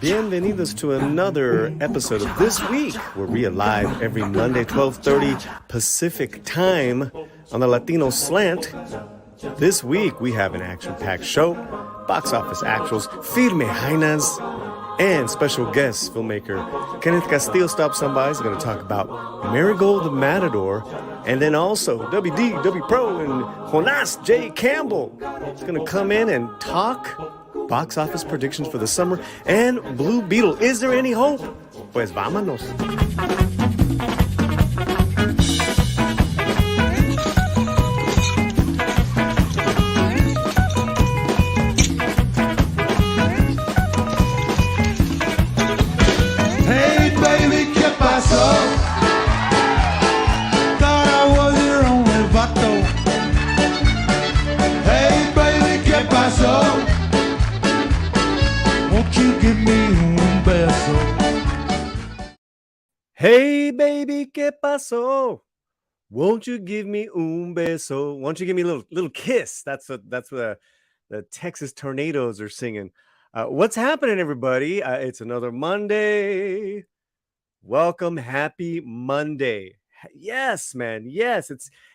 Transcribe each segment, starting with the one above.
Bienvenidos to another episode of This Week, where we are live every Monday, 12:30 Pacific time on the Latino Slant. This week, we have an action-packed show, box office actuals, Firme, Hynas, and special guests, filmmaker Kenneth Castillo stops on by. He's going to talk about Marigold the Matador, and then also Wdwpro and Jonas J. Cambell. He's going to come in and talk box office predictions for the summer and Blue Beetle. Is there any hope? Pues vámonos. Hey baby, ¿qué pasó? Thought I was your only vato. Hey baby, ¿qué pasó? Won't you give me un beso? Hey baby, ¿qué pasó? Won't you give me un beso? Won't you give me a little kiss? That's what the Texas Tornadoes are singing. What's happening, everybody? It's another Monday. Welcome, happy Monday. Yes, man. Yes,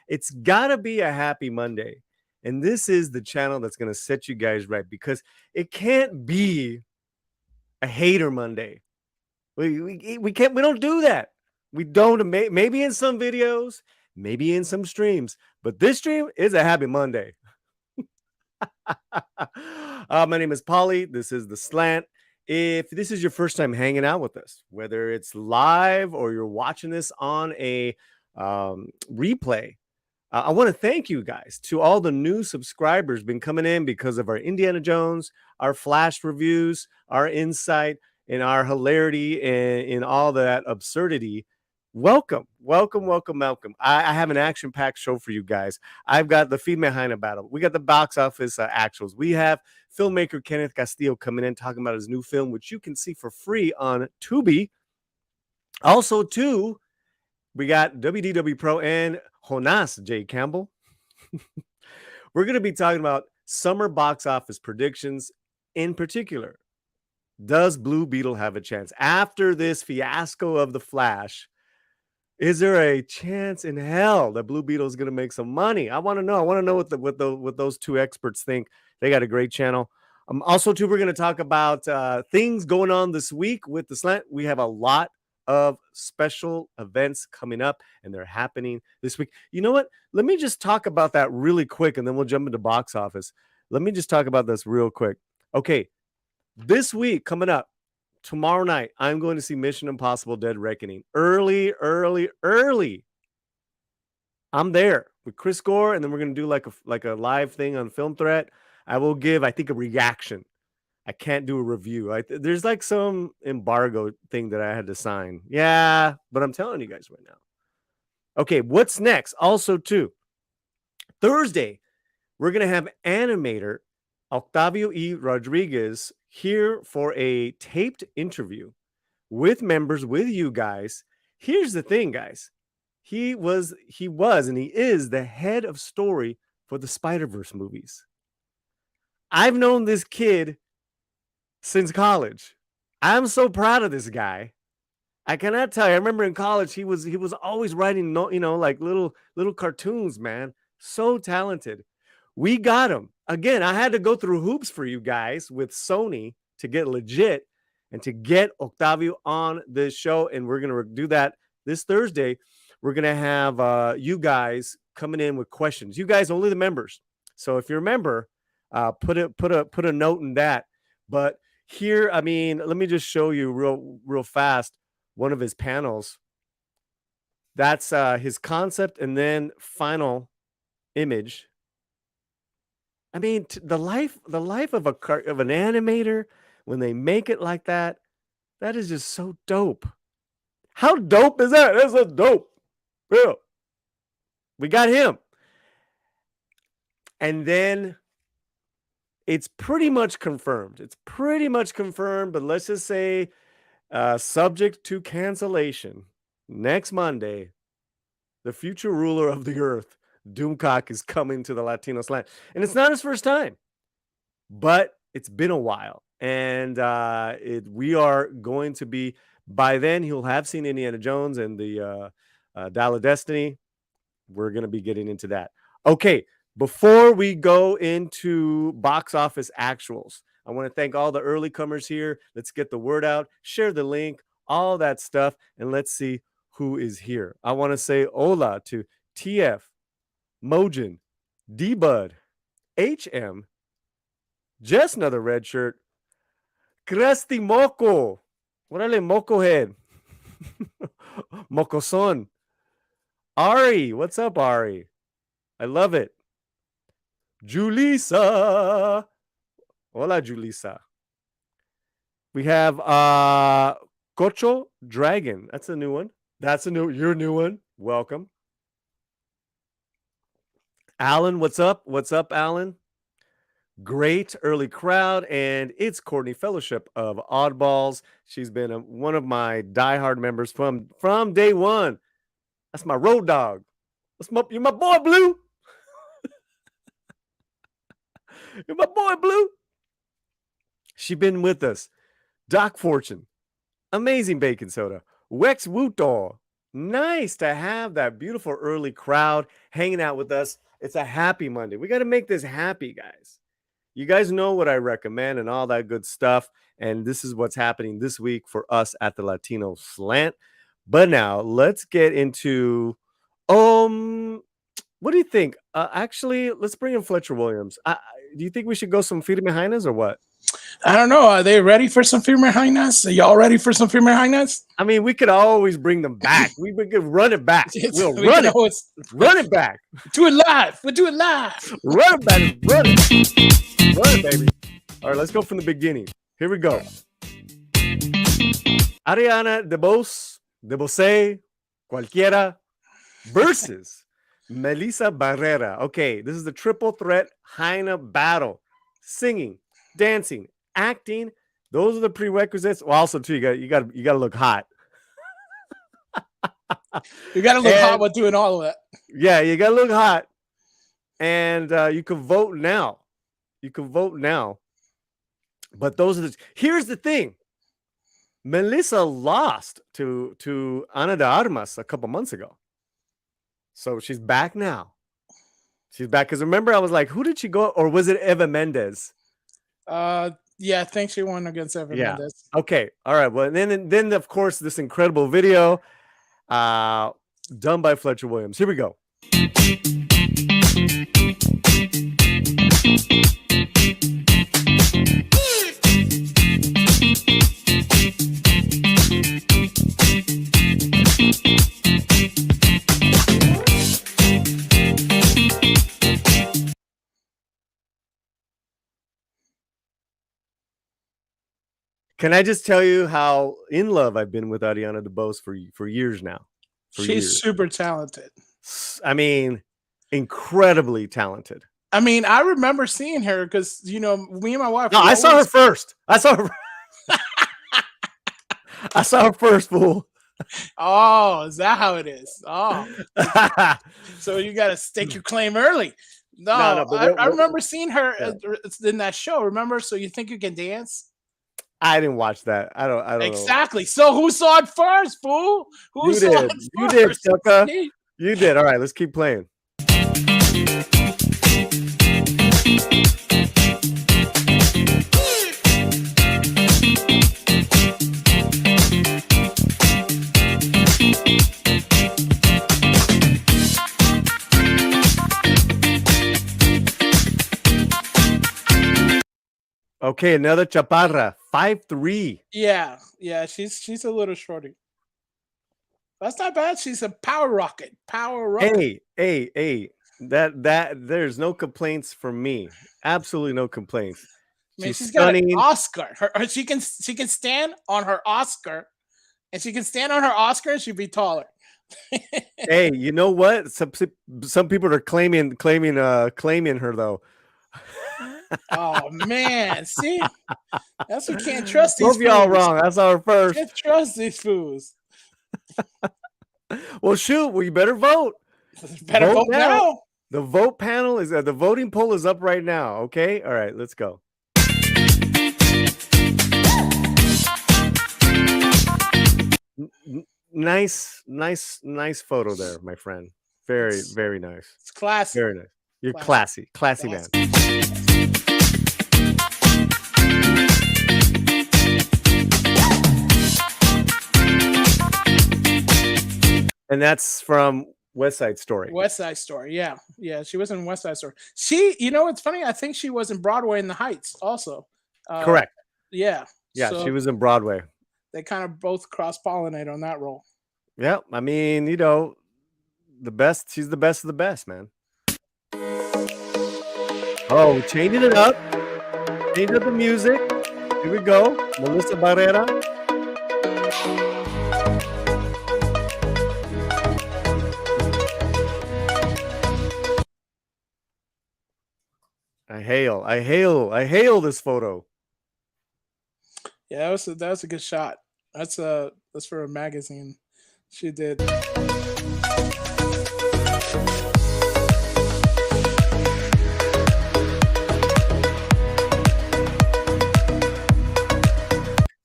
it's gotta be a happy Monday. And this is the channel that's gonna set you guys right, because it can't be a hater Monday. We can't, we don't do that. We don't. Maybe in some videos, maybe in some streams, but this stream is a happy Monday. My name is Paulie. This is The Slant. If this is your first time hanging out with us, whether it's live or you're watching this on a replay, I want to thank you guys. To all the new subscribers been coming in because of our Indiana Jones, our Flash reviews, our insight, and our hilarity, and in all that absurdity. Welcome. I have an action-packed show for you guys. I've got the Firme Hyna battle. We got the box office actuals. We have filmmaker Kenneth Castillo coming in talking about his new film, which you can see for free on Tubi. Also, too, we got Wdwpro and Jonas J. Cambell. We're going to be talking about summer box office predictions. In particular, does Blue Beetle have a chance? After this fiasco of The Flash, is there a chance in hell that Blue Beetle is going to make some money? I want to know. I want to know what those two experts think. They got a great channel. Also, too, we're going to talk about things going on this week with The Slant. We have a lot of special events coming up, and they're happening this week. You know what? Let me just talk about that really quick, and then we'll jump into box office. Let me just talk about this real quick. Okay, this week coming up, tomorrow night, I'm going to see Mission Impossible Dead Reckoning. Early. I'm there with Chris Gore, and then we're going to do like a live thing on Film Threat. I will give, I think, a reaction. I can't do a review. There's like some embargo thing that I had to sign. Yeah, but I'm telling you guys right now. Okay, what's next? Also, too, Thursday, we're going to have animator Octavio E. Rodriguez here for a taped interview with members, with you guys. Here's the thing, guys. He was, and he is the head of story for the Spider-Verse movies. I've known this kid since college. I'm so proud of this guy. I cannot tell you. I remember in college, he was always writing, like little cartoons, man. So talented. We got him. Again, I had to go through hoops for you guys with Sony to get legit and to get Octavio on this show. And we're going to do that this Thursday. We're going to have you guys coming in with questions. You guys, only the members. So if you're a member, put a note in that. But here, I mean, let me just show you real fast one of his panels. That's his concept and then final image. I mean, the life of an animator, when they make it like that, that is just so dope. How dope is that? That's a dope. Yeah. We got him. And then it's pretty much confirmed. But let's just say subject to cancellation. Next Monday, the future ruler of the earth, Doomcock, is coming to the Latino Slant. And it's not his first time, but it's been a while. And we are going to be, by then he'll have seen Indiana Jones and the Dial of Destiny. We're going to be getting into that. Okay, before we go into box office actuals, I want to thank all the early comers here. Let's get the word out, share the link, all that stuff, and let's see who is here. I want to say hola to TF, Mojin, D-Bud, HM, just another red shirt, Crusty Moco, órale, Moco Head, Mocoson, Ari, what's up, Ari? I love it. Julissa. Hola, Julissa. We have Cocho Dragon. That's a new one. Your new one. Welcome. Alan, what's up? What's up, Alan? Great early crowd. And it's Courtney Fellowship of Oddballs. She's been one of my diehard members from day one. That's my road dog. You're my boy, Blue. You're my boy, Blue. She been with us. Doc Fortune. Amazing Bacon Soda. Wdwpro. Nice to have that beautiful early crowd hanging out with us. It's a happy Monday. We got to make this happy, guys. You guys know what I recommend and all that good stuff. And this is what's happening this week for us at the Latino Slant. But now let's get into what do you think? Actually, let's bring in Fletcher Williams. Do you think we should go some Firme Hynas or what? I don't know. Are they ready for some Firme Hynas? Are y'all ready for some Firme Hynas? I mean, we could always bring them back. We could run it back. We'll run it. Run it back. Do it live. We'll do it live. Run it back. Run it. Run it, baby. All right, let's go from the beginning. Here we go. Ariana, DeBose, Cualquiera versus Melissa Barrera. Okay, this is the triple threat Hyna battle. Singing, dancing, acting. Those are the prerequisites. Well, also too, you got to look hot. You got to look hot while doing all of that. Yeah, you got to look hot. And you can vote now. You can vote now. But those are here's the thing. Melissa lost to Ana de Armas a couple months ago. So she's back now. She's back. Because remember, I was like, who did she go? Or was it Eva Mendes? Yeah, I think she won against Eva Mendes. Okay. All right. Well, then of course, this incredible video done by Fletcher Williams. Here we go. Can I just tell you how in love I've been with Ariana DeBose for years now? She's super talented. I mean, incredibly talented. I mean, I remember seeing her because, you know, me and my wife. No, I saw her first. I saw her first, fool. Oh, is that how it is? Oh. So you got to stake your claim early. No, I remember seeing her in that show. Remember? So you think you can dance? I didn't watch that. I don't exactly. Know. So who saw it first, fool? Who saw it first? You did, sucker. You did. All right, let's keep playing. Okay, another chaparra, 5'3". Yeah, she's a little shorty. That's not bad. She's a power rocket. Hey, that there's no complaints from me. Absolutely no complaints. I mean, she's got an Oscar. She can stand on her Oscar, and she can stand on her Oscar, and she'd be taller. Hey, you know what? Some people are claiming her though. Oh man, see, that's what can't trust these. Both y'all wrong. That's our first. Can't trust these fools. Well, shoot, we better vote. Better vote now. The vote panel is the voting poll is up right now. Okay, all right, let's go. nice photo there, my friend. Very nice. It's classy. Very nice. You're classy man. And that's from West Side Story. West Side Story, yeah. She was in West Side Story. She, it's funny. I think she was in Broadway in the Heights also. Correct. Yeah. Yeah, so she was in Broadway. They kind of both cross-pollinate on that role. Yeah, I mean, the best. She's the best of the best, man. Oh, changing it up. Changing up the music. Here we go. Melissa Barrera. I hail this photo. Yeah, that was a good shot. That's for a magazine. She did.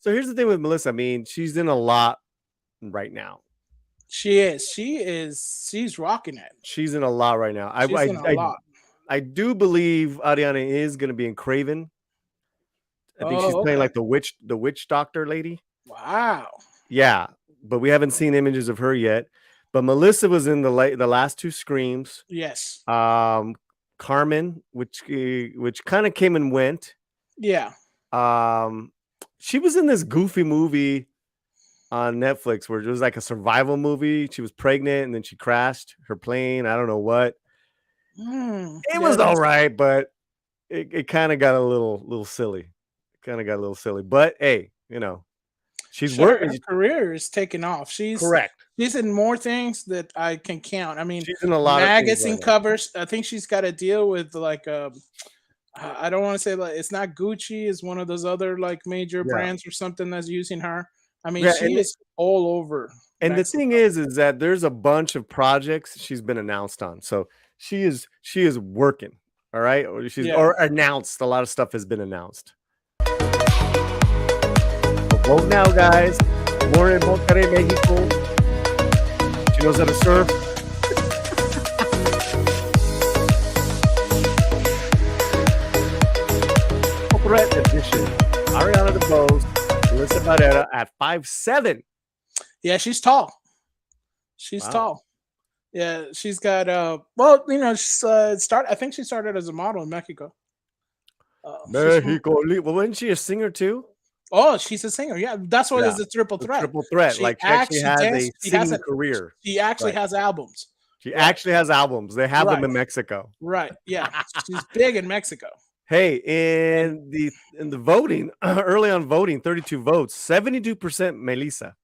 So here's the thing with Melissa. I mean, she's in a lot right now. She's rocking it. She's in a lot right now. She's in a lot. I do believe Ariana is going to be in Craven. I think she's playing like the witch doctor lady. Wow. Yeah, but we haven't seen images of her yet. But Melissa was in the last two Screams. Yes. Carmen, which kind of came and went. Yeah. She was in this goofy movie on Netflix where it was like a survival movie. She was pregnant and then she crashed her plane. I don't know what. It was all right, but it kind of got a little silly. But hey, she's working. Her career is taking off. She's correct. She's in more things that I can count. I mean, she's in a lot magazine of covers. I think she's got to deal with like I don't want to say like it's not Gucci. It's one of those other like major brands or something that's using her. I mean, she is all over. And the thing is that there's a bunch of projects she's been announced on. So she is working. All right. Or announced. A lot of stuff has been announced. Vote now, guys. More in Monterrey, Mexico. She knows how to surf. Corporate edition. Ariana DeBose, Melissa Barrera at 5'7". Yeah, she's tall. She's tall. Yeah, she's got she's I think she started as a model in Mexico. Mexico. Well, wasn't she a singer too? Oh, she's a singer. Yeah, that's what is a triple threat. Triple threat. She actually has a singing career. She actually has albums. She actually has albums. They have them in Mexico. Right. Yeah. She's big in Mexico. Hey, in the voting, early on voting, 32 votes, 72% Melissa.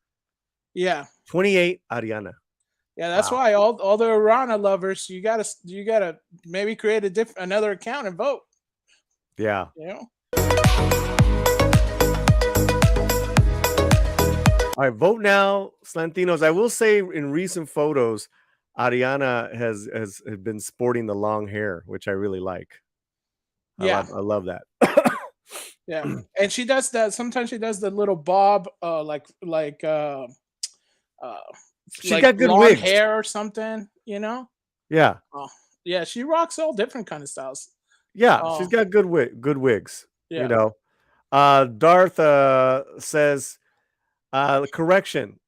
Yeah. 28 Ariana. Yeah, that's why all the Ariana lovers, you gotta maybe create another account and vote. Yeah. All right, vote now, Slantinos. I will say in recent photos, Ariana has been sporting the long hair, which I really like. I love that. Yeah, and she does that. Sometimes she does the little bob, she's got good wigs. Hair or something, Yeah. Yeah, she rocks all different kind of styles. Yeah, she's got good wigs. Yeah. Darth says, correction.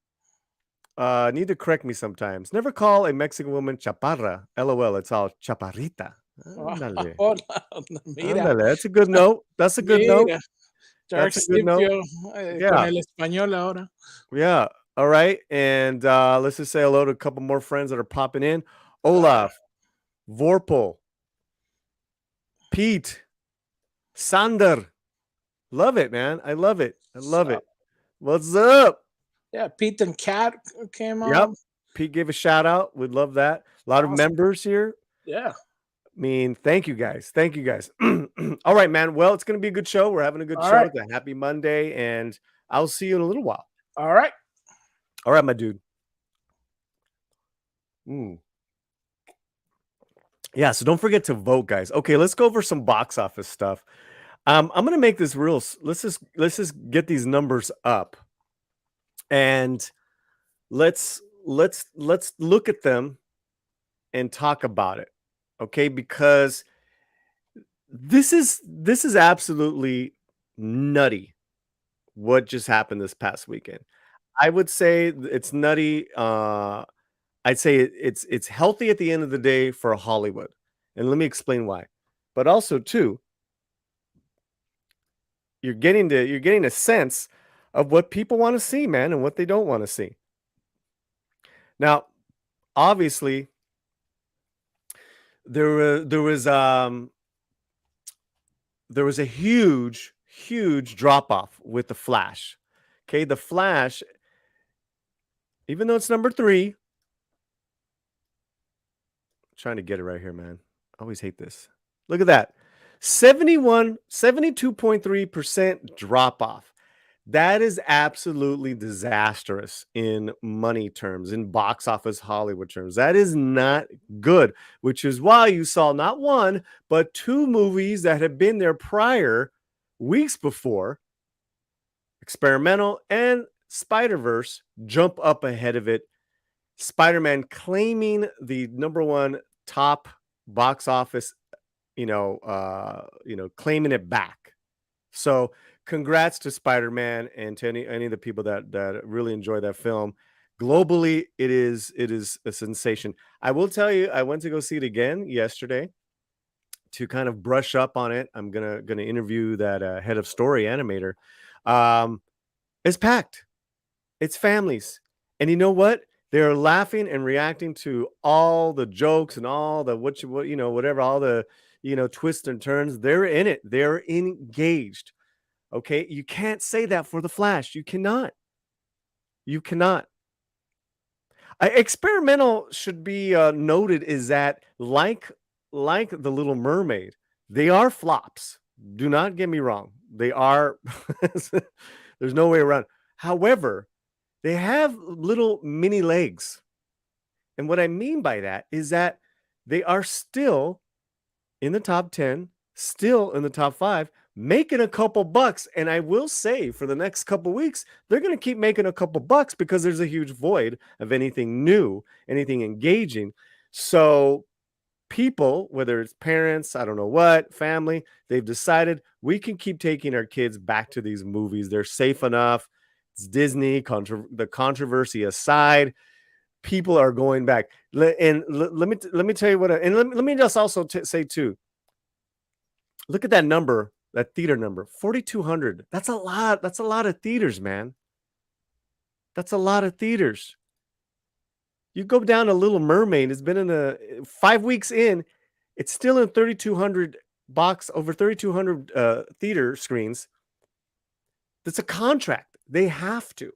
Need to correct me sometimes. Never call a Mexican woman chaparra. LOL. It's all chaparrita. Ándale. Ándale. That's a good note. That's a good note. That's a good note. Yeah. All right. And let's just say hello to a couple more friends that are popping in. Olaf, Wdwpro, Pete, Sander. Love it, man. I love it. What's up? Yeah, Pete and Kat came on. Yep. Pete gave a shout out. We'd love that. A lot of members here. Yeah. I mean, thank you guys. All right, man. Well, it's going to be a good show. We're having a good show. Right. It's a happy Monday, and I'll see you in a little while. All right. All right, my dude. Yeah, so don't forget to vote, guys. Okay, let's go over some box office stuff. I'm going to make this real. Let's just get these numbers up. And let's look at them and talk about it, okay? Because this is absolutely nutty what just happened this past weekend. I would say it's nutty. I'd say it's healthy at the end of the day for Hollywood, and let me explain why. But also too, you're getting a sense of what people want to see, man, and what they don't want to see. Now, obviously, there was a huge drop off with the Flash. Okay, the Flash, even though it's number 3, I'm trying to get it right here, man. I always hate this. Look at that. 72.3% drop off. That is absolutely disastrous in money terms, in box office Hollywood terms. That is not good, which is why you saw not one, but 2 movies that had been there prior weeks before, Experimental and Spider-Verse, jump up ahead of it. Spider-Man claiming the number 1 top box office, claiming it back. So congrats to Spider-Man and to any of the people that really enjoy that film. Globally, it is a sensation. I will tell you, I went to go see it again yesterday to kind of brush up on it. I'm gonna interview that head of story animator. It's packed. It's families, and you know what? They're laughing and reacting to all the jokes and all the whatever, all the twists and turns. They're in it. They're engaged. Okay, you can't say that for the Flash. You cannot. You cannot. Experimental should be noted is that like the Little Mermaid, they are flops. Do not get me wrong. They are. There's no way around. However, they have little mini legs. And what I mean by that is that they are still in the top 10, still in the top 5, making a couple bucks. And I will say for the next couple weeks, they're going to keep making a couple bucks because there's a huge void of anything new, anything engaging. So people, whether it's parents, I don't know what, family, they've decided we can keep taking our kids back to these movies. They're safe enough. It's Disney, the controversy aside, people are going back. And let me tell you what, and let me just also say too, look at that number, that theater number, 4,200. That's a lot. That's a lot of theaters, man. That's a lot of theaters. You go down to Little Mermaid, it's been in 5 weeks in, it's still in 3,200 over 3,200 theater screens. That's a contract. They have to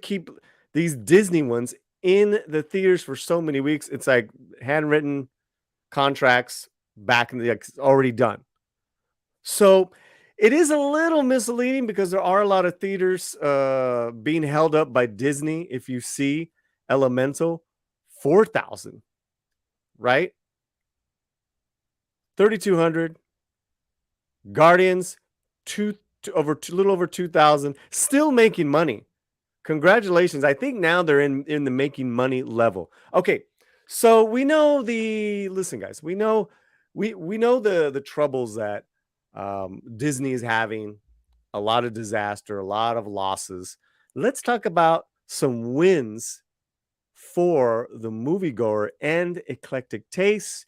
keep these Disney ones in the theaters for so many weeks. It's like handwritten contracts back in the already done. So it is a little misleading because there are a lot of theaters being held up by Disney. If you see Elemental, 4,000, right? 3,200. Guardians, a little over 2,000, still making money. Congratulations. I think now they're in the making money level. Okay, so we know listen, guys, we know the troubles that Disney is having, a lot of disaster, a lot of losses. Let's talk about some wins for the moviegoer and eclectic tastes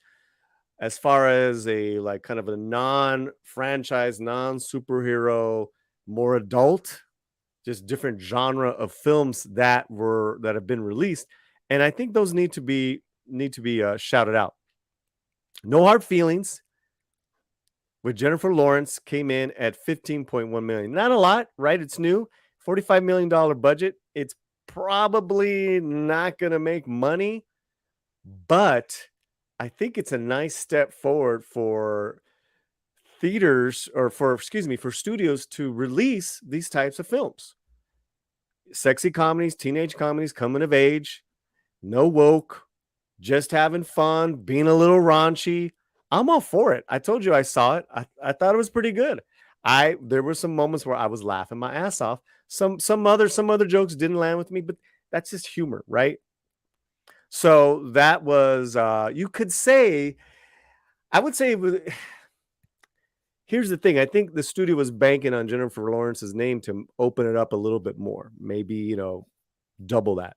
as far as a kind of a non-franchise, non-superhero, more adult, just different genre of films that have been released. And I think those need to be shouted out. No Hard Feelings with Jennifer Lawrence came in at $15.1 million. Not a lot, right? It's new, $45 million budget. It's probably not going to make money, but I think it's a nice step forward for theaters for studios to release these types of films. Sexy comedies, teenage comedies, coming of age, no woke, just having fun, being a little raunchy. I'm all for it. I told you I saw it. I thought it was pretty good. There were some moments where I was laughing my ass off. Some other jokes didn't land with me, but That's just humor, right? So that was, you could say, I would say, here's the thing. I think the studio was banking on Jennifer Lawrence's name to open it up a little bit more, maybe, double that.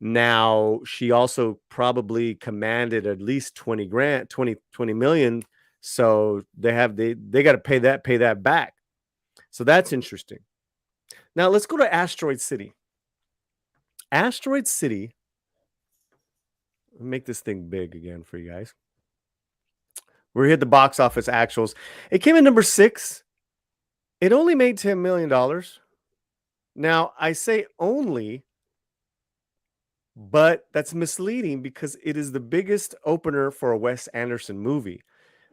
Now, she also probably commanded at least 20 million. So they got to pay that back. So that's interesting. Now let's go to Asteroid City. Asteroid City. Let me make this thing big again for you guys. We're here at the box office actuals. It came in number 6. It only made $10 million. Now, I say only, but that's misleading because it is the biggest opener for a Wes Anderson movie.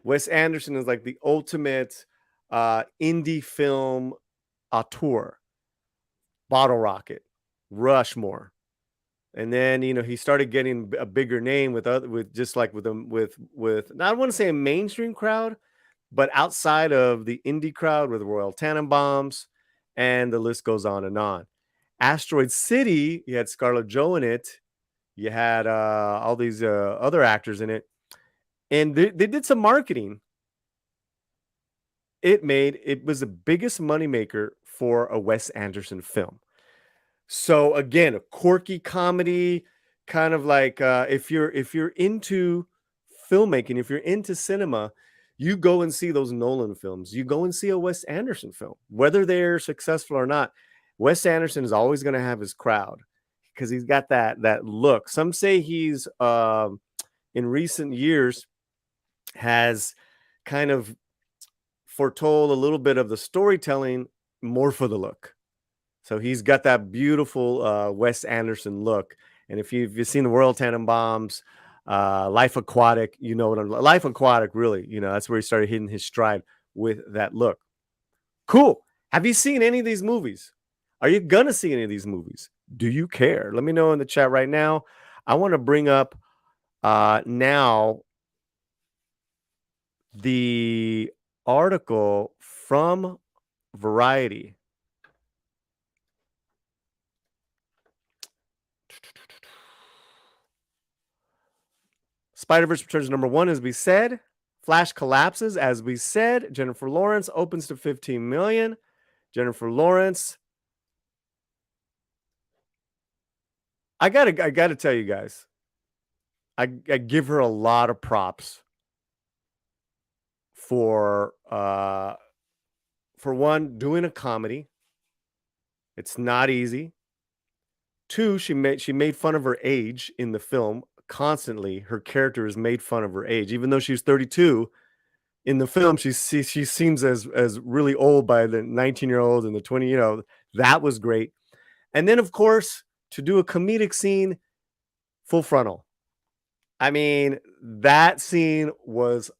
Wes Anderson is like the ultimate indie film auteur. Bottle Rocket, Rushmore. And then, he started getting a bigger name with I want to say a mainstream crowd, but outside of the indie crowd with Royal Tannenbaums, and the list goes on and on. Asteroid City, you had Scarlett Jo in it. You had all these other actors in it. And they did some marketing. It was the biggest moneymaker for a Wes Anderson film. So again, a quirky comedy, kind of like if you're into filmmaking, if you're into cinema, you go and see those Nolan films. You go and see a Wes Anderson film, whether they're successful or not. Wes Anderson is always going to have his crowd because he's got that look. Some say he's in recent years has kind of foretold a little bit of the storytelling more for the look. So he's got that beautiful Wes Anderson look. And if you've seen the Royal Tannenbaums, Life Aquatic, Life Aquatic, really, that's where he started hitting his stride with that look. Cool. Have you seen any of these movies? Are you going to see any of these movies? Do you care? Let me know in the chat right now. I want to bring up now the article from Variety. Spider-Verse Returns number 1, as we said. Flash collapses, as we said. Jennifer Lawrence opens to 15 million. Jennifer Lawrence. I gotta tell you guys, I give her a lot of props for one, doing a comedy. It's not easy. 2, she made fun of her age in the film. Constantly, her character is made fun of her age, even though she's 32 in the film. She seems as really old by the 19-year-old and the 20. That was great. And then, of course, to do a comedic scene, full frontal. I mean, that scene was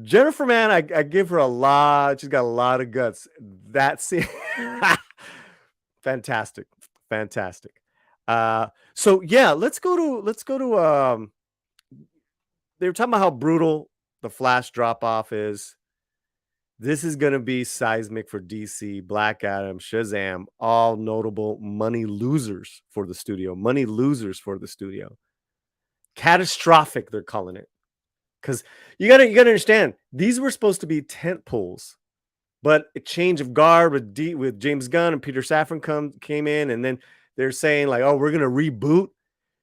Jennifer. Man, I give her a lot. She's got a lot of guts. That scene, fantastic. So yeah, let's go to they were talking about how brutal the Flash drop off is. This is going to be seismic for DC, Black Adam, Shazam, all notable money losers for the studio. Catastrophic, they're calling it. Because you gotta understand, these were supposed to be tent poles, but a change of guard with James Gunn and Peter Safran came in, and then they're saying like, "Oh, we're gonna reboot."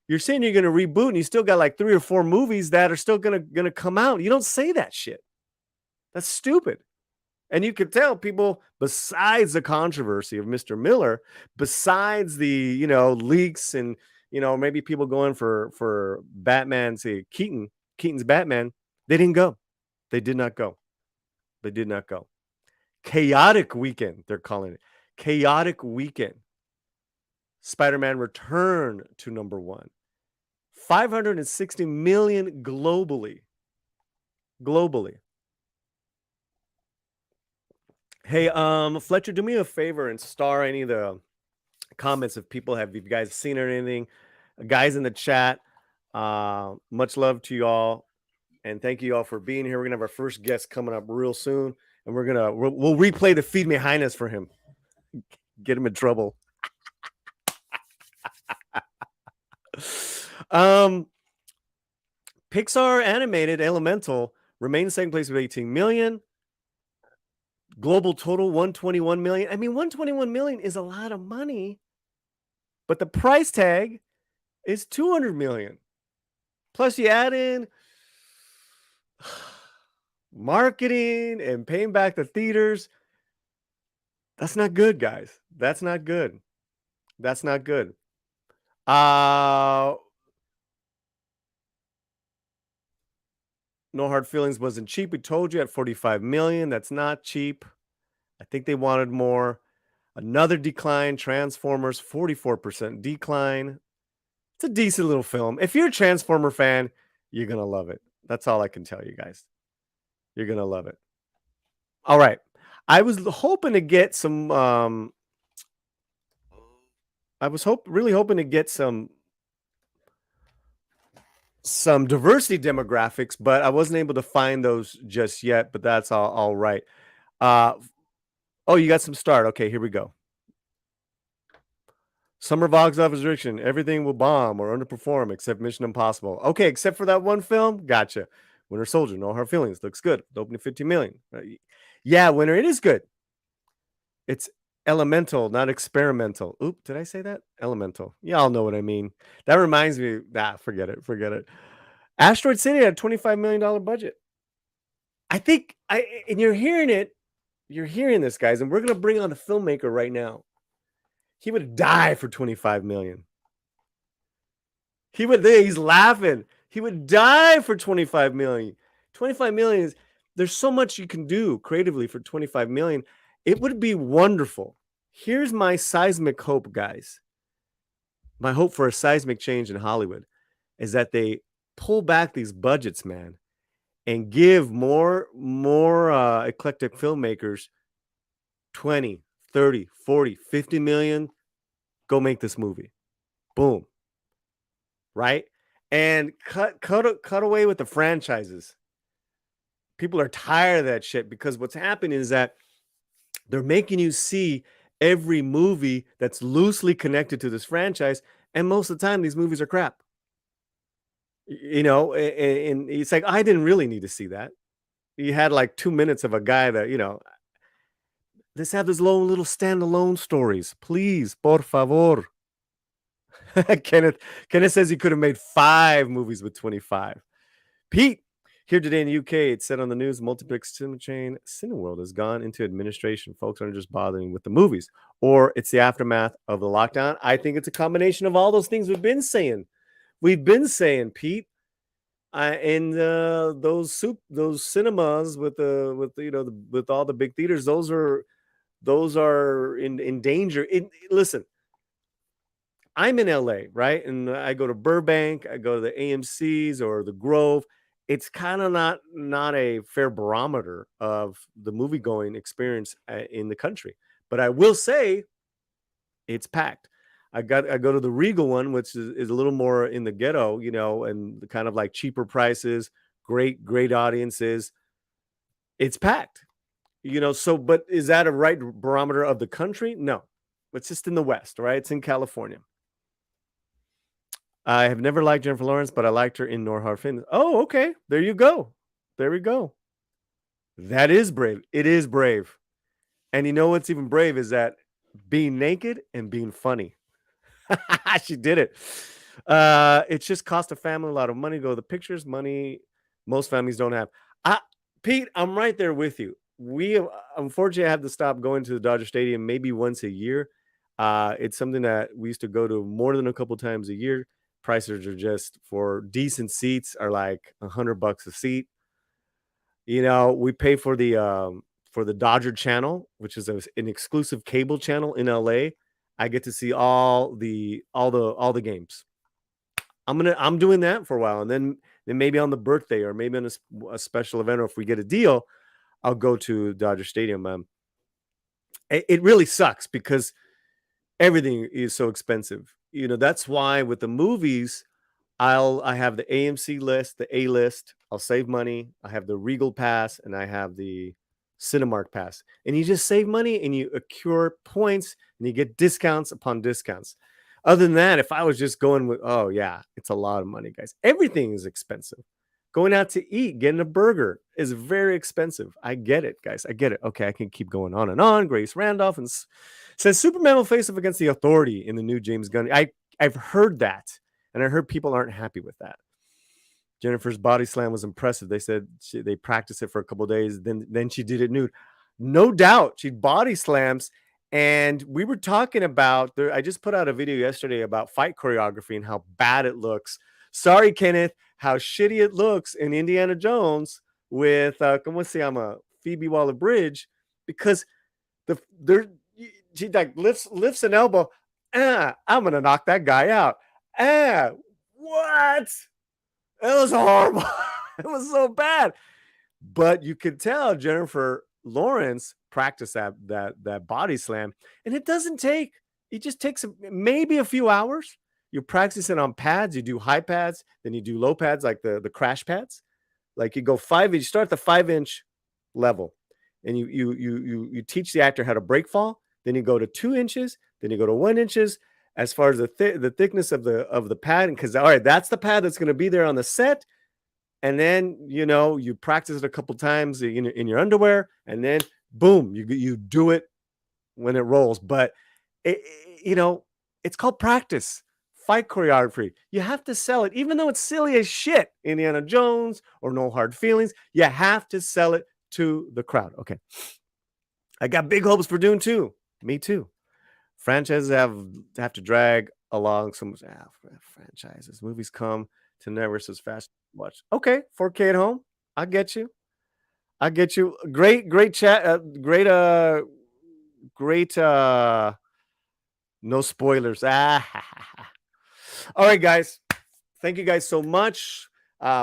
You're saying you're gonna reboot, and you still got like 3 or 4 movies that are still gonna come out. You don't say that shit. That's stupid. And you could tell people, besides the controversy of Mr. Miller, besides the leaks and maybe people going for Batman, say Keaton's Batman, they didn't go. They did not go. Chaotic weekend, they're calling it. Chaotic weekend. Spider-Man Return to number 1. 560 million globally. Hey, Fletcher, do me a favor and star any of the comments if you guys seen or anything. Guys in the chat, much love to y'all, and thank you all for being here. We're gonna have our first guest coming up real soon, and we'll replay the Feed Me Highness for him. Get him in trouble. Pixar animated Elemental remains second place with 18 million. Global total 121 million. I mean, 121 million is a lot of money, but the price tag is 200 million. Plus you add in marketing and paying back the theaters. That's not good, guys. That's not good. That's not good. No Hard Feelings wasn't cheap. We told you at 45 million. That's not cheap. I think they wanted more. Another decline. Transformers, 44% decline. It's a decent little film. If you're a Transformer fan, you're going to love it. That's all I can tell you guys. You're going to love it. All right. I was hoping to get some really hoping to get some diversity demographics, but I wasn't able to find those just yet, but that's all right. Oh, you got some start. Okay, here we go. Summer box office prediction. Everything will bomb or underperform except Mission Impossible. Okay, except for that one film. Gotcha. Winter Soldier, No Hard Feelings. Looks good. Opening 50 million. Yeah, Winter, it is good. It's elemental, not experimental. Oop, did I say that? Elemental. Y'all know what I mean. That reminds me. Forget it. Forget it. Asteroid City had a $25 million budget. I think, and you're hearing it. You're hearing this, guys, and we're going to bring on the filmmaker right now. He would die for 25 million. He's laughing. He would die for 25 million. 25 million is, there's so much you can do creatively for 25 million. It would be wonderful. Here's my seismic hope, guys. My hope for a seismic change in Hollywood is that they pull back these budgets, man, and give more eclectic filmmakers 20, 30, 40, 50 million. Go make this movie. Boom. Right? And cut away with the franchises. People are tired of that shit because what's happening is that they're making you see every movie that's loosely connected to this franchise, and most of the time these movies are crap. You know, and it's like, I didn't really need to see that. You had like 2 minutes of a guy that, you know, let's have these little standalone stories. Please, por favor. Kenneth says he could have made 5 movies with 25. Pete, here today in the UK, it said on the news, multiplex cinema chain Cineworld has gone into administration. Folks aren't just bothering with the movies, or it's the aftermath of the lockdown. I think it's a combination of all those things we've been saying. Pete, and those cinemas with all the big theaters, those are in danger. Listen, I'm in LA, right? And I go to Burbank, I go to the AMC's or the Grove. It's kind of not a fair barometer of the movie going experience in the country. But I will say it's packed. I go to the Regal one, which is a little more in the ghetto, you know, and the kind of like cheaper prices, great audiences. It's packed, you know. So, but is that a right barometer of the country? No, it's just in the West, right? It's in California. I have never liked Jennifer Lawrence, but I liked her in No Hard Feelings. Oh, okay. There you go. There we go. That is brave. It is brave. And you know what's even brave is that being naked and being funny. She did it. It's just cost a family a lot of money to go to the pictures. Money most families don't have. Pete, I'm right there with you. We unfortunately have to stop going to the Dodger Stadium maybe once a year. It's something that we used to go to more than a couple times a year. Prices are just for decent seats are like $100 a seat. You know, we pay for the Dodger channel, which is an exclusive cable channel in LA. I get to see all the games. I'm doing that for a while, and then maybe on the birthday or maybe on a special event, or if we get a deal, I'll go to Dodger Stadium. It really sucks because everything is so expensive. You know, that's why with the movies, I have the AMC list, the A list. I'll save money. I have the Regal pass and I have the Cinemark pass. And you just save money and you accrue points and you get discounts upon discounts. Other than that, if I was just going with, oh yeah, it's a lot of money, guys. Everything is expensive. Going out to eat, getting a burger is very expensive. I get it, guys. I get it. Okay, I can keep going on and on. Grace Randolph and says Superman will face up against the Authority in the new James Gunn. I've heard that, and I heard people aren't happy with that. Jennifer's body slam was impressive. They said they practiced it for a couple days. Then she did it nude. No doubt, she body slams. And we were talking about, I just put out a video yesterday about fight choreography and how bad it looks. Sorry, Kenneth, how shitty it looks in Indiana Jones with, ¿cómo se llama? Phoebe Waller-Bridge, because she like lifts an elbow. I'm going to knock that guy out. What? It was horrible. It was so bad. But you could tell Jennifer Lawrence practice that body slam, and it just takes maybe a few hours. You practice it on pads, you do high pads, then you do low pads, like the crash pads. Like you go you start the 5-inch level, and you teach the actor how to break fall, then you go to 2 inches, then you go to 1 inches as far as the thickness of the pad, and because all right, that's the pad that's going to be there on the set. And then, you practice it a couple times in your underwear, and then boom, you do it when it rolls. But it's called practice. Fight choreography. You have to sell it, even though it's silly as shit. Indiana Jones or No Hard Feelings. You have to sell it to the crowd. Okay. I got big hopes for Dune 2. Me too. Franchises have to drag along some franchises. Movies come to never as fast watch. Okay, 4K at home. I get you. Great chat. Great. No spoilers. All right, guys. Thank you guys so much.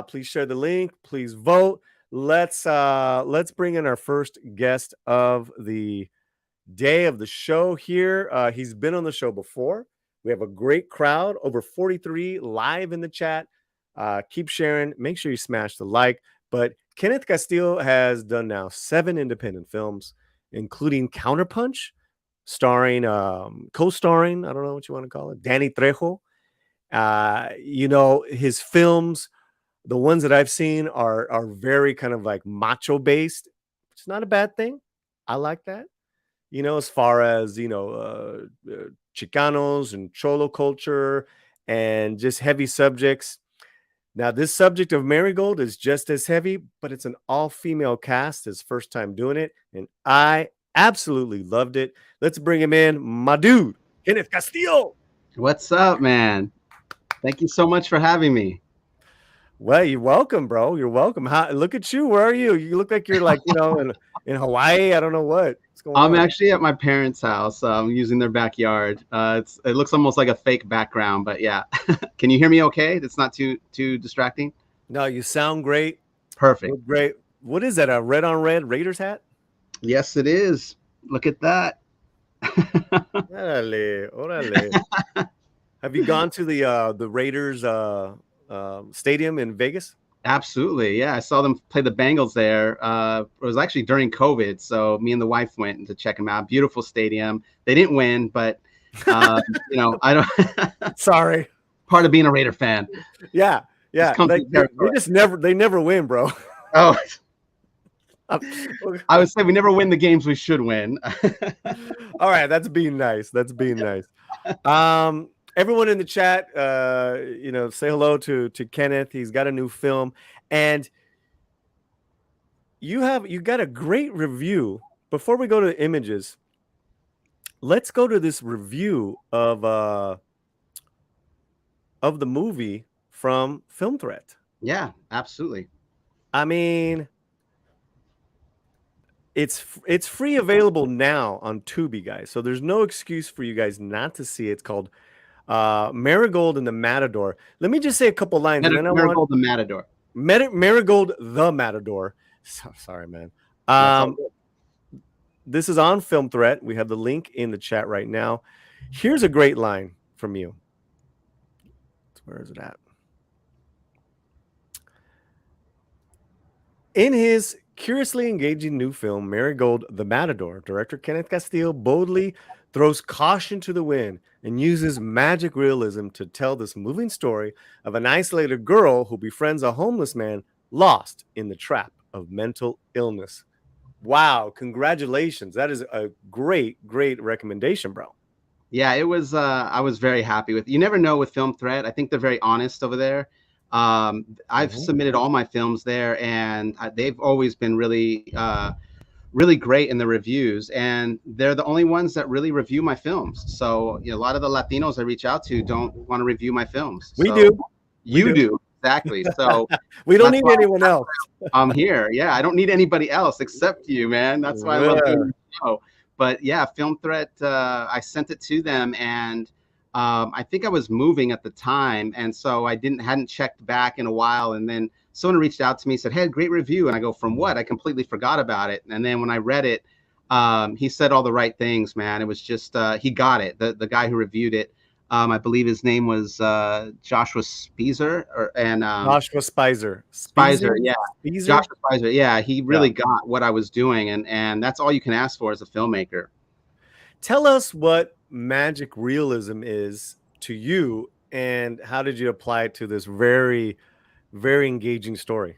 Please share the link. Please vote. Let's bring in our first guest of the day of the show here. He's been on the show before. We have a great crowd, over 43 live in the chat. Keep sharing. Make sure you smash the like. But Kenneth Castillo has done now 7 independent films, including Counterpunch, starring, co-starring, I don't know what you want to call it, Danny Trejo. His films, the ones that I've seen are very kind of like macho based, which is not a bad thing. I like that. As far as, Chicanos and Cholo culture and just heavy subjects. Now, this subject of Marigold is just as heavy, but it's an all-female cast. His first time doing it, and I absolutely loved it. Let's bring him in, my dude, Kenneth Castillo. What's up, man? Thank you so much for having me. Well, you're welcome, bro. You're welcome. Look at you. Where are you? You look like you're like, in Hawaii. I don't know what's going on. I'm actually at my parents' house. Using their backyard. It looks almost like a fake background, but yeah. Can you hear me okay? It's not too distracting? No, you sound great. Perfect. Great. What is that? A red on red Raiders hat? Yes, it is. Look at that. Orale. Have you gone to the Raiders stadium in Vegas? Absolutely. Yeah, I saw them play the Bengals there. It was actually during COVID, so me and the wife went to check them out. Beautiful stadium. They didn't win, but I don't. Sorry. Part of being a Raider fan. Yeah. They never win, bro. Oh. I would say we never win the games we should win. All right, that's being nice. Everyone in the chat, say hello to Kenneth. He's got a new film, and you got a great review. Before we go to the images, let's go to this review of the movie from Film Threat. Yeah, absolutely. I mean, it's free available now on Tubi, guys. So there's no excuse for you guys not to see it. It's called Marigold and the Matador. Let me just say a couple lines. Marigold the Matador. Marigold the Matador. Sorry, man. This is on Film Threat. We have the link in the chat right now. Here's a great line from you. Where is it at? In his curiously engaging new film, Marigold, the Matador, director Kenneth Castillo boldly throws caution to the wind and uses magic realism to tell this moving story of an isolated girl who befriends a homeless man lost in the trap of mental illness. Wow, congratulations. That is a great recommendation, bro. Yeah, it was I was very happy with. You never know with Film Threat. I think they're very honest over there. I've submitted all my films there, and they've always been really really great in the reviews, and they're the only ones that really review my films. So a lot of the Latinos I reach out to don't want to review my films. We do. You do. Exactly. So we don't need anyone else. I'm here. Yeah, I don't need anybody else except you, man. That's why I love the show. But yeah, Film Threat, I sent it to them, and I think I was moving at the time, and so I hadn't checked back in a while, and then someone reached out to me, said, "Hey, great review," and I go, "From what?" I completely forgot about it, and then when I read it, he said all the right things, man. It was just he got it. The guy who reviewed it, I believe his name was Joshua Spicer, Joshua Spicer. Yeah. Spicer? Joshua Spicer. Yeah, he really got what I was doing, and that's all you can ask for as a filmmaker. Tell us what magic realism is to you, and how did you apply it to this very engaging story?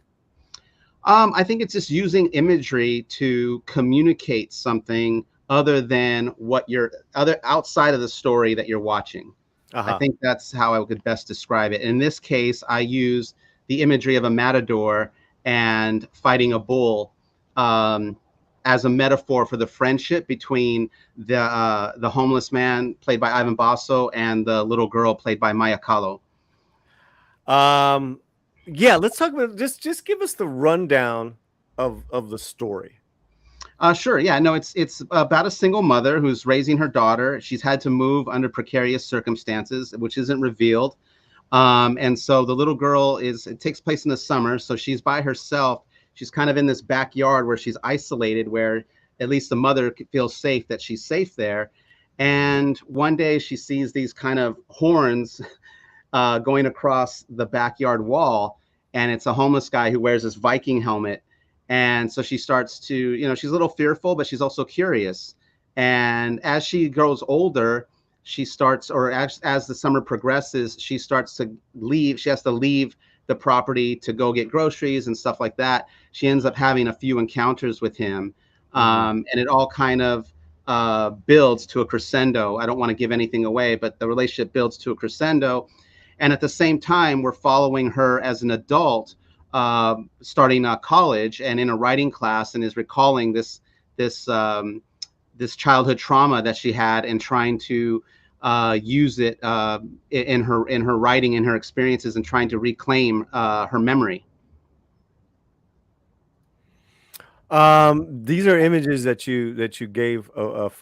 I think it's just using imagery to communicate something other than what outside of the story that you're watching. I think that's how I could best describe it. In this case, I use the imagery of a matador and fighting a bull as a metaphor for the friendship between the homeless man played by Ivan Basso and the little girl played by Maya Kahlo. Yeah, let's talk about just give us the rundown of the story. Sure. Yeah, no, it's about a single mother who's raising her daughter. She's had to move under precarious circumstances, which isn't revealed. And so the little girl it takes place in the summer. So she's by herself. She's kind of in this backyard where she's isolated, where at least the mother feels safe, that she's safe there. And one day she sees these kind of horns going across the backyard wall. And it's a homeless guy who wears this Viking helmet. And so she starts to, she's a little fearful, but she's also curious. And as she grows older, she starts, or as the summer progresses, she starts to leave. She has to leave the property to go get groceries and stuff like that. She ends up having a few encounters with him. And it all kind of builds to a crescendo. I don't want to give anything away, but the relationship builds to a crescendo. And at the same time, we're following her as an adult, starting college and in a writing class, and is recalling this childhood trauma that she had, and trying to use it in her writing, in her experiences, and trying to reclaim her memory. These are images that you gave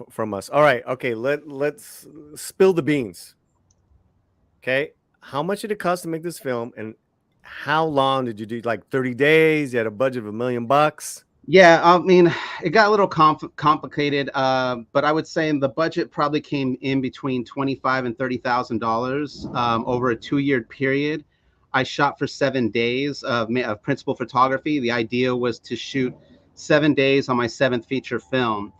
from us. All right, okay, let's spill the beans. Okay, how much did it cost to make this film, and how long did you do? Like 30 days? You had a budget of $1 million? Yeah, I mean, it got a little complicated, but I would say the budget probably came in between $25,000 and $30,000 over a 2-year period. I shot for 7 days of principal photography. The idea was to shoot 7 days on my 7th feature film.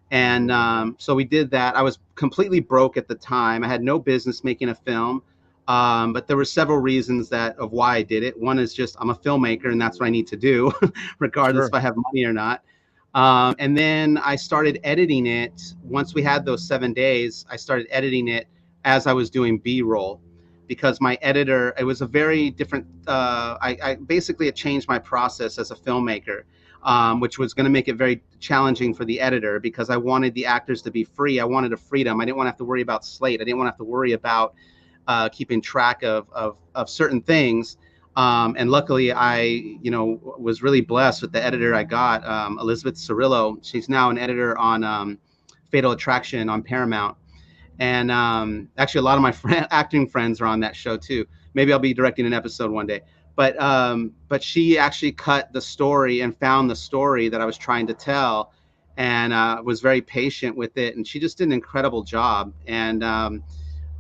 And so we did that. I was completely broke at the time. I had no business making a film. But there were several reasons of why I did it. One is just I'm a filmmaker, and that's what I need to do, regardless if I have money or not. And then I started editing it. Once we had those 7 days, I started editing it as I was doing B-roll, because my editor, it was a very different, I basically it changed my process as a filmmaker, which was going to make it very challenging for the editor, because I wanted the actors to be free. I wanted a freedom. I didn't want to have to worry about slate. I didn't want to have to worry about keeping track of certain things. And luckily I, was really blessed with the editor I got, Elizabeth Cirillo. She's now an editor on Fatal Attraction on Paramount. And actually a lot of my acting friends are on that show too. Maybe I'll be directing an episode one day. But she actually cut the story and found the story that I was trying to tell, and was very patient with it. And she just did an incredible job. And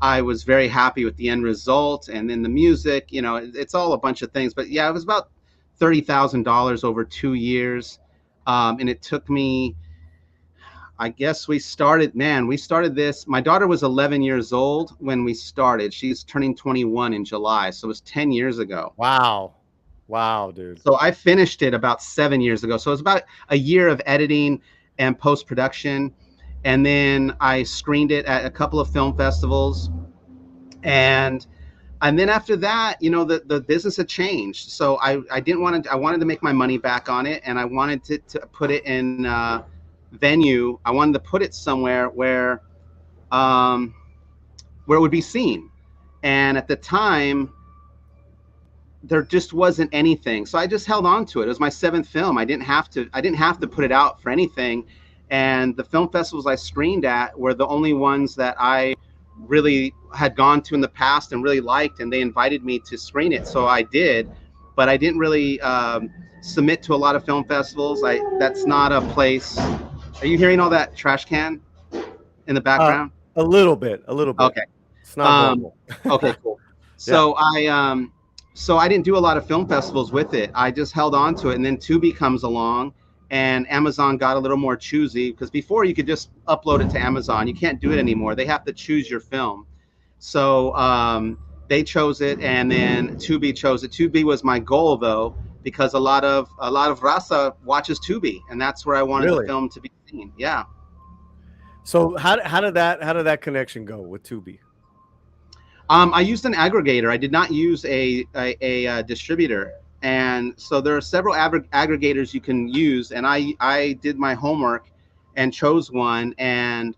I was very happy with the end result. And then the music, it's all a bunch of things. But yeah, it was about $30,000 over 2 years. And it took me, I guess we started this. My daughter was 11 years old when we started. She's turning 21 in July. So it was 10 years ago. Wow. Wow, dude. So I finished it about 7 years ago. So it was about a year of editing and post-production. And then I screened it at a couple of film festivals. And then after that, you know, the business had changed. So I wanted to make my money back on it. And I wanted to put it in venue. I wanted to put it somewhere where it would be seen. And at the time, there just wasn't anything. So I just held on to it. It was my 7th film. I didn't have to put it out for anything. And the film festivals I screened at were the only ones that I really had gone to in the past and really liked, and they invited me to screen it. So I did, but I didn't really submit to a lot of film festivals. That's not a place. Are you hearing all that trash can in the background? A little bit. Okay. It's not normal. Okay, cool. So so I didn't do a lot of film festivals with it. I just held on to it, and then Tubi comes along, and Amazon got a little more choosy, because before you could just upload it to Amazon. You can't do it anymore. They have to choose your film. So they chose it, and then Tubi chose it. Tubi was my goal, though, because a lot of Raza watches Tubi, and that's where I wanted the film to be seen. Yeah. So how did that connection go with Tubi? I used an aggregator. I did not use a distributor. And so there are several aggregators you can use. And I did my homework and chose one. And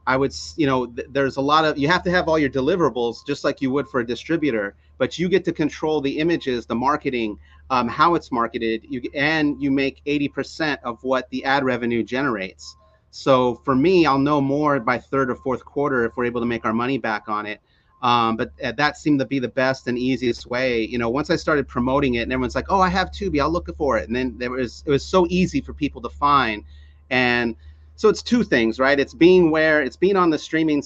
I would, you know, there's a lot of, you have to have all your deliverables just like you would for a distributor, but you get to control the images, the marketing, how it's marketed, and you make 80% of what the ad revenue generates. So for me, I'll know more by 3rd or 4th quarter if we're able to make our money back on it. But that seemed to be the best and easiest way. You know, once I started promoting it and everyone's like, oh, I have Tubi, I'll look for it. And then it was so easy for people to find. And so it's 2 things, right? It's being on the streaming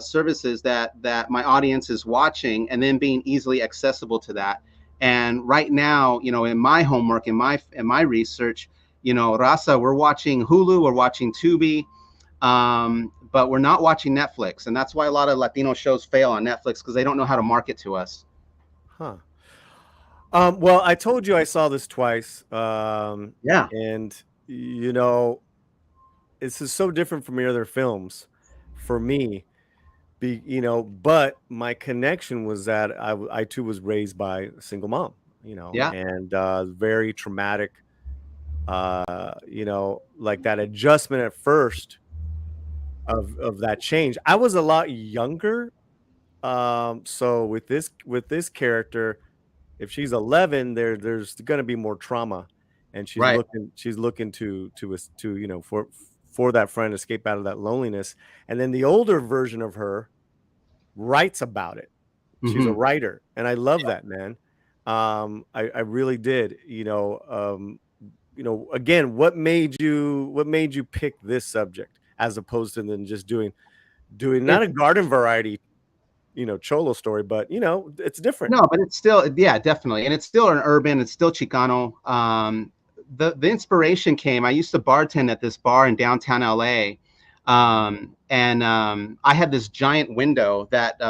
services that my audience is watching, and then being easily accessible to that. And right now, you know, in my homework, in my research, you know, Raza, we're watching Hulu, we're watching Tubi. But we're not watching Netflix, and that's why a lot of Latino shows fail on Netflix, because they don't know how to market to us. Huh. Well, I told you I saw this twice. Yeah. And you know, this is so different from your other films for me. You know, but my connection was that I too was raised by a single mom. You know, and very traumatic. You know, like that adjustment at first. Of that change. I was a lot younger, so with this character, if she's 11, there's going to be more trauma, and she's looking to you know, for that friend, escape out of that loneliness. And then the older version of her writes about it. She's a writer, and I love that, man. I really did. You know, again, what made you pick this subject, as opposed to then just doing not a garden variety, you know, cholo story, but you know, it's different. No, but it's still, yeah, definitely. And it's still an urban, it's still Chicano. The inspiration came, I used to bartend at this bar in downtown LA. I had this giant window that,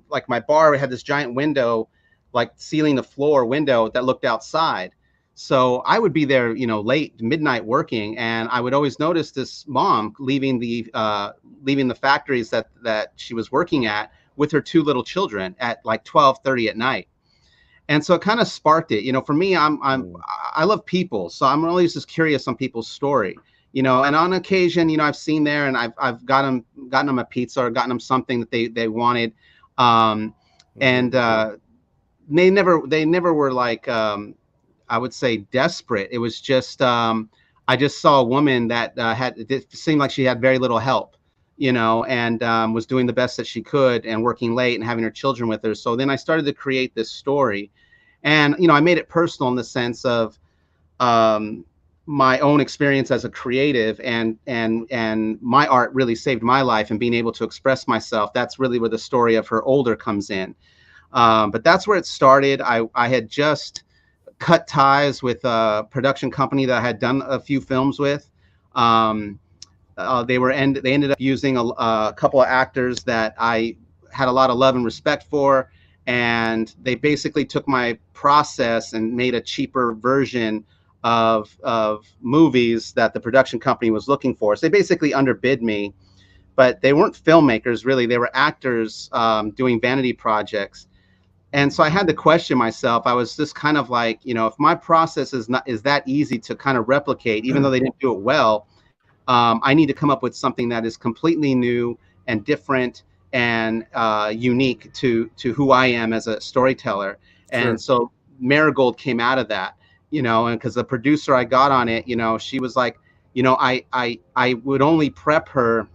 like my bar had this giant window, like ceiling to floor window that looked outside. So I would be there, you know, late midnight working, and I would always notice this mom leaving the factories that she was working at with her 2 little children at like 12:30 at night. And so it kind of sparked it. You know, for me, I love people, so I'm always just curious on people's story. You know, and on occasion, you know, I've seen there, and I've gotten them a pizza or gotten them something that they wanted, they never were like. I would say desperate. It was just, I just saw a woman that it seemed like she had very little help, you know, and was doing the best that she could and working late and having her children with her. So then I started to create this story, and, you know, I made it personal in the sense of my own experience as a creative, and my art really saved my life, and being able to express myself. That's really where the story of her older comes in. But that's where it started. I had just cut ties with a production company that I had done a few films with. They ended up using a couple of actors that I had a lot of love and respect for, and they basically took my process and made a cheaper version of movies that the production company was looking for. So they basically underbid me, but they weren't filmmakers really. They were actors doing vanity projects. And so I had to question myself. I was just kind of like, if my process is that easy to kind of replicate, even though they didn't do it well, I need to come up with something that is completely new and different and unique to who I am as a storyteller. Sure. And so Marigold came out of that, and because the producer I got on it, she was like, I would only prep her.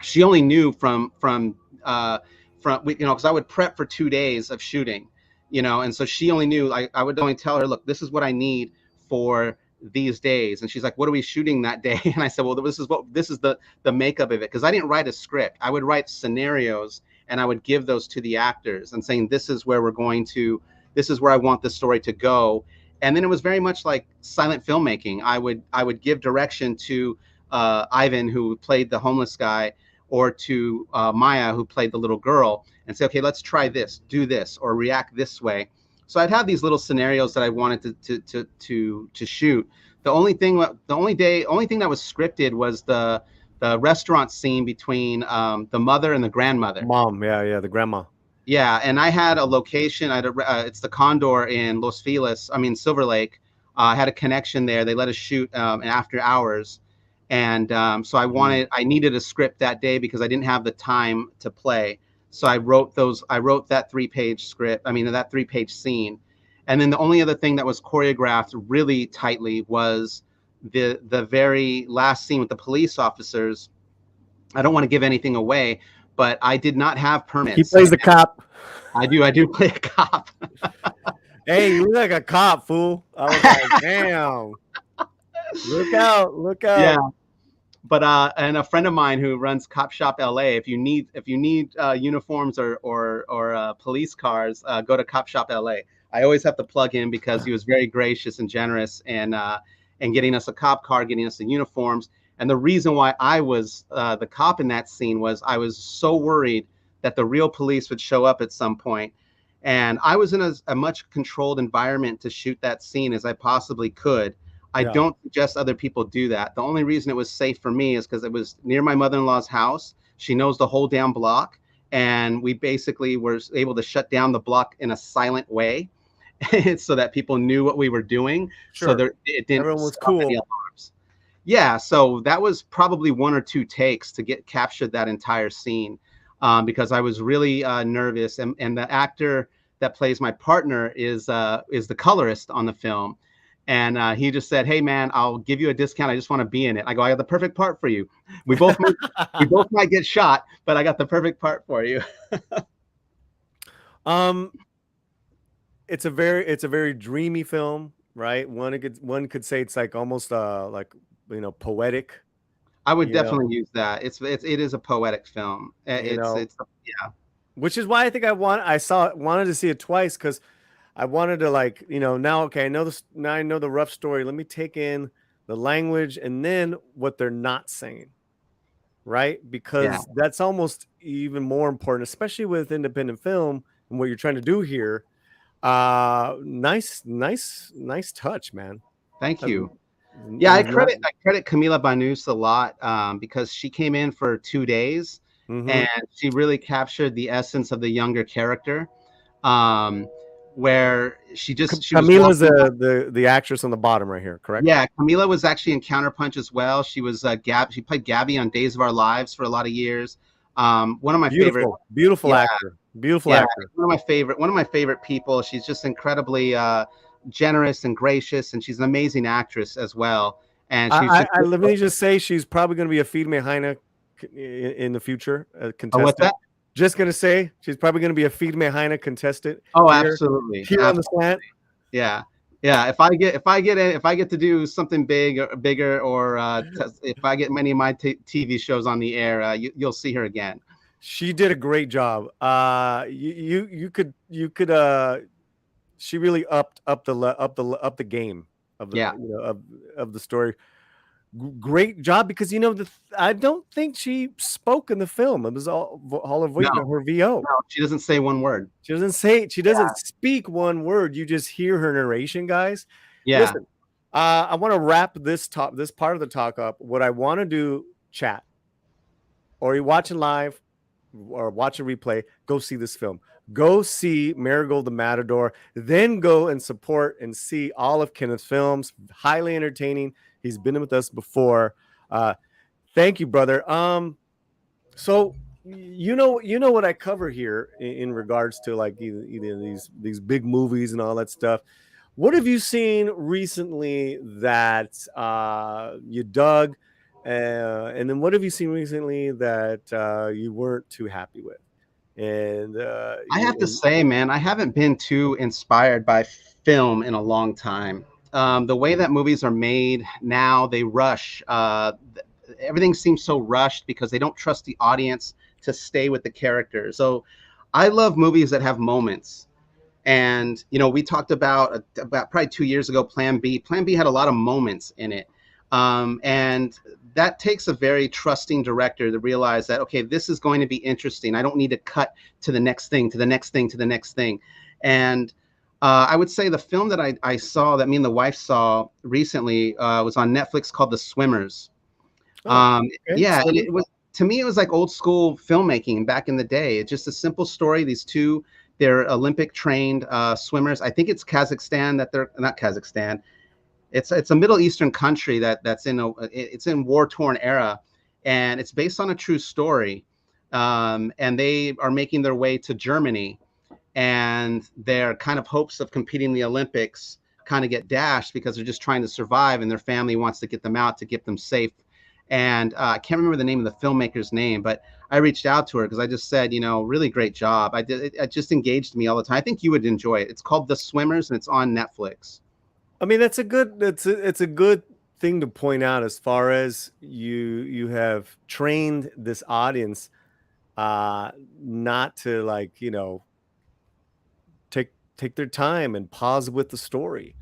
She only knew from because I would prep for 2 days of shooting, and so she only knew, I would only tell her, look, this is what I need for these days. And she's like, what are we shooting that day? And I said, well, this is the makeup of it. Because I didn't write a script. I would write scenarios and I would give those to the actors and saying, this is where I want the story to go. And then it was very much like silent filmmaking. I would give direction to Ivan, who played the homeless guy, or to Maya, who played the little girl, and say, okay, let's try this, do this, or react this way. So I'd have these little scenarios that I wanted to shoot. The only thing that was scripted was the restaurant scene between the mother and the grandmother. Mom, yeah, the grandma. Yeah, and I had a location. It's the Condor in Silver Lake. I had a connection there. They let us shoot after hours. And so I needed a script that day because I didn't have the time to play. So I wrote that 3-page script. That 3-page scene. And then the only other thing that was choreographed really tightly was the very last scene with the police officers. I don't want to give anything away, but I did not have permits. He plays the cop. I do play a cop. Hey, you look like a cop, fool. I was like, damn. Look out. Yeah. But and a friend of mine who runs Cop Shop LA, if you need uniforms or police cars, go to Cop Shop LA. I always have to plug in because he was very gracious and generous and getting us a cop car, getting us the uniforms. And the reason why I was the cop in that scene was I was so worried that the real police would show up at some point. And I was in a much controlled environment to shoot that scene as I possibly could. I don't suggest other people do that. The only reason it was safe for me is because it was near my mother-in-law's house. She knows the whole damn block. And we basically were able to shut down the block in a silent way so that people knew what we were doing. Sure. So it didn't. Everyone was cool. Any alarms. Yeah. So that was probably 1 or 2 takes to captured that entire scene because I was really nervous. And the actor that plays my partner is the colorist on the film. And he just said, hey, man, I'll give you a discount. I just want to be in it. I go, I got the perfect part for you. We both might get shot, but I got the perfect part for you. It's a very dreamy film, right? One could say it's like almost poetic. I would definitely use that. It is a poetic film. It's Which is why I think I wanted to see it twice, because I wanted to now, okay, I know this, now I know the rough story. Let me take in the language and then what they're not saying, right? Because that's almost even more important, especially with independent film and what you're trying to do here. Nice touch, man. Thank you. Yeah, I credit Camila Banus a lot because she came in for 2 days and she really captured the essence of the younger character. Where Camila's the actress on the bottom right here, correct? Yeah, Camila was actually in Counterpunch as well. She was she played Gabby on Days of Our Lives for a lot of years. One of my beautiful actor. One of my favorite people. She's just incredibly generous and gracious, and she's an amazing actress as well. And let me just say, she's probably going to be a Firme Hyna in the future. Contestant. What's that? Just gonna say she's probably gonna be a Firme Hyna contestant. Oh, absolutely. Here on the slant. Yeah. If I get to do something bigger, or if I get many of my TV shows on the air, you'll see her again. She did a great job. You could she really upped the game of the of the story. Great job, because I don't think she spoke in the film. It was all of her VO. No, she doesn't say one word. She doesn't speak one word. You just hear her narration, guys. Yeah. Listen, I want to wrap this part of the talk up. What I want to do, chat, or you're watching live or watch a replay, go see this film. Go see Marigold the Matador. Then go and support and see all of Kenneth's films. Highly entertaining. He's been with us before. Thank you, brother. So you know what I cover here in regards to like either these big movies and all that stuff. What have you seen recently that you dug? And then what have you seen recently that you weren't too happy with? And I have to say, man, I haven't been too inspired by film in a long time. The way that movies are made now, they rush. Everything seems so rushed because they don't trust the audience to stay with the characters. So I love movies that have moments. And, we talked about probably 2 years ago, Plan B. Plan B had a lot of moments in it. And that takes a very trusting director to realize that, okay, this is going to be interesting. I don't need to cut to the next thing, to the next thing, to the next thing. And I would say the film that I saw, that me and the wife saw recently, was on Netflix, called The Swimmers. Okay. Yeah, and it was, to me, it was like old school filmmaking back in the day. It's just a simple story. These two, they're Olympic trained swimmers. I think it's Kazakhstan that they're not Kazakhstan. It's a Middle Eastern country that's in war-torn era, and it's based on a true story. And they are making their way to Germany, and their kind of hopes of competing in the Olympics kind of get dashed because they're just trying to survive, and their family wants to get them out to get them safe. And I can't remember the name of the filmmaker's name, but I reached out to her because I just said, really great job. It just engaged me all the time. I think you would enjoy it. It's called The Swimmers, and it's on Netflix. I mean, it's a good thing to point out, as far as you have trained this audience not to take their time and pause with the story.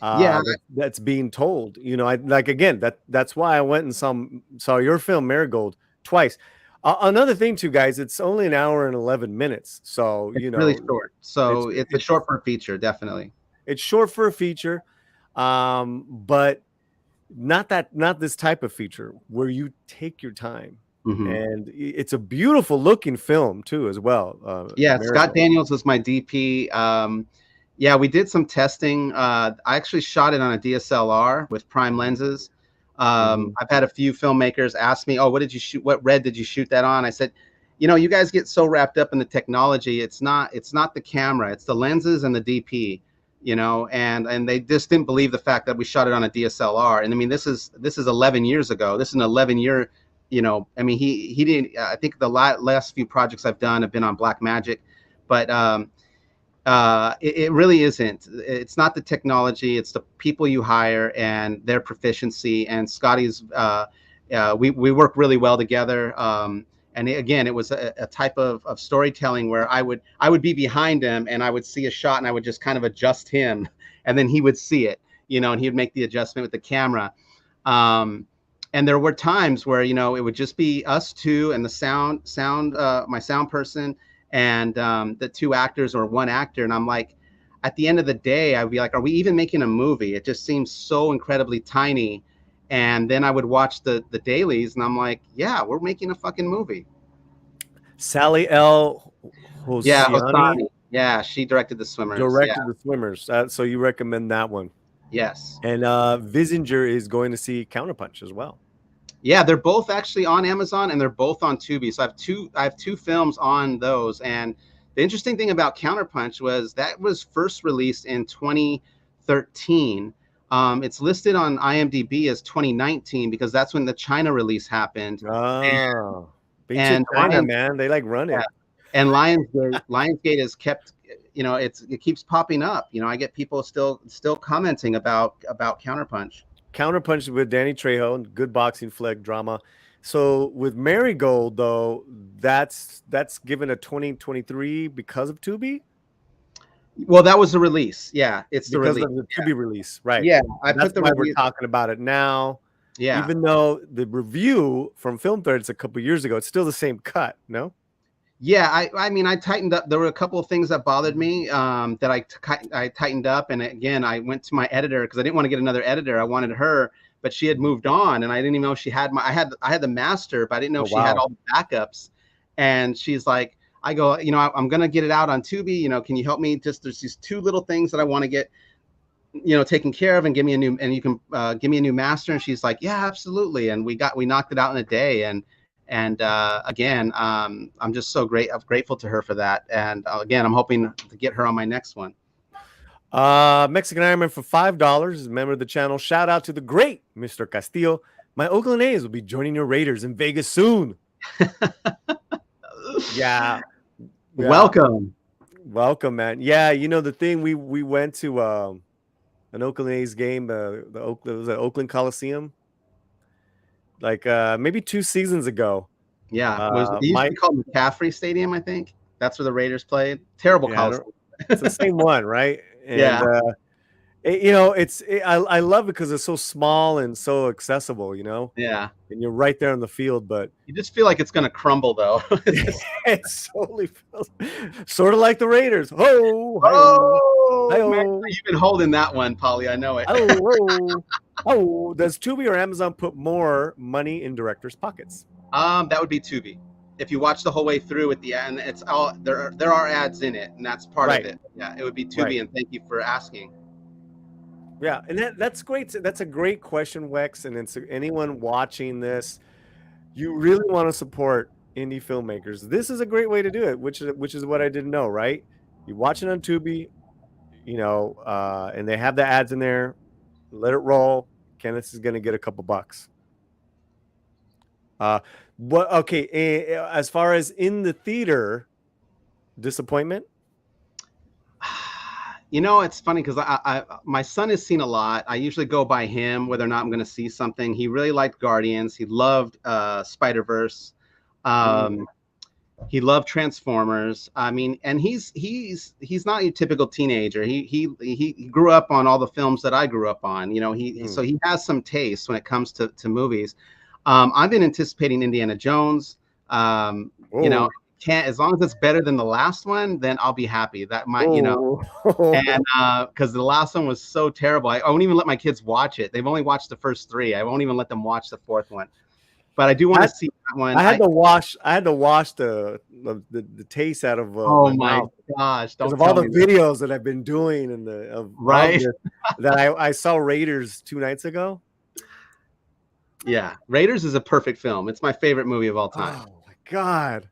That's being told. That's why I went and saw your film Marigold twice. Another thing too, guys, it's only an hour and 11 minutes, so it's really short. So it's short for a feature, definitely. It's short for a feature. But not this type of feature where you take your time. Mm-hmm. And it's a beautiful looking film too, as well. Scott Daniels was my DP. We did some testing. I actually shot it on a DSLR with prime lenses. I've had a few filmmakers ask me, "Oh, what did you shoot? What red did you shoot that on?" I said, you guys get so wrapped up in the technology. It's not the camera, it's the lenses and the DP. And they just didn't believe the fact that we shot it on a DSLR. And I mean, this is 11 years ago. This is an 11-year, I mean, he didn't, I think the last few projects I've done have been on Blackmagic, but it really isn't. It's not the technology, it's the people you hire and their proficiency. And Scotty's, we work really well together. And again, it was a type of storytelling where I would be behind him and I would see a shot and I would just kind of adjust him, and then he would see it, and he would make the adjustment with the camera. And there were times where, it would just be us two and the my sound person and the two actors or one actor. And I'm like, at the end of the day, I'd be like, are we even making a movie? It just seems so incredibly tiny. And then I would watch the dailies and I'm like, yeah, we're making a fucking movie. Sally L. Hosseini. Yeah, she directed The Swimmers. The Swimmers. So you recommend that one? Yes. And Visinger is going to see Counterpunch as well. Yeah, they're both actually on Amazon and they're both on Tubi. So I have two films on those. And the interesting thing about Counterpunch was that was first released in 2013. It's listed on IMDb as 2019 because that's when the China release happened. Oh, and China, man, they run it. Yeah. And Lionsgate has kept, it keeps popping up. I get people still commenting about Counterpunch. Counterpunch with Danny Trejo, good boxing flick drama. So with Marigold though, that's given a 2023 because of Tubi. Well, that was the release. Yeah, it's the because release. of the to be release, right? Yeah, I That's put the why we're release. talking about it now. Yeah. Even though the review from Film Threads a couple years ago, it's still the same cut. No. Yeah, I mean, I tightened up. There were a couple of things that bothered me that I tightened up. And again, I went to my editor because I didn't want to get another editor. I wanted her, but she had moved on, and I didn't even know she had I had the master, but I didn't know she had all the backups. And she's like, I go, you know, I'm gonna get it out on Tubi. You know, can you help me? Just there's these two little things that I want to get, you know, taken care of, and give me a new, and you can give me a new master. And she's like, yeah, absolutely. And we knocked it out in a day. And again, I'm just so grateful to her for that. And again, I'm hoping to get her on my next one. Mexican Ironman for $5 is a member of the channel. Shout out to the great Mr. Castillo. My Oakland A's will be joining your Raiders in Vegas soon. Yeah. Welcome, man. Yeah, you know the thing, we went to an Oakland A's game. It was at Oakland Coliseum, like maybe 2 seasons ago. Yeah, it used to be called McCaffrey Stadium, I think. That's where the Raiders played. Terrible Coliseum. It's the same one, right? And, yeah. You know, I love it because it's so small and so accessible, you know? Yeah. And you're right there on the field, but you just feel like it's going to crumble, though. It totally feels sort of like the Raiders. Oh, man, you've been holding that one, Paulie. I know it. Does Tubi or Amazon put more money in directors' pockets? That would be Tubi. If you watch the whole way through at the end, it's all there are ads in it, and that's part of it. Yeah, it would be Tubi, and thank you for asking. Yeah, and that's great. That's a great question, Wex. And it's anyone watching this, you really want to support indie filmmakers. This is a great way to do it, which is what I didn't know, right? You watch it on Tubi, you know, and they have the ads in there. Let it roll. Kenneth is going to get a couple bucks. Okay, as far as in the theater, disappointment? You know, it's funny because my son has seen a lot. I usually go by him whether or not I'm going to see something. He really liked Guardians. He loved Spider-Verse. He loved Transformers. I mean, and he's not a typical teenager. He grew up on all the films that I grew up on. You know, so he has some taste when it comes to movies. I've been anticipating Indiana Jones. You know, as long as it's better than the last one, then I'll be happy. That might, you know, and because the last one was so terrible, I won't even let my kids watch it. They've only watched the first 3. I won't even let them watch the 4th one. But I do want to see that one. I had to wash the taste out of oh my gosh, because of all the videos that I've been doing and that I saw Raiders 2 nights ago. Yeah, Raiders is a perfect film. It's my favorite movie of all time. Oh my god.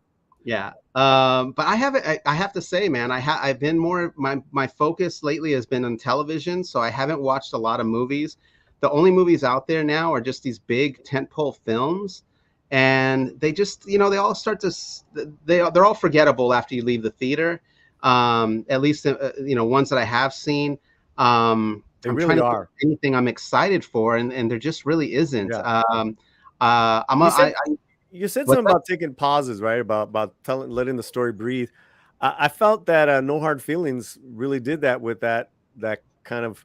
Yeah. But I have to say, man, I've been more, my focus lately has been on television. So I haven't watched a lot of movies. The only movies out there now are just these big tentpole films. And they just, you know, they all start to, they're all forgettable after you leave the theater. At least, you know, ones that I have seen. They really are. Anything I'm excited for, and there just really isn't. Yeah. You said something about taking pauses, right? About letting the story breathe. I felt that No Hard Feelings really did that with that kind of.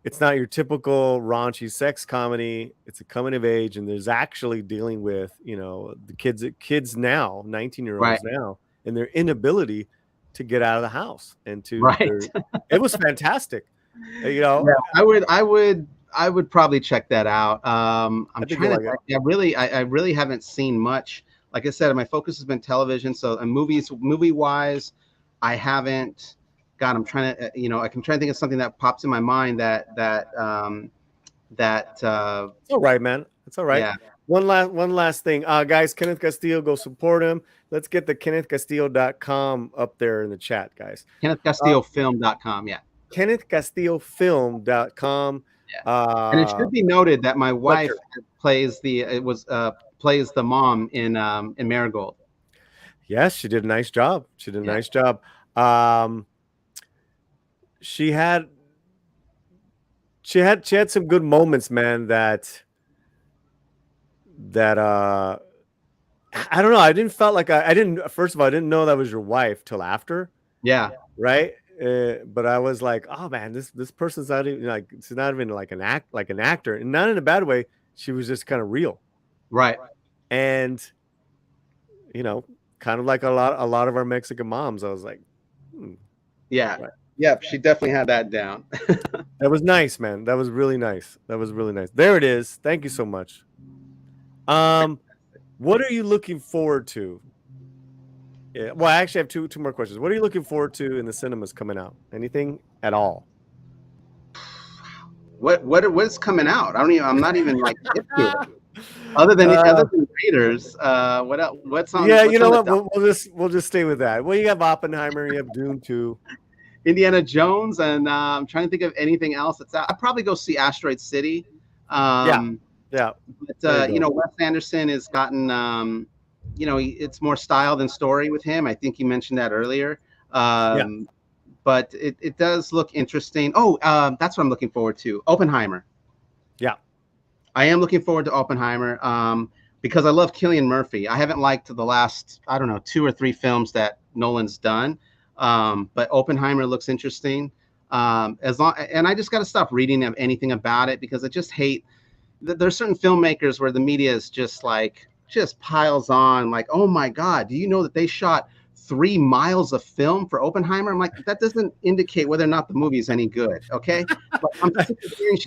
It's not your typical raunchy sex comedy. It's a coming of age, and there's actually dealing with, you know, the kids now, 19-year-olds now, and their inability to get out of the house and to. It was fantastic. You know, yeah, I would probably check that out. I'm trying to. I really haven't seen much. Like I said, my focus has been television. So, movie wise, I haven't. God, I'm trying to. You know, I can try to think of something that pops in my mind that. It's all right, man. It's all right. Yeah. One last thing, guys. Kenneth Castillo, go support him. Let's get the KennethCastillo.com up there in the chat, guys. KennethCastilloFilm.com. Yeah. KennethCastilloFilm.com. Yeah. And it should be noted that my wife plays the mom in Marigold. Yes, she did a nice job. She did a nice job. She had some good moments, man. That I don't know. I didn't felt like I didn't. First of all, I didn't know that was your wife till after. Yeah. Right. but I was like, oh man, this person's not even like, it's not even like an actor, and not in a bad way. She was just kind of real, Right. and you know, kind of like a lot of our Mexican moms. I was like, yeah, right. Yep, she definitely had that down. That was nice, man. That was really nice. That was really nice. There it is. Thank you so much. What are you looking forward to? Yeah. Well, I actually have two more questions. What are you looking forward to in the cinemas coming out? Anything at all? What's coming out? I'm not even like hip to it. Other than Raiders, what else? What's on? Yeah, what's you know on what? We'll just stay with that. Well, you have Oppenheimer, you have Dune 2. Indiana Jones, and I'm trying to think of anything else that's out. I'd probably go see Asteroid City. Yeah. But you know, Wes Anderson has gotten, you know, it's more style than story with him. I think you mentioned that earlier. But it does look interesting. Oh, that's what I'm looking forward to. Oppenheimer. Yeah. I am looking forward to Oppenheimer because I love Cillian Murphy. I haven't liked the last, I don't know, 2 or 3 films that Nolan's done. But Oppenheimer looks interesting. And I just got to stop reading anything about it because I just hate there's certain filmmakers where the media is just piles on like, oh my God, do you know that they shot 3 miles of film for Oppenheimer? I'm like, that doesn't indicate whether or not the movie is any good. Okay. But I'm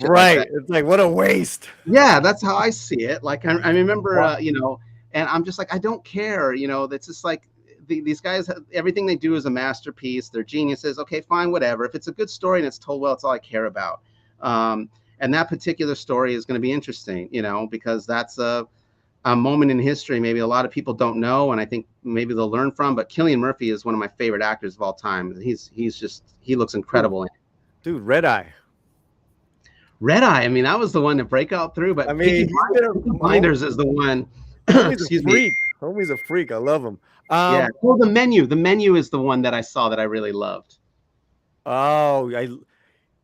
right. Like it's like, what a waste. Yeah. That's how I see it. Like, I remember, you know, and I'm just like, I don't care, you know, that's just like, these guys, everything they do is a masterpiece. They're geniuses. Okay, fine, whatever. If it's a good story and it's told well, it's all I care about. And that particular story is going to be interesting, you know, because that's a moment in history maybe a lot of people don't know, and I think maybe they'll learn from. But Cillian Murphy is one of my favorite actors of all time. He looks incredible. Dude, Red Eye. I mean, that was the one to break out through. But I mean, Blinders is the one. Excuse me. Homie's a freak. I love him. Yeah. Well, the menu is the one that I saw that I really loved. Oh,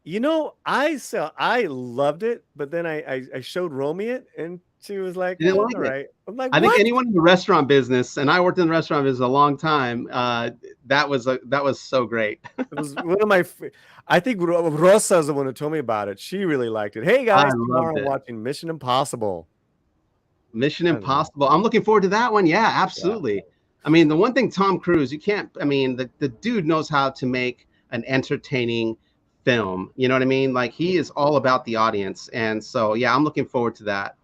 you know, I loved it, but then I showed Romy it, and she was like, all right. I'm like, I think anyone in the restaurant business, and I worked in the restaurant business a long time, that was so great. It was one of my. I think Rosa is the one who told me about it. She really liked it. Hey guys, tomorrow I'm watching Mission Impossible. Mission Impossible. I'm looking forward to that one. Yeah, absolutely. Yeah. I mean, the one thing Tom Cruise, the dude knows how to make an entertaining film. You know what I mean? Like, he is all about the audience. And so, yeah, I'm looking forward to that.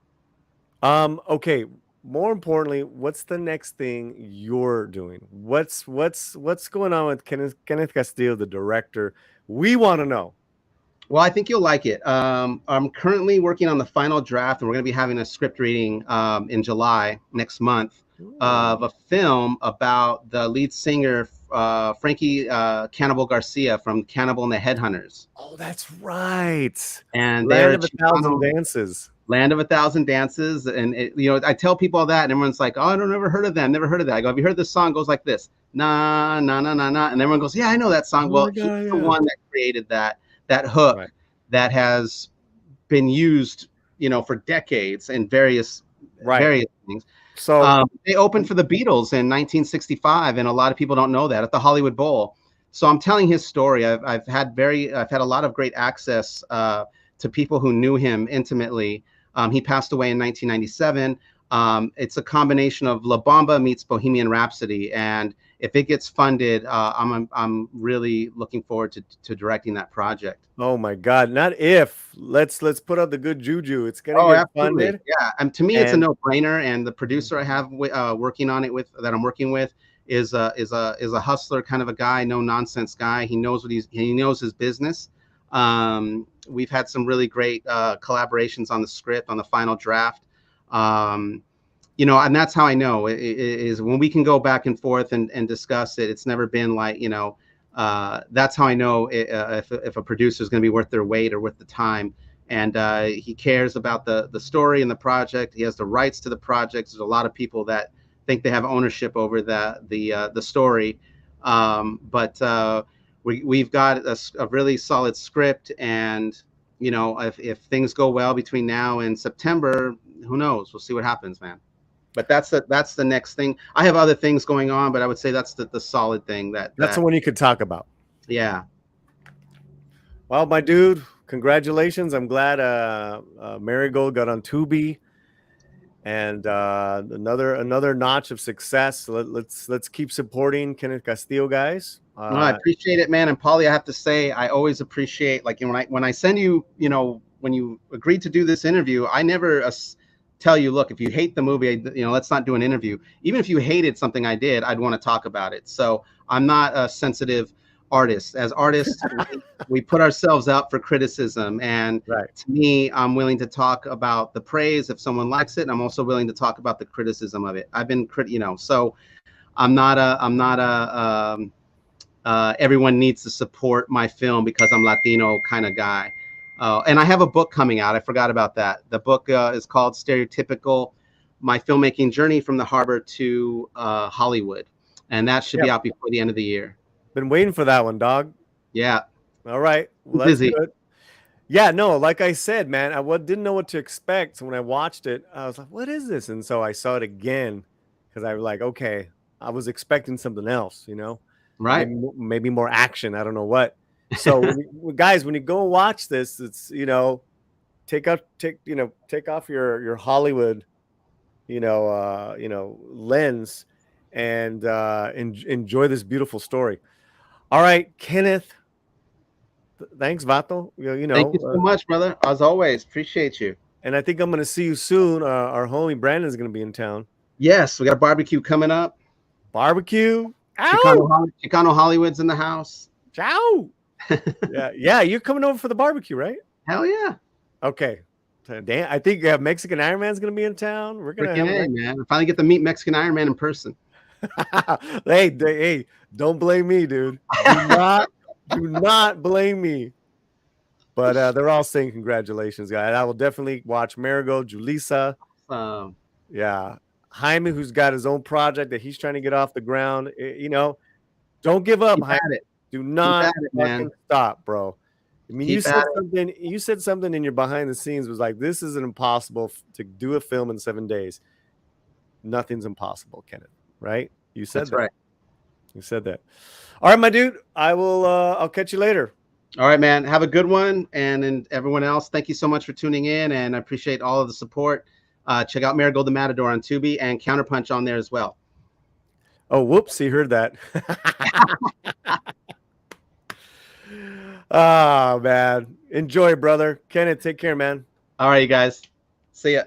Okay. More importantly, what's the next thing you're doing? What's going on with Kenneth Castillo, the director? We want to know. Well, I think you'll like it. I'm currently working on the final draft, and we're going to be having a script reading in July next month of a film about the lead singer, Frankie Cannibal Garcia from Cannibal and the Headhunters. Oh, that's right. And Land of a Thousand Dances. Land of a Thousand Dances. And, you know, I tell people all that, and everyone's like, oh, I don't never heard of them. Never heard of that. I go, have you heard this song? It goes like this. Na, na, na, na, na. And everyone goes, yeah, I know that song. Well, he's the one that created that hook that has been used, you know, for decades in various things. So they opened for the Beatles in 1965, and a lot of people don't know that, at the Hollywood Bowl. So I'm telling his story. I've had a lot of great access to people who knew him intimately. He passed away in 1997. It's a combination of La Bamba meets Bohemian Rhapsody, and if it gets funded, I'm really looking forward to directing that project. Oh my God! Not if. Let's put out the good juju. It's gonna get funded. Yeah, and to me, it's a no-brainer. And the producer I have working on it that I'm working with is a hustler kind of a guy, no nonsense guy. He knows he knows his business. We've had some really great collaborations on the script, on the final draft. You know, and that's how I know is when we can go back and forth and discuss it. It's never been like, you know, that's how I know if a producer is going to be worth their weight or worth the time. And he cares about the story and the project. He has the rights to the project. There's a lot of people that think they have ownership over the story. But we've got a really solid script. And, you know, if things go well between now and September, who knows? We'll see what happens, man. But that's the next thing. I have other things going on, but I would say that's the solid thing. That's the one you could talk about. Yeah. Well, my dude, congratulations. I'm glad Marigold got on Tubi, and another notch of success. Let's keep supporting Kenneth Castillo, guys. No, I appreciate it, man. And Paulie, I have to say, I always appreciate, like, when I send you, when you agreed to do this interview, I never tell you, look, if you hate the movie, let's not do an interview. Even if you hated something I did, I'd want to talk about it. So I'm not a sensitive artist. As artists, we put ourselves out for criticism, and to me, I'm willing to talk about the praise if someone likes it, and I'm also willing to talk about the criticism of it. I've been so I'm not a everyone needs to support my film because I'm Latino kind of guy. And I have a book coming out. I forgot about that. The book is called Stereotypical: My Filmmaking Journey from the Harbor to Hollywood. And that should be out before the end of the year. Been waiting for that one, dog. Yeah. All right. Well, that's good. Yeah, no, like I said, man, I didn't know what to expect. So when I watched it, I was like, what is this? And so I saw it again because I was like, okay, I was expecting something else, Right. Maybe more action. I don't know what. So guys, when you go watch this, it's, take off your Hollywood, lens and enjoy this beautiful story. All right, Kenneth. Thanks, Vato. Thank you so much, brother. As always, appreciate you. And I think I'm going to see you soon. Our homie Brandon's going to be in town. Yes, we got a barbecue coming up. Barbecue. Chicano Hollywood's in the house. Ciao. yeah. You're coming over for the barbecue, right? Hell yeah. Okay. Dan, I think Mexican Ironman's going to be in town. We're going to man. I finally get to meet Mexican Ironman in person. hey, don't blame me, dude. Do not blame me. But they're all saying congratulations, guys. I will definitely watch Marigold, Julissa. Yeah. Hyna, who's got his own project that he's trying to get off the ground. Don't give up, Hyna. Do not fucking stop, bro. I mean, you said something in your behind the scenes was like, this is impossible to do a film in 7 days. Nothing's impossible, Kenneth, right? You said that. Right. You said that. All right, my dude. I'll catch you later. All right, man. Have a good one. And everyone else, thank you so much for tuning in, and I appreciate all of the support. Check out Marigold the Matador on Tubi and Counterpunch on there as well. Oh, whoops. He heard that. Oh, man. Enjoy, brother. Kenneth, take care, man. All right, you guys. See ya.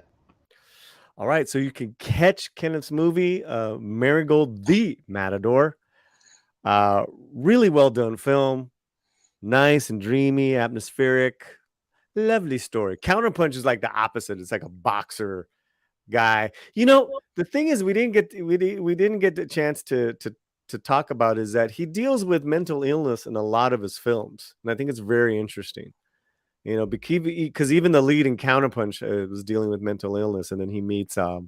All right. So you can catch Kenneth's movie, Marigold the Matador. Really well done film. Nice and dreamy, atmospheric. Lovely story. Counterpunch is like the opposite. It's like a boxer guy. The thing is, we didn't get the chance to talk about is that he deals with mental illness in a lot of his films, and I think it's very interesting. Because even the lead in Counterpunch was dealing with mental illness, and then he meets Danny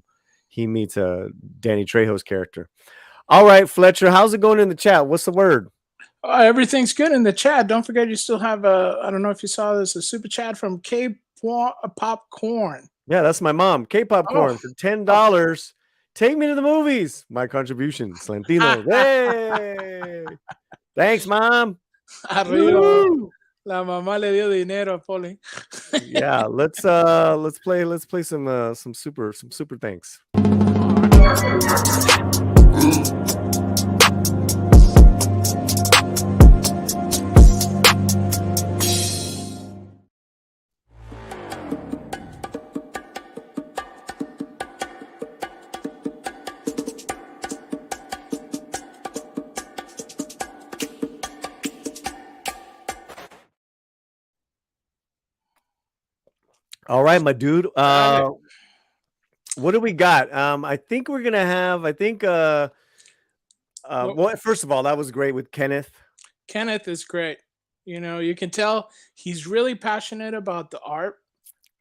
Trejo's character. All right, Fletcher, how's it going in the chat? What's the word? Everything's good in the chat. Don't forget, you still have I don't know if you saw this, a super chat from K Popcorn. Yeah, that's my mom. K Popcorn for $10. Take me to the movies. My contribution, Slantino. Hey, thanks, mom. Arriba. La mamá le dio dinero, Paulie. Yeah, let's play some super thanks. All right, my dude. What do we got? I think we're gonna have. Well, first of all, that was great with Kenneth. Kenneth is great. You can tell he's really passionate about the art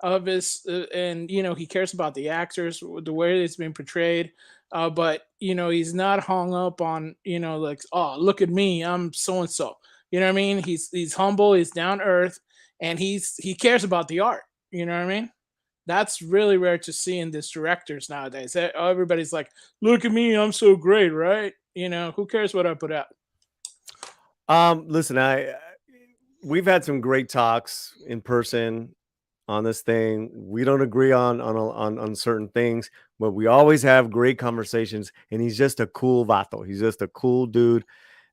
of his, and he cares about the actors, the way it's been portrayed. But he's not hung up on like, oh, look at me, I'm so and so. You know what I mean? He's humble, he's down to earth, and he cares about the art. You know what I mean? That's really rare to see in these directors nowadays. Everybody's like, look at me, I'm so great, right? Who cares what I put out? Listen, we've had some great talks in person on this thing. We don't agree on certain things, but we always have great conversations. And he's just a cool vato. He's just a cool dude,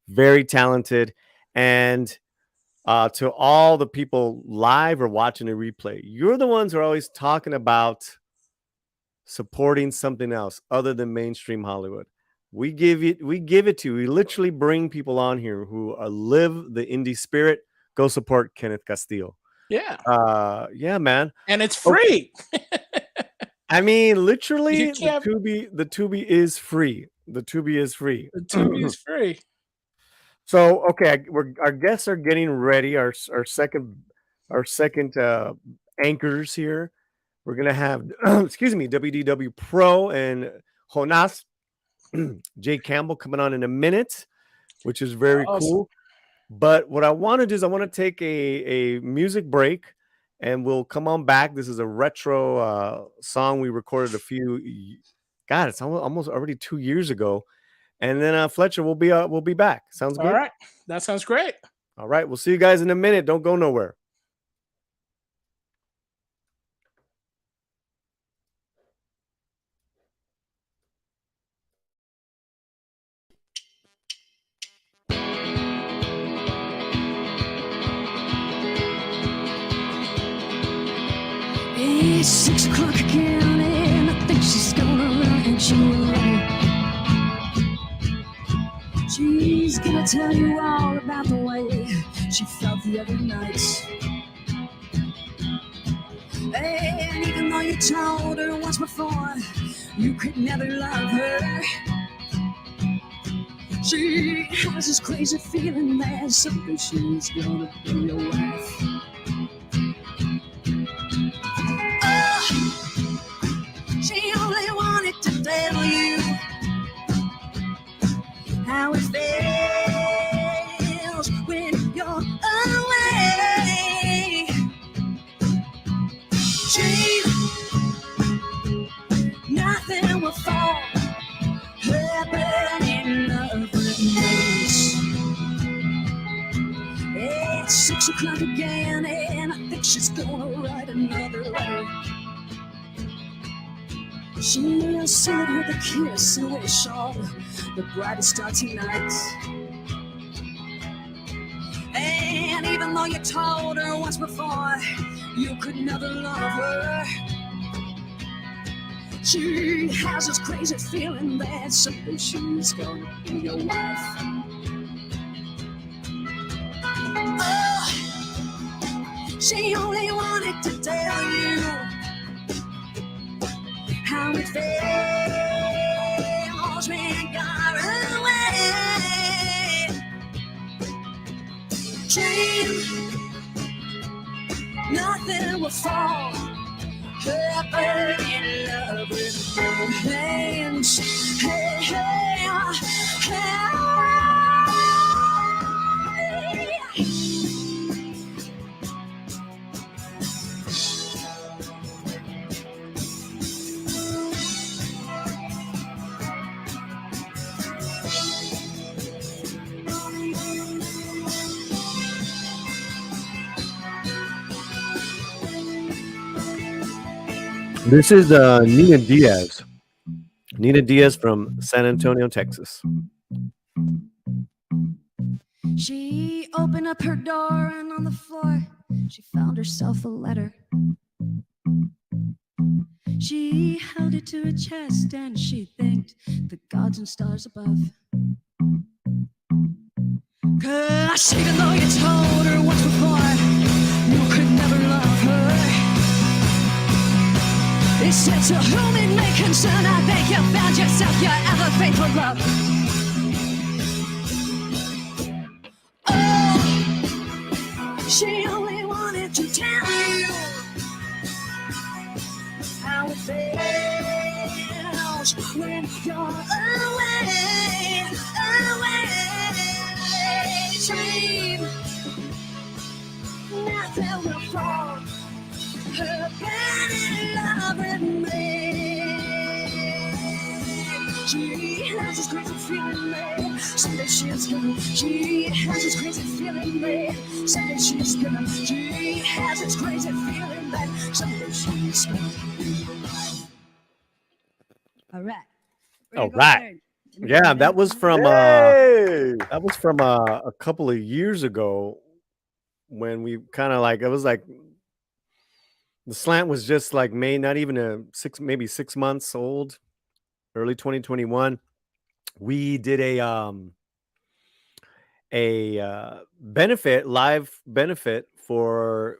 very talented. And to all the people live or watching a replay, you're the ones who are always talking about supporting something else other than mainstream Hollywood. We give it to you. We literally bring people on here who live the indie spirit. Go support Kenneth Castillo. Yeah. Yeah, man. And it's free. Okay. I mean, literally, the Tubi is free. The Tubi is free. The Tubi is free. So, okay, our guests are getting ready. Our second anchors here. We're gonna have Wdwpro and Jonas, Jay Cambell coming on in a minute, which is very cool. But what I want to do is I want to take a music break, and we'll come on back. This is a retro song we recorded it's almost already 2 years ago. And then Fletcher will be back. Sounds good? All right. That sounds great. All right. We'll see you guys in a minute. Don't go nowhere. It's 6 o'clock again, and I think she's gonna run you. She's gonna tell you all about the way she felt the other night. And even though you told her once before you could never love her, she has this crazy feeling that someday she's gonna be your wife. She only wanted to tell you how it feels when you're away. Nothing will fall her burning love remains. It's 6 o'clock again, and I think she's gonna write another letter. She'll send it with a kiss and wish all the brightest star tonight. And even though you told her once before you could never love her, she has this crazy feeling that someday she's gonna be your wife. Oh, she only wanted to tell you how it feels when you're away. Nothing will fall. Her burning love remains. Hey, hey, hey. This is Nina Diaz. Nina Diaz from San Antonio, Texas. She opened up her door, and on the floor she found herself a letter. She held it to her chest and she thanked the gods and stars above. 'Cause even though you told her once before you could never love her, it said to whom it may concern, I think you found yourself your ever faithful love. Oh, she only wanted to tell you how it feels when you're away, away. Dream, nothing will fall. Her burning love remains. She has this crazy feeling that someday she's gonna. She has this crazy feeling that someday she's gonna. She has this crazy feeling that someday she's gonna. All right. All right. Yeah, that was from a couple of years ago when we kind of like, it was like the slant was just like May, not even maybe 6 months old, early 2021. We did a live benefit for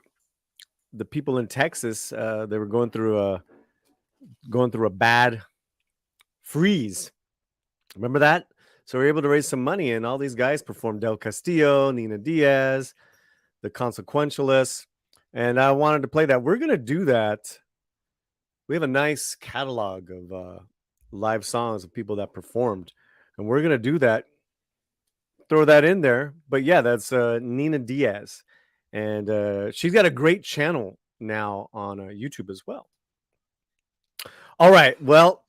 the people in Texas. They were going through a bad freeze. Remember that? So we were able to raise some money, and all these guys performed. Del Castillo, Nina Diaz, the Consequentialists, and I wanted to play that. We're gonna do that. We have a nice catalog of live songs of people that performed, and we're gonna do that. Throw that in there. But yeah, that's Nina Diaz, and she's got a great channel now on YouTube as well. All right, well,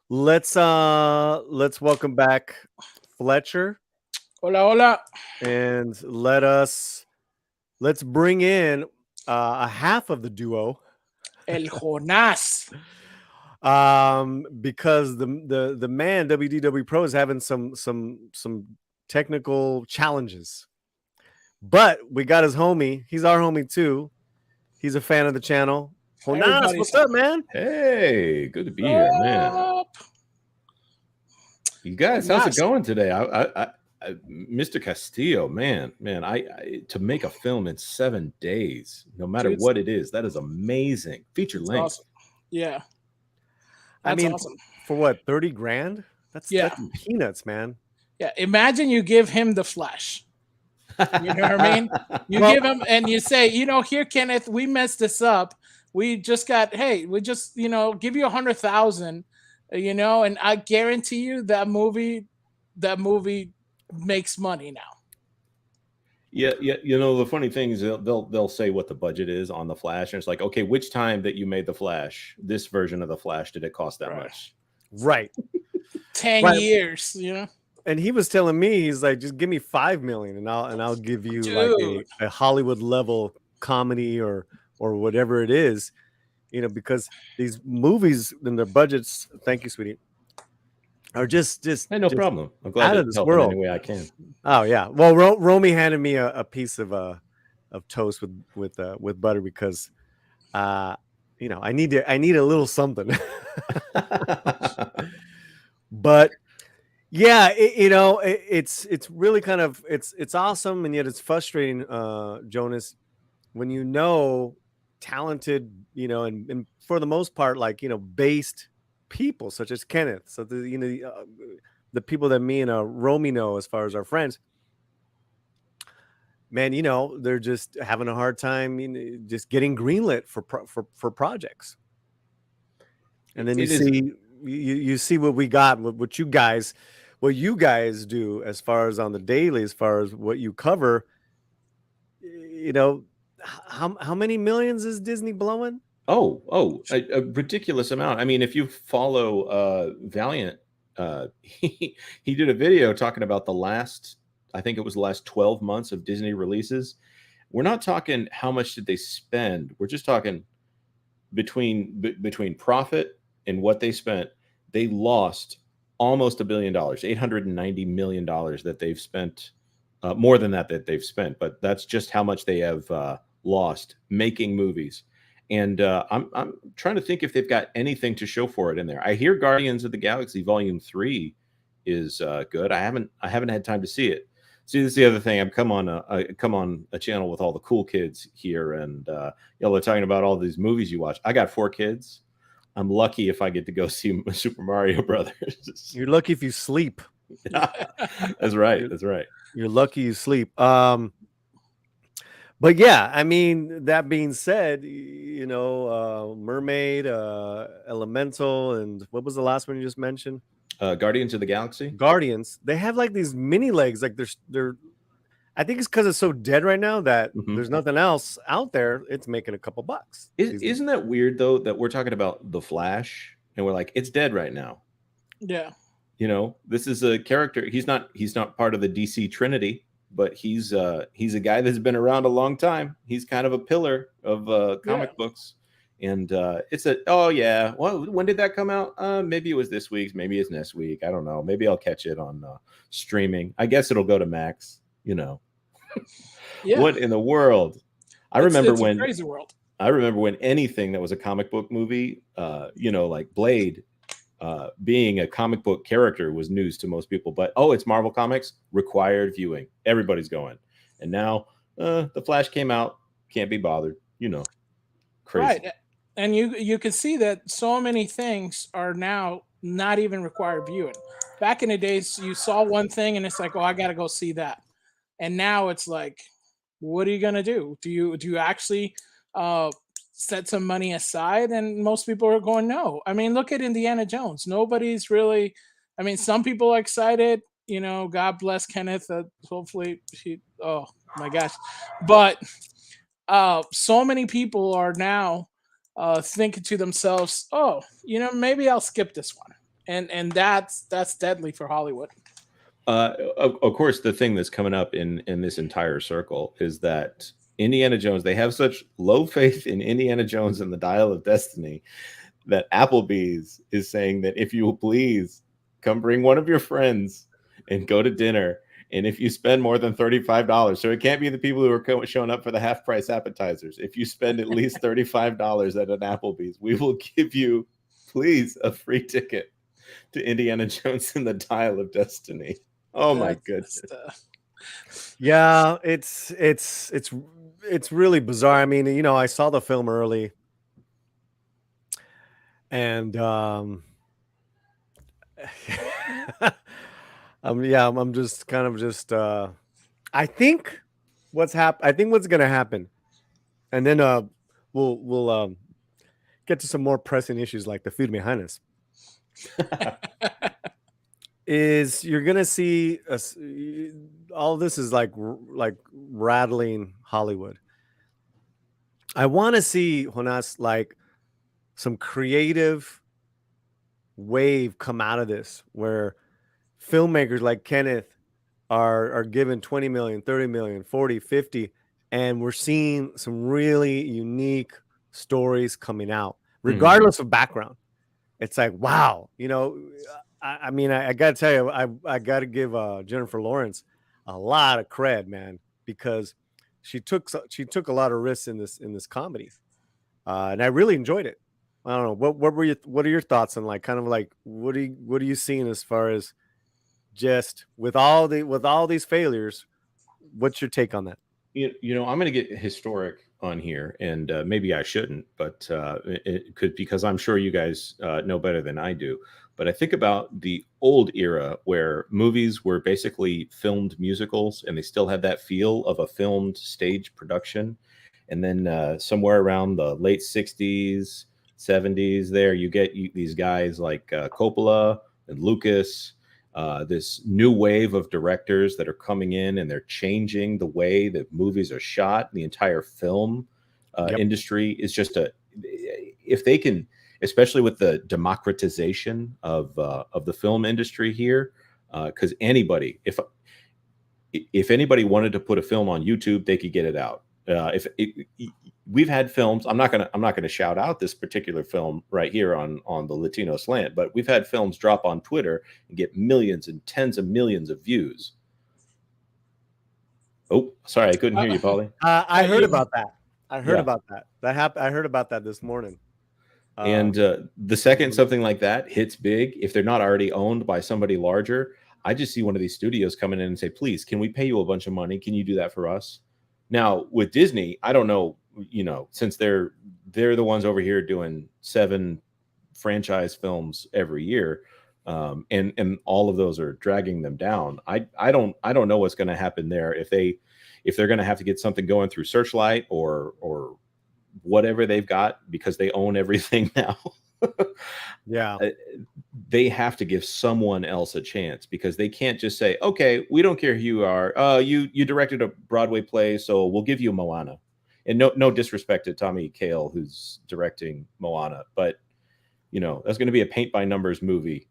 let's welcome back Fletcher. Hola, hola. And let's bring in a half of the duo, El Jonas. because the man Wdwpro is having some technical challenges, but we got his homie. He's our homie too. He's a fan of the channel. Jonas, what's up, man? Hey, good to be here, man. You guys, how's it going today? I Mr. Castillo, man, I to make a film in 7 days, no matter what it is, that is amazing. Feature length. Awesome. Yeah. I mean, awesome. For what, 30 grand? That's peanuts, man. Yeah. Imagine you give him the Flash. You know what I mean? You give him and you say, here, Kenneth, we messed this up. We just give you 100,000, and I guarantee you that movie makes money now. Yeah. The funny thing is they'll say what the budget is on the Flash, and it's like, okay, which time that you made the Flash, this version of the Flash, did it cost that much? Right. 10 years, And he was telling me, he's like, just give me $5 million, and I'll give you like a Hollywood level comedy or whatever it is, because these movies and their budgets, thank you, sweetie, are just hey, no problem. I'm glad out of this world any way I can. Oh yeah. Well, Romy handed me a piece of toast with butter because I need a little something. But yeah, it's really kind of it's awesome, and yet it's frustrating, Jonas, when talented, and for the most part, like, based people such as Kenneth, so the people that me and Romy know as far as our friends, man, they're just having a hard time, just getting greenlit for projects. And then you see what we got, what you guys do as far as on the daily, as far as what you cover. How many millions is Disney blowing? A ridiculous amount. I mean, if you follow Valiant, he did a video talking about I think it was the last 12 months of Disney releases. We're not talking how much did they spend. We're just talking between profit and what they spent. They lost almost $1 billion, $890 million that they've spent, more than that they've spent. But that's just how much they have lost making movies. And I'm trying to think if they've got anything to show for it in there. I hear Guardians of the Galaxy Volume 3 is good. I haven't had time to see it. See, this is the other thing. I come on a channel with all the cool kids here, and y'all are talking about all these movies you watch. I got 4 kids. I'm lucky if I get to go see Super Mario Brothers. You're lucky if you sleep. That's right. You're lucky you sleep. But yeah, I mean, that being said, Mermaid, Elemental, and what was the last one you just mentioned? Guardians of the Galaxy. Guardians. They have like these mini legs. Like they're. I think it's because it's so dead right now that there's nothing else out there. It's making a couple bucks. Isn't that weird though, that we're talking about the Flash and we're like, it's dead right now? Yeah. You know, this is a character. He's not part of the DC Trinity, but he's a guy that's been around a long time. He's kind of a pillar of comic books. And it's oh yeah, well, when did that come out? Maybe it was this week, maybe it's next week. I don't know. Maybe I'll catch it on streaming. I guess it'll go to Max, you know. Yeah. What in the world? It's a crazy world. I remember when anything that was a comic book movie, you know, like Blade, being a comic book character was news to most people. But oh, it's Marvel Comics, required viewing. Everybody's going. And now the Flash came out, can't be bothered, you know. Crazy. Right. And you can see that so many things are now not even required viewing. Back in the days, you saw one thing and it's like, oh, I got to go see that. And now it's like, what are you going to do? Do you actually set some money aside? And most people are going, no. I mean, look at Indiana Jones. Nobody's really, I mean, some people are excited, you know, God bless Kenneth. Hopefully oh my gosh. But so many people are now thinking to themselves, oh, you know, maybe I'll skip this one. And that's deadly for Hollywood. Of course, the thing that's coming up in this entire circle is that Indiana Jones, they have such low faith in Indiana Jones and the Dial of Destiny that Applebee's is saying that if you will please come bring one of your friends and go to dinner. And if you spend more than $35, so it can't be the people who are showing up for the half price appetizers. If you spend at least $35 at an Applebee's, we will give you, please, a free ticket to Indiana Jones and the Dial of Destiny. Oh my goodness. Yeah, it's really bizarre. I mean, you know, I saw the film early, and I'm just kind of just I think what's gonna happen, and then we'll get to some more pressing issues like the Firme Highness. Is you're gonna see all this is like rattling Hollywood. I want to see, Jonas, like some creative wave come out of this where filmmakers like Kenneth are given 20 million, 30 million, 40, 50, and we're seeing some really unique stories coming out, regardless of background. It's like, wow, you know, I mean, I got to tell you, I got to give Jennifer Lawrence a lot of cred, man, because she took a lot of risks in this comedy, and I really enjoyed it. I don't know what are your thoughts on, like, kind of like what are you seeing as far as just with all these failures? What's your take on that? You know, I'm going to get historic on here, and maybe I shouldn't, but it could, because I'm sure you guys know better than I do. But I think about the old era where movies were basically filmed musicals, and they still had that feel of a filmed stage production. And then somewhere around the late 60s, 70s, there you get these guys like Coppola and Lucas. This new wave of directors that are coming in, and they're changing the way that movies are shot. The entire film industry is just if they can, especially with the democratization of the film industry here, because anybody, if anybody wanted to put a film on YouTube, they could get it out. We've had films. I'm not gonna shout out this particular film right here on the Latino Slant, but we've had films drop on Twitter and get millions and tens of millions of views. Oh, sorry, I couldn't hear you, Paulie. I heard about that. I heard about that. That happened. I heard about that this morning. And the second something like that hits big, if they're not already owned by somebody larger, I just see one of these studios coming in and say, "Please, can we pay you a bunch of money? Can you do that for us?" Now with Disney, I don't know, you know, since they're the ones over here doing 7 franchise films every year, and all of those are dragging them down. I don't know what's going to happen there if they're going to have to get something going through Searchlight or whatever they've got, because they own everything now. Yeah, they have to give someone else a chance, because they can't just say, "Okay, we don't care who you are. You directed a Broadway play, so we'll give you Moana." And no disrespect to Tommy Kail, who's directing Moana, but you know, that's going to be a paint by numbers movie.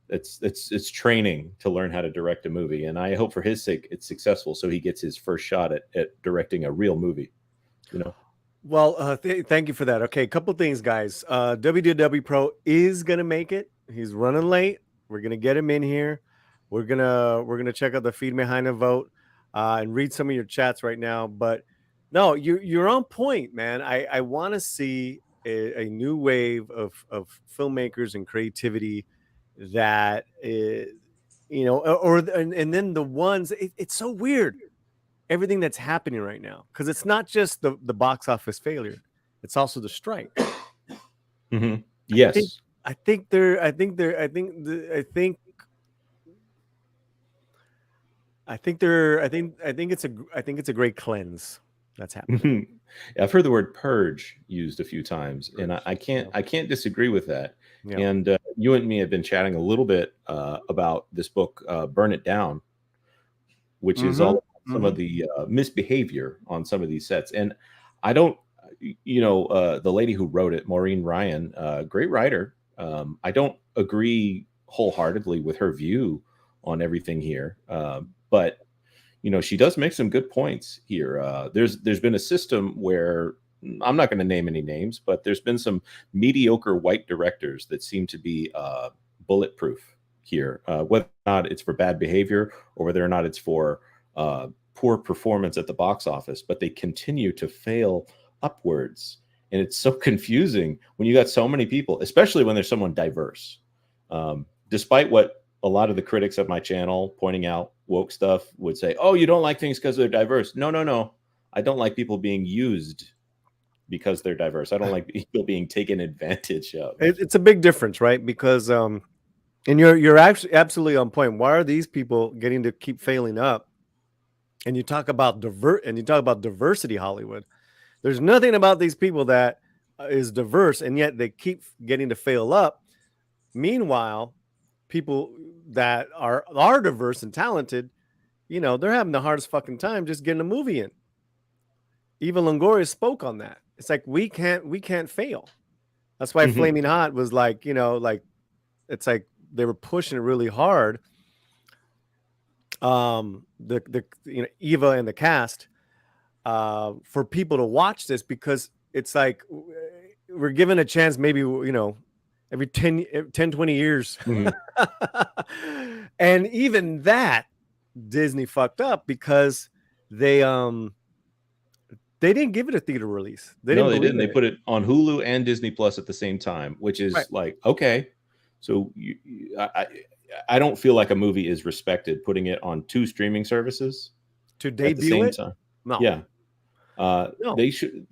it's training to learn how to direct a movie, and I hope for his sake it's successful, so he gets his first shot at directing a real movie. You know. Well, thank you for that. Okay, a couple things, guys. Wdwpro is gonna make it. He's running late. We're gonna get him in here. We're gonna check out the Feed Me Hyna vote and read some of your chats right now. But no, you're on point, man. I want to see a new wave of filmmakers and creativity that and then the ones it's so weird everything that's happening right now, because it's not just the box office failure, it's also the strike. Mm-hmm. Yes, I think it's a great cleanse that's happening. I've heard the word purge used a few times, and I can't disagree with that. Yeah. And you and me have been chatting a little bit about this book, Burn It Down, which is all some of the misbehavior on some of these sets. And I don't, the lady who wrote it, Maureen Ryan, great writer. I don't agree wholeheartedly with her view on everything here, but she does make some good points here. There's been a system where, I'm not going to name any names, but there's been some mediocre white directors that seem to be bulletproof here, whether or not it's for bad behavior or whether or not it's for poor performance at the box office, but they continue to fail upwards. And it's so confusing when you got so many people, especially when there's someone diverse. Despite what a lot of the critics of my channel pointing out woke stuff would say, oh, you don't like things because they're diverse. No. I don't like people being used because they're diverse. I don't like people being taken advantage of. It's a big difference, right? Because and you're actually absolutely on point. Why are these people getting to keep failing up? And you talk about diversity, Hollywood. There's nothing about these people that is diverse, and yet they keep getting to fail up. Meanwhile, people that are diverse and talented, they're having the hardest fucking time just getting a movie in. Eva Longoria spoke on that. It's like we can't fail. That's why Flaming Hot was like, it's like they were pushing it really hard. Eva and the cast for people to watch this, because it's like we're given a chance maybe every 10 20 years. And even that Disney fucked up, because they didn't give it a theater release. They didn't. They put it on Hulu and Disney Plus at the same time, which is like, okay, so I don't feel like a movie is respected putting it on two streaming services to debut it. Time. No. Yeah. No. They should.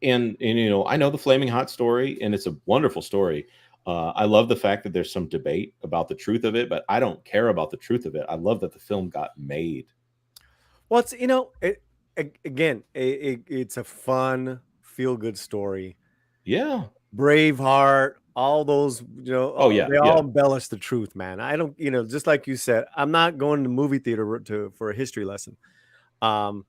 And I know the Flaming Hot story, and it's a wonderful story. I love the fact that there's some debate about the truth of it, but I don't care about the truth of it. I love that the film got made. Well, it's it's a fun, feel-good story. Yeah. Braveheart, all those, they all embellish the truth, man. I don't, just like you said, I'm not going to movie theater for a history lesson. But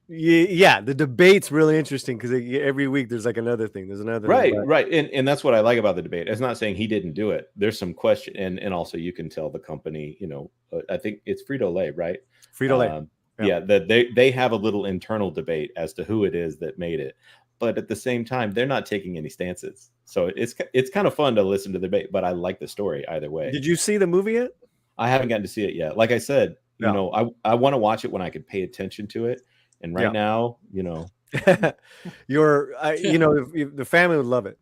the debate's really interesting, because every week there's like another thing. There's another thing. Right. And that's what I like about the debate. It's not saying he didn't do it. There's some question, and also you can tell the company, I think it's Frito-Lay, right? Frito-Lay. That they have a little internal debate as to who it is that made it, but at the same time they're not taking any stances, so it's kind of fun to listen to the debate. But I like the story either way. Did you see the movie yet? I haven't gotten to see it yet. Like I said, I want to watch it when I could pay attention to it, and right now, the family would love it.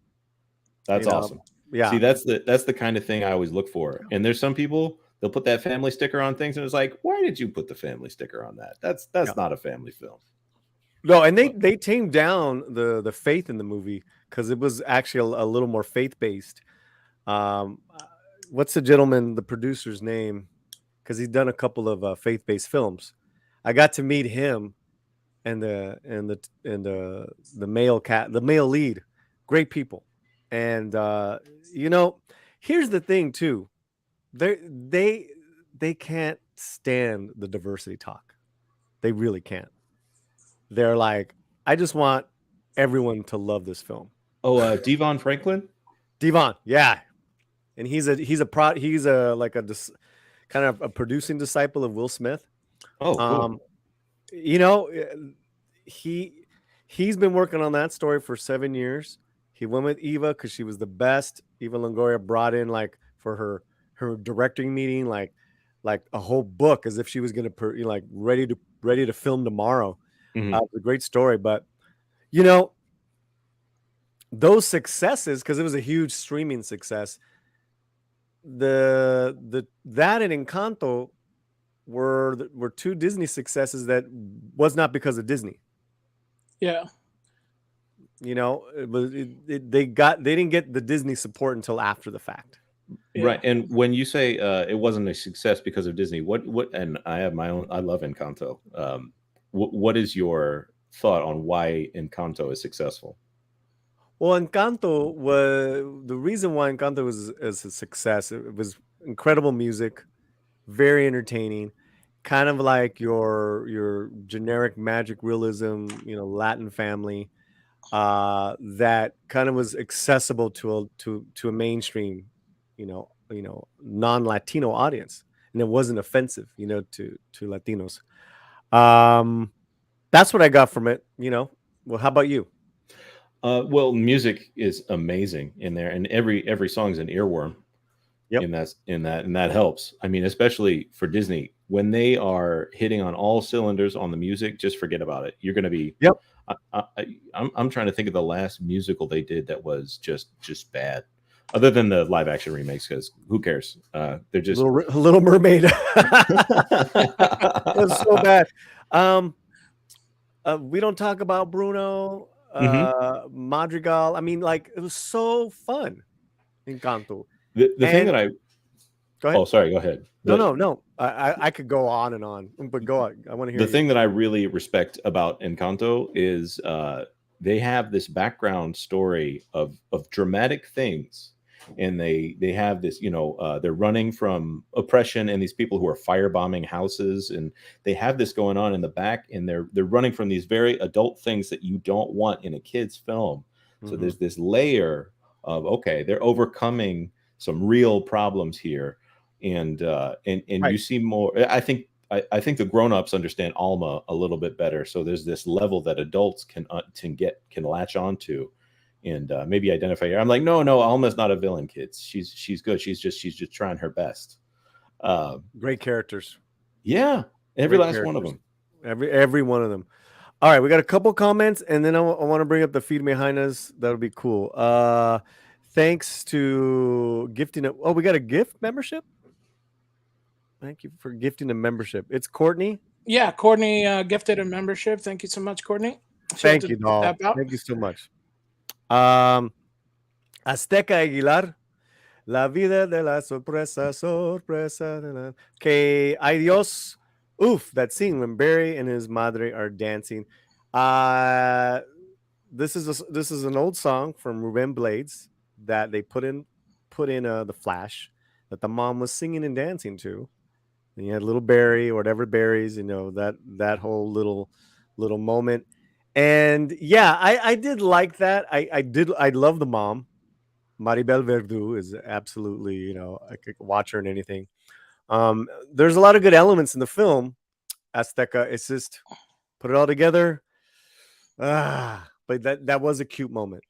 That's awesome. Yeah, see, that's the kind of thing I always look for. And there's some people, they'll put that family sticker on things, and it's like, why did you put the family sticker on that? That's not a family film. No, and they tamed down the faith in the movie, because it was actually a little more faith-based. What's the gentleman, the producer's name? Because he's done a couple of faith-based films. I got to meet him and the male lead. Great people. And here's the thing too. They can't stand the diversity talk. They really can't. They're like, I just want everyone to love this film. Oh, Devon Franklin? Devon, yeah. and he's a kind of a producing disciple of Will Smith. Oh, cool. You know, he's been working on that story for 7 years. He went with Eva because she was the best. Eva Longoria brought in like for her directing meeting, like a whole book as if she was gonna like ready to film tomorrow. Mhm. It's a great story, but you know, those successes, because it was a huge streaming success. That and Encanto were two Disney successes that was not because of Disney. Yeah. You know, they didn't get the Disney support until after the fact. Yeah. Right. And when you say it wasn't a success because of Disney, what and I have my own, I love Encanto. What is your thought on why Encanto is successful? Well, Encanto was the reason why Encanto was a success. It was incredible music, very entertaining, kind of like your generic magic realism, you know, Latin family, that kind of was accessible to a mainstream, you know, non-Latino audience, and it wasn't offensive, you know, to Latinos. That's what I got from it, you know. Well, how about you? Well, music is amazing in there, and every song's an earworm. Yep. in that, and that helps. I mean, especially for Disney, when they are hitting on all cylinders on the music, just forget about it. You're going to be. Yep. I'm trying to think of the last musical they did that was just bad, other than the live action remakes, because who cares? They're just Little Mermaid. It was so bad. We don't talk about Bruno. Madrigal. I mean, like, it was so fun. Encanto. The thing that I go ahead. Oh, sorry, go ahead. No. I could go on and on, but go on. I want to hear the thing that I really respect about Encanto is they have this background story of dramatic things, and they have this, you know, they're running from oppression and these people who are firebombing houses, and they have this going on in the back, and they're running from these very adult things that you don't want in a kid's film. So there's this layer of, okay, they're overcoming some real problems here, and right. You see more. I think the grown-ups understand Alma a little bit better. So there's this level that adults can latch onto, and maybe identify her. I'm like, no, Alma's not a villain, kids. She's good. She's just trying her best. Great characters. Yeah, every last one of them. Every one of them. All right, we got a couple comments, and then I want to bring up the Feed Me Hynas. That'll be cool. Thanks to gifting it. Oh, we got a gift membership. Thank you for gifting a membership. It's Courtney. Yeah, Courtney gifted a membership. Thank you so much, Courtney. Thank you, doll. Thank you so much. Azteca Aguilar. La vida de la sorpresa, sorpresa de la... Okay, ay Dios. Oof, that scene when Barry and his madre are dancing. This is an old song from Ruben Blades that they put in the Flash that the mom was singing and dancing to. And you had little Barry or whatever Barry's, you know, that whole little moment. And yeah, I did like that. I love the mom. Maribel Verdú is absolutely, you know, I could watch her in anything. There's a lot of good elements in the film. Azteca, it's just put it all together. But that was a cute moment.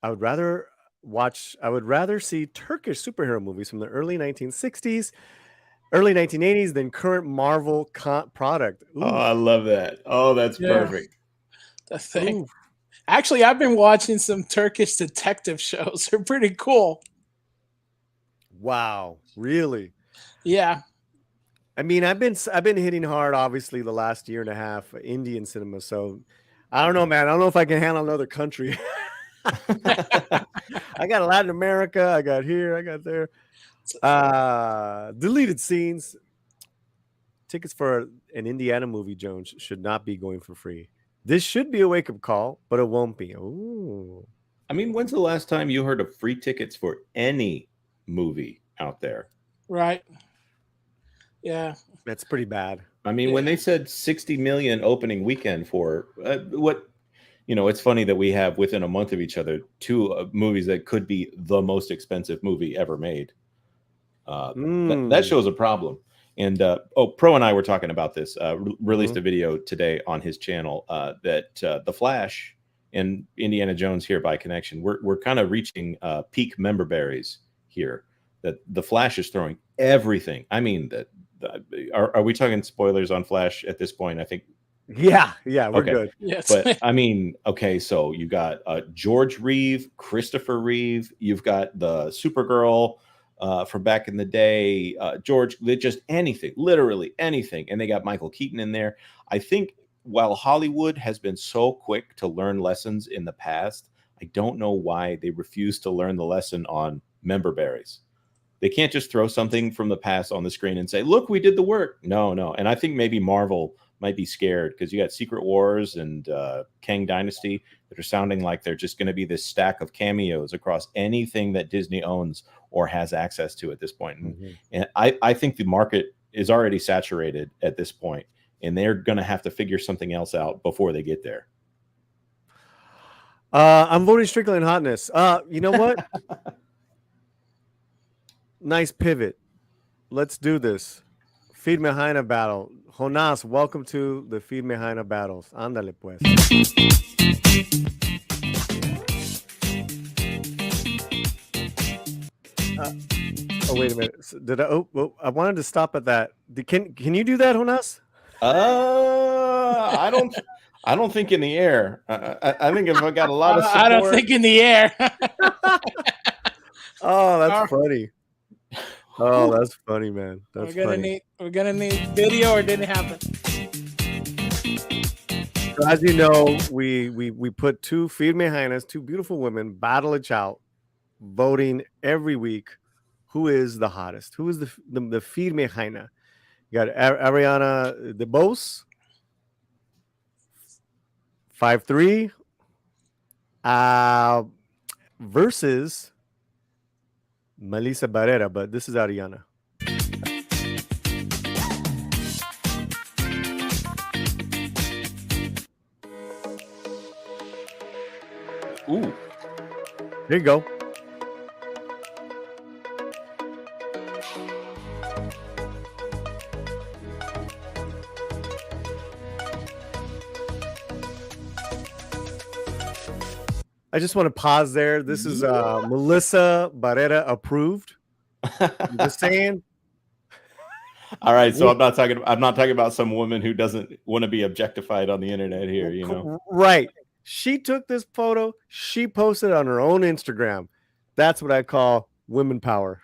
I would rather see Turkish superhero movies from the early 1960s, early 1980s than current Marvel product. Ooh. Oh, I love that. Oh, that's perfect. The thing. Ooh. Actually, I've been watching some Turkish detective shows. They're pretty cool. Wow, really? Yeah. I mean, I've been hitting hard, obviously, the last year and a half, Indian cinema. So I don't know, man. I don't know if I can handle another country. I got Latin America. I got here. I got there. Deleted scenes. Tickets for an Indiana movie, Jones, should not be going for free. This should be a wake-up call, but it won't be. Ooh. I mean, when's the last time you heard of free tickets for any movie out there? Right. Yeah. That's pretty bad. I mean, when they said 60 million opening weekend for what you know, it's funny that we have within a month of each other 2 movies that could be the most expensive movie ever made. That shows a problem. And Pro and I were talking about this. Released a video today on his channel that The Flash and Indiana Jones here by connection, we're kind of reaching peak member berries here. That The Flash is throwing everything. I mean, are we talking spoilers on Flash at this point? I think. Yeah, we're good. Yes. But I mean, okay, so you got George Reeve, Christopher Reeve, you've got the Supergirl from back in the day, George, just anything, literally anything. And they got Michael Keaton in there. I think while Hollywood has been so quick to learn lessons in the past, I don't know why they refuse to learn the lesson on member berries. They can't just throw something from the past on the screen and say, look, we did the work. No. And I think maybe Marvel might be scared because you got Secret Wars and Kang Dynasty that are sounding like they're just going to be this stack of cameos across anything that Disney owns or has access to at this point. And I think the market is already saturated at this point, and they're going to have to figure something else out before they get there. I'm voting strictly on hotness. You know what? Nice pivot. Let's do this. Firme Hyna battle. Jonas, welcome to the Firme Hyna battles. Ándale, pues. Oh, wait a minute. Did I? Oh, I wanted to stop at that. Can you do that, Jonas? I don't think in the air. I think if I got a lot of support. I don't think in the air. Oh, that's funny. Oh, that's funny, man. That's funny. We're gonna need video, or didn't happen. So as you know, we put 2 Firme Hynas, 2 beautiful women, battle it out, voting every week. Who is the hottest? Who is the Firme Hyna? You got Ariana DeBose, 5'3", versus Melissa Barrera, but this is Ariana. Ooh. There you go. I just want to pause there. This is Melissa Barrera approved. I'm just saying. All right, so I'm not talking about some woman who doesn't want to be objectified on the internet here, you know. Right. She took this photo, she posted it on her own Instagram. That's what I call women power.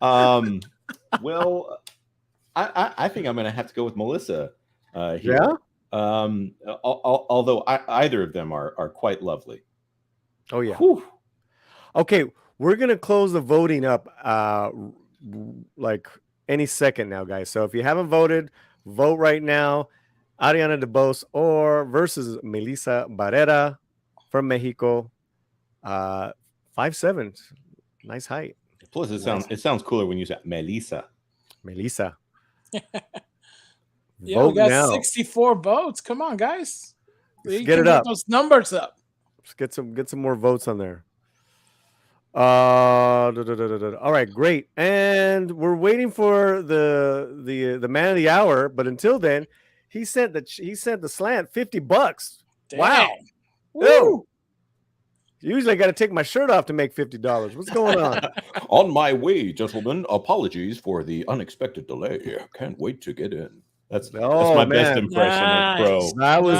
Well, I think I'm going to have to go with Melissa here. Yeah. Although either of them are quite lovely. Oh yeah. Whew. Okay, we're gonna close the voting up like any second now, guys. So if you haven't voted, vote right now. Ariana DeBose or versus Melissa Barrera from Mexico. 5'7", nice height. Plus, it sounds cooler when you say Melissa. Melissa. Yeah, we got 64 votes. Come on, guys. Get it up. Those numbers up. Let's get some more votes on there. All right, great. And we're waiting for the man of the hour, but until then, he sent the slant $50. Damn. Wow. Woo. Usually I got to take my shirt off to make $50. What's going on? On my way, gentlemen. Apologies for the unexpected delay here. Can't wait to get in. That's my best impression of Pro. That was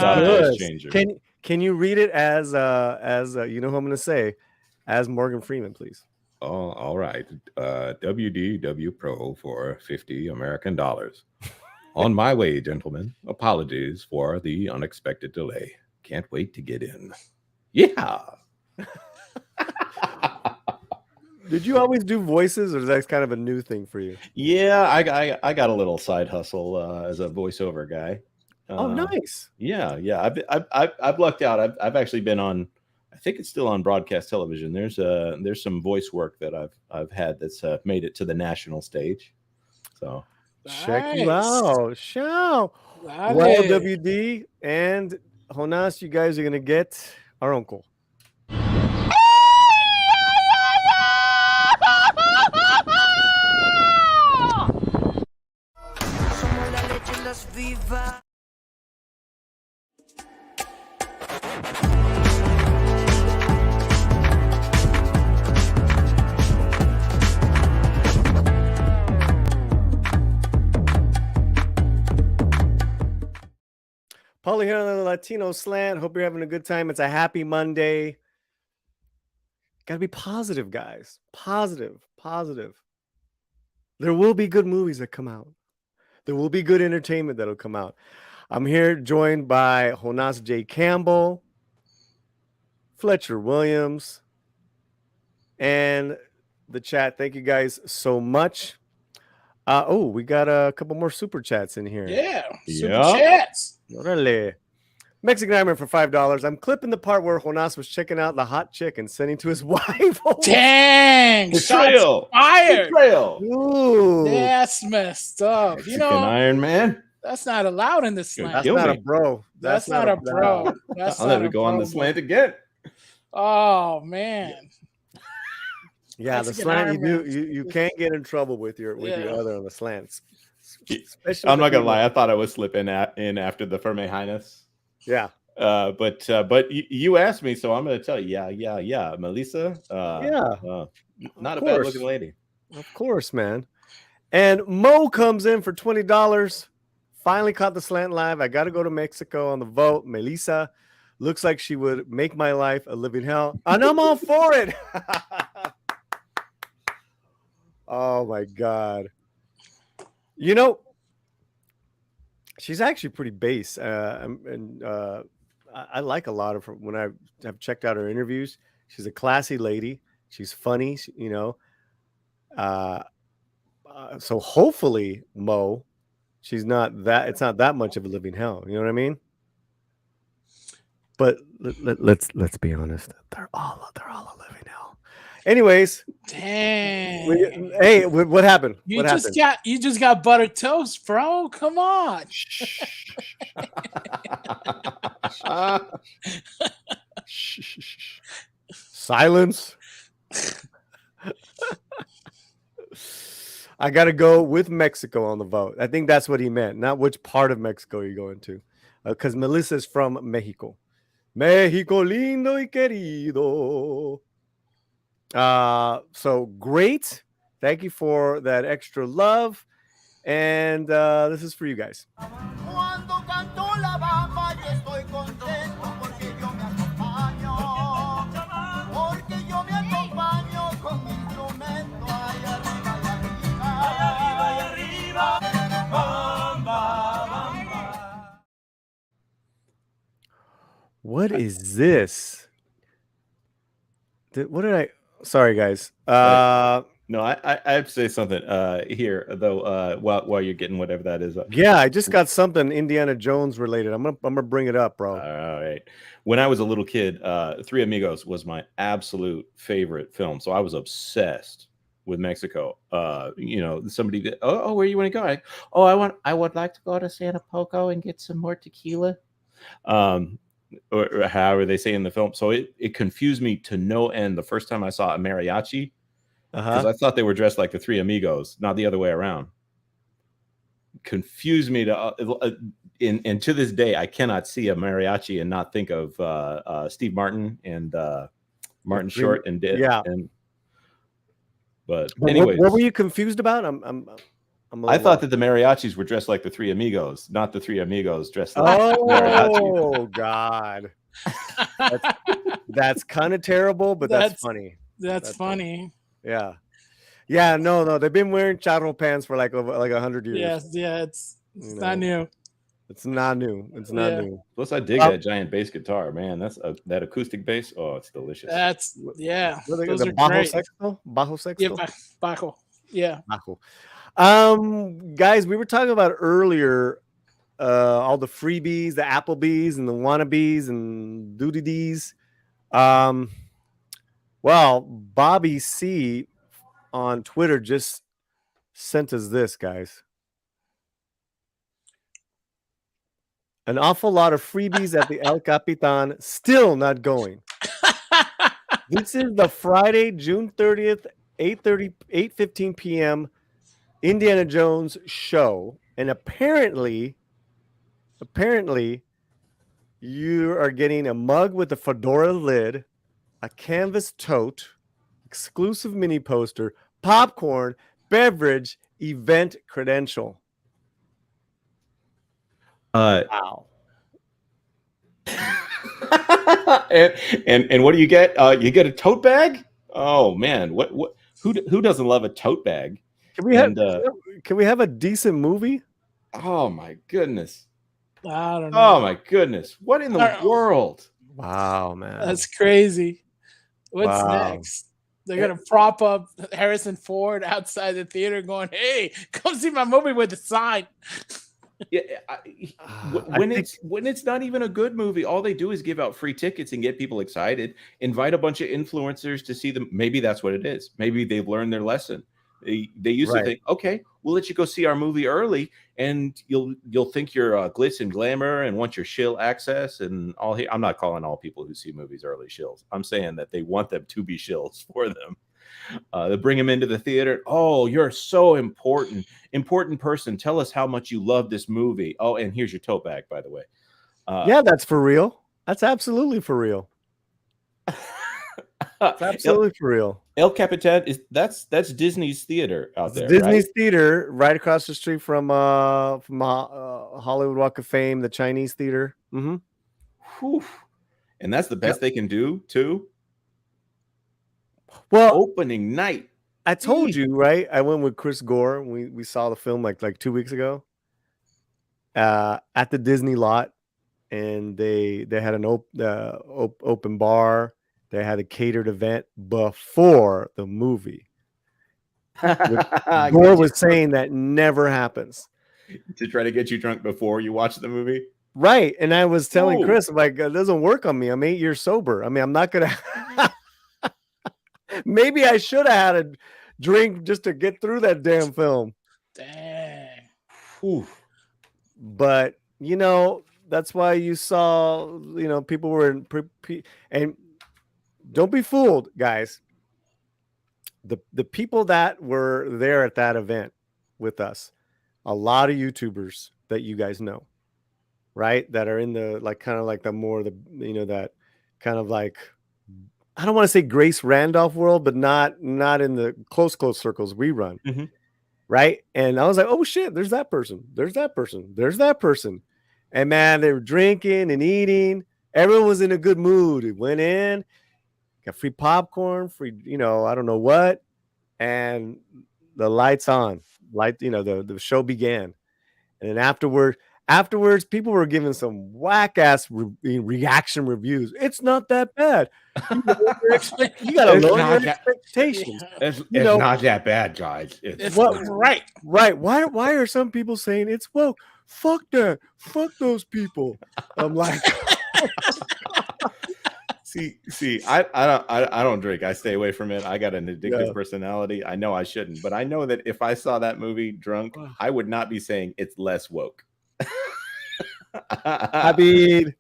good. Can you read it as you know who I'm going to say, as Morgan Freeman, please? Oh, all right. Wdwpro for $50 American. On my way, gentlemen. Apologies for the unexpected delay. Can't wait to get in. Yeah. Did you always do voices, or is that kind of a new thing for you? Yeah, I got a little side hustle as a voiceover guy. Oh, nice. Yeah. I've lucked out. I've actually been on. I think it's still on broadcast television. There's some voice work that I've had that's made it to the national stage. So check you out, show. Well, WD and Jonas, you guys are gonna get our uncle. Paulie here on the Latino Slant. Hope you're having a good time. It's a happy Monday. Gotta be positive, guys. Positive. There will be good movies that come out. There will be good entertainment that'll come out. I'm here joined by Jonas J. Cambell, Fletcher Williams, and the chat. Thank you guys so much. We got a couple more super chats in here. Yeah, super chats. Orale. Mexican Ironman for $5. I'm clipping the part where Jonas was checking out the hot chick and sending to his wife. Dang, betrayal! Fired. Betrayal! Ooh, That's messed up. Mexican Iron Man. That's not allowed in the slant. That's not a bro. That's not a bro. That's I'll not never a go on bro, the slant again. Oh man. Yeah, the slant you can't get in trouble with your other on the slants. I'm not gonna lie, I thought I was slipping in after the Firme Highness. Yeah. But you asked me, so I'm gonna tell you, yeah. Melissa, not a bad looking lady. Of course, man. And Mo comes in for $20. Finally caught the slant live. I gotta go to Mexico on the vote. Melissa looks like she would make my life a living hell. And I'm all for it. Oh my God. You know, she's actually pretty base. I like a lot of her when I have checked out her interviews. She's a classy lady. She's funny, you know. So hopefully, Mo, it's not that much of a living hell. You know what I mean? But let's be honest. They're all a living hell. Anyways, dang. Hey, what happened? You just got buttered toast, bro. Come on. Silence. I gotta go with Mexico on the vote. I think that's what he meant, not which part of Mexico you're going to, because Melissa's from Mexico. Mexico lindo y querido. So great. Thank you for that extra love. And this is for you guys. What is this? Sorry, guys. No, I have to say something here, though, while you're getting whatever that is. Yeah, I just got something Indiana Jones related. I'm gonna bring it up, bro. All right. When I was a little kid, Three Amigos was my absolute favorite film. So I was obsessed with Mexico. You know, somebody did, where you want to go? I would like to go to Santa Poco and get some more tequila. Or however they say in the film. So it confused me to no end the first time I saw a mariachi, because I thought they were dressed like the Three Amigos, not the other way around. Confused me to and to this day I cannot see a mariachi and not think of Steve Martin and Martin Short and but anyways, what were you confused about? I thought that the mariachis were dressed like the Three Amigos, not the Three Amigos dressed like mariachis. Oh God, that's kind of terrible, but that's funny. That's funny. Yeah. No, they've been wearing charro pants for like 100 years. Yeah, it's not new. It's not new. Plus, I dig that giant bass guitar, man. That's that acoustic bass. Oh, it's delicious. Those are bajo great. Sexto? Bajo Sexto? Yeah, bajo. Yeah. Bajo. Guys, we were talking about earlier all the freebies, the Applebees and the wannabes and doody-dees. Well, Bobby C on Twitter just sent us this, guys. An awful lot of freebies at the El Capitan, still not going. This is the Friday, June 30th, 8:15 p.m. Indiana Jones show. And apparently, you are getting a mug with a fedora lid, a canvas tote, exclusive mini poster, popcorn, beverage, event credential. Wow. and what do you get? You get a tote bag. Oh man, who doesn't love a tote bag? Can we have a decent movie? Oh my goodness. I don't know. Oh my goodness. What in the world? Wow, man. That's crazy. What's next? They're going to prop up Harrison Ford outside the theater going, hey, come see my movie with the sign. Yeah, when it's not even a good movie, all they do is give out free tickets and get people excited. Invite a bunch of influencers to see them. Maybe that's what it is. Maybe they've learned their lesson. They used to think, okay, we'll let you go see our movie early, and you'll think you're glitz and glamour and want your shill access and all. I'm not calling all people who see movies early shills. I'm saying that they want them to be shills for them. They bring them into the theater. Oh, you're so important person. Tell us how much you love this movie. Oh, and here's your tote bag, by the way. Yeah, that's for real. That's absolutely for real. It's absolutely for real. El Capitan that's Disney's theater out there. Disney's theater, right across the street from Hollywood Walk of Fame, the Chinese theater. Mm-hmm. And that's the best they can do too. Well, opening night. I told you, right? I went with Chris Gore. We saw the film like 2 weeks ago at the Disney lot, and they had an open bar. They had a catered event before the movie. Gore was saying that never happens. To try to get you drunk before you watch the movie? Right. And I was telling Chris, I'm like, it doesn't work on me. I'm 8 years sober. I mean, I'm not going to... Maybe I should have had a drink just to get through that damn film. Dang. Whew. But, that's why you saw, people were in... and don't be fooled, guys. The people that were there at that event with us, a lot of YouTubers that you guys know, right? That are in the that kind of like, I don't want to say Grace Randolph world, but not in the close circles we run. Mm-hmm. Right. And I was like, oh shit, there's that person. There's that person. There's that person. And man, they were drinking and eating. Everyone was in a good mood. It went in. Got free popcorn, free, I don't know what. And the lights on, the show began. And then afterwards, people were giving some whack-ass reaction reviews. It's not that bad. You got to lower your expectations. It's not that bad, guys. It's right. Why are some people saying it's woke? Fuck that. Fuck those people. I'm like... See, I don't drink. I stay away from it. I got an addictive personality. I know I shouldn't, but I know that if I saw that movie drunk, I would not be saying it's less woke. I mean,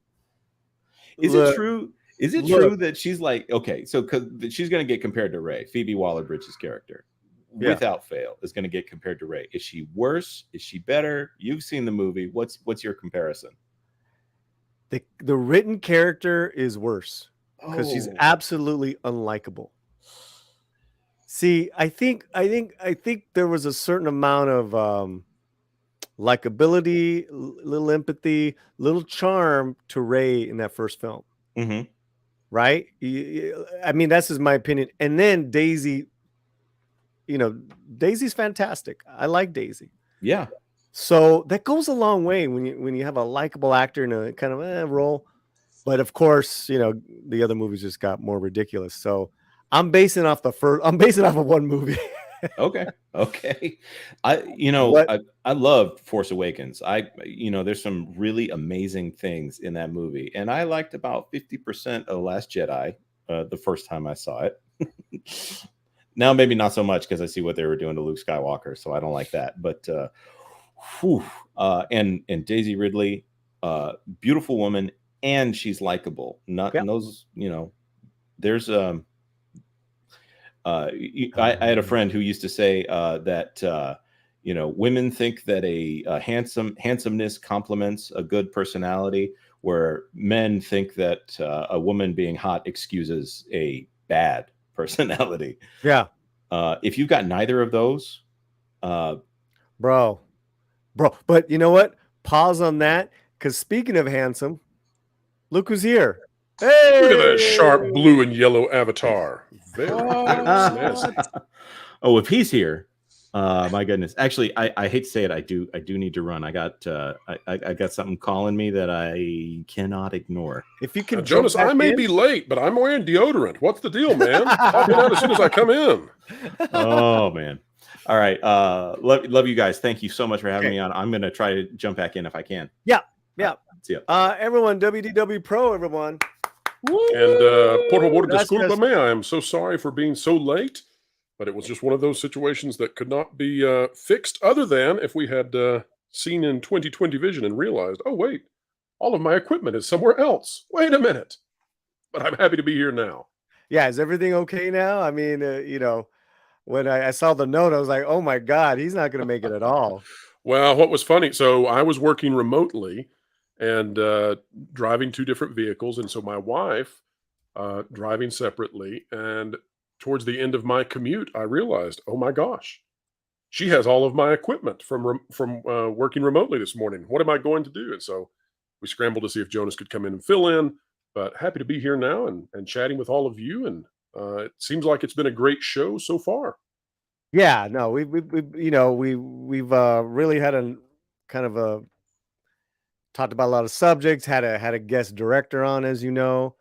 is it true? Is it true that she's like, okay, so she's going to get compared to Ray, Phoebe Waller-Bridge's character, without fail, is going to get compared to Ray. Is she worse? Is she better? You've seen the movie. What's your comparison? The written character is worse. Because she's absolutely unlikable. See, I think there was a certain amount of likability, little empathy, little charm to Ray in that first film. Mm-hmm. Right? I mean, that's just my opinion. And then Daisy, Daisy's fantastic. I like Daisy. Yeah. So that goes a long way when you have a likable actor in a kind of role. But of course, the other movies just got more ridiculous. So I'm basing off of one movie. Okay. I love Force Awakens. There's some really amazing things in that movie. And I liked about 50% of Last Jedi the first time I saw it. Now, maybe not so much because I see what they were doing to Luke Skywalker. So I don't like that. But and Daisy Ridley, beautiful woman, and she's likable. Not those, there's I had a friend who used to say that women think that a handsomeness complements a good personality, where men think that a woman being hot excuses a bad personality. Yeah. If you've got neither of those, bro, but you know what? Pause on that, because speaking of handsome, look who's here. Hey! Look at that sharp blue and yellow avatar. Very snazzy. Oh, if he's here, my goodness. Actually, I hate to say it, I do need to run. I got something calling me that I cannot ignore. If you can, Jonas, I may be late, but I'm wearing deodorant. What's the deal, man? I'll get out as soon as I come in. Oh man. All right. Love you guys. Thank you so much for having me on. I'm gonna try to jump back in if I can. Yeah. See ya. Everyone, Wdwpro, everyone. And por favor, discúlpame. I am so sorry for being so late, but it was just one of those situations that could not be fixed other than if we had seen in 2020 vision and realized, oh, wait, all of my equipment is somewhere else. Wait a minute. But I'm happy to be here now. Yeah, is everything okay now? I mean, when I saw the note, I was like, oh my God, he's not going to make it at all. Well, what was funny, so I was working remotely and driving 2 different vehicles. And so my wife driving separately. And towards the end of my commute, I realized, oh my gosh, she has all of my equipment from working remotely this morning. What am I going to do? And so we scrambled to see if Jonas could come in and fill in. But happy to be here now and chatting with all of you. And it seems like it's been a great show so far. Yeah, no, we've really had a kind of a talked about a lot of subjects. Had a guest director on, as you know.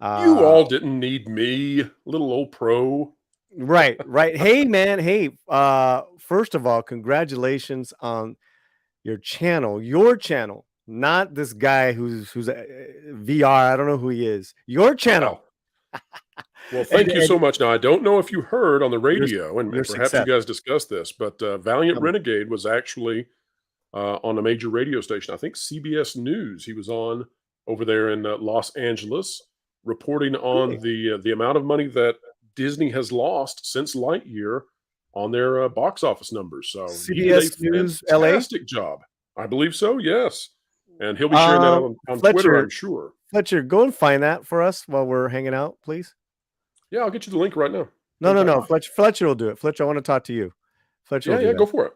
You all didn't need me, little old pro. Right. Hey, man. Hey, first of all, congratulations on your channel. Your channel, not this guy who's VR. I don't know who he is. Your channel. Wow. Well, thank you so much. Now, I don't know if you heard on the radio, and perhaps you guys discussed this, but Valiant Renegade was actually on a major radio station. I think CBS News. He was on over there in Los Angeles, reporting on the amount of money that Disney has lost since Lightyear on their box office numbers. So CBS News, LA. Fantastic job. I believe so. Yes, and he'll be sharing that on Twitter, I'm sure. Fletcher, go and find that for us while we're hanging out, please. Yeah, I'll get you the link right now. No. Fletcher will do it. Fletcher, I want to talk to you. Fletcher, yeah, go for it.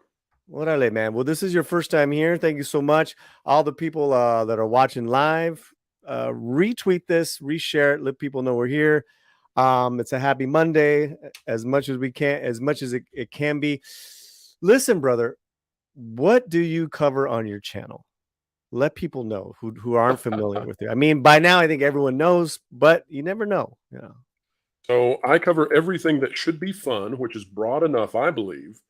What are they, man? Well, this is your first time here. Thank you so much. All the people that are watching live, retweet this, reshare it, let people know we're here. It's a happy Monday, as much as we can, as much as it can be. Listen, brother, what do you cover on your channel? Let people know who aren't familiar with you. I mean, by now I think everyone knows, but you never know. Yeah. So I cover everything that should be fun, which is broad enough, I believe.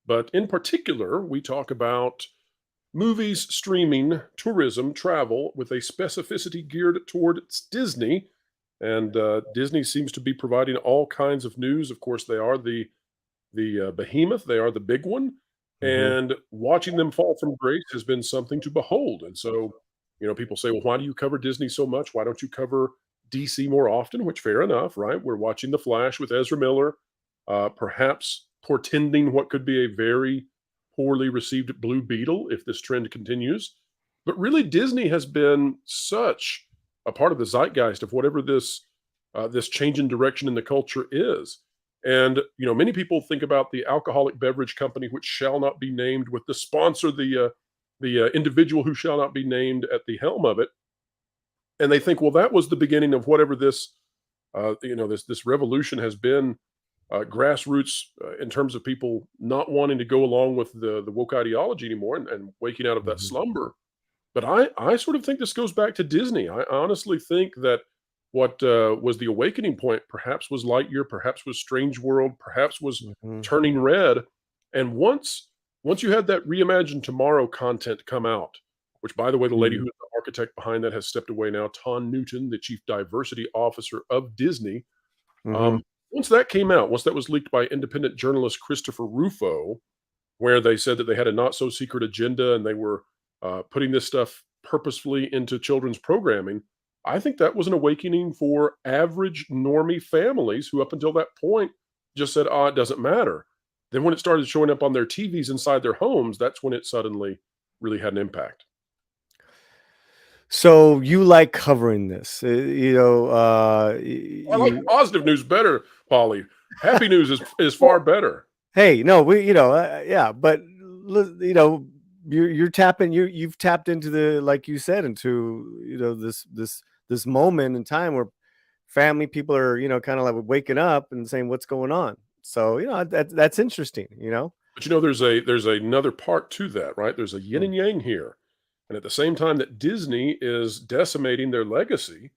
But in particular, we talk about movies, streaming, tourism, travel, with a specificity geared towards Disney. And Disney seems to be providing all kinds of news. Of course, they are the behemoth. They are the big one. And watching them fall from grace has been something to behold. And so, people say, well, why do you cover Disney so much? Why don't you cover DC more often? Which, fair enough, right? We're watching The Flash with Ezra Miller, perhaps portending what could be a very poorly received Blue Beetle if this trend continues. But really, Disney has been such a part of the zeitgeist of whatever this change in direction in the culture is. And, many people think about the alcoholic beverage company, which shall not be named, with the sponsor, the individual who shall not be named at the helm of it. And they think, well, that was the beginning of whatever this, this revolution has been, grassroots in terms of people not wanting to go along with the woke ideology anymore and waking out of that slumber. But I sort of think this goes back to Disney. I honestly think that what was the awakening point perhaps was Lightyear, perhaps was Strange World, perhaps was Turning Red. And once you had that Reimagine Tomorrow content come out, which, by the way, the lady who's the architect behind that has stepped away now, Ton Newton, the chief diversity officer of Disney. Once that came out, once that was leaked by independent journalist Christopher Rufo, where they said that they had a not-so-secret agenda and they were putting this stuff purposefully into children's programming, I think that was an awakening for average normie families who up until that point just said, oh, it doesn't matter. Then when it started showing up on their TVs inside their homes, that's when it suddenly really had an impact. So you like covering this, I like positive news better, Paulie. Happy news is far better. Hey, no, yeah, but you've tapped into the, like you said, into this moment in time where family people are kind of like waking up and saying what's going on. So that's interesting. But there's another part to that, right? There's a yin and yang here. And at the same time that Disney is decimating their legacy,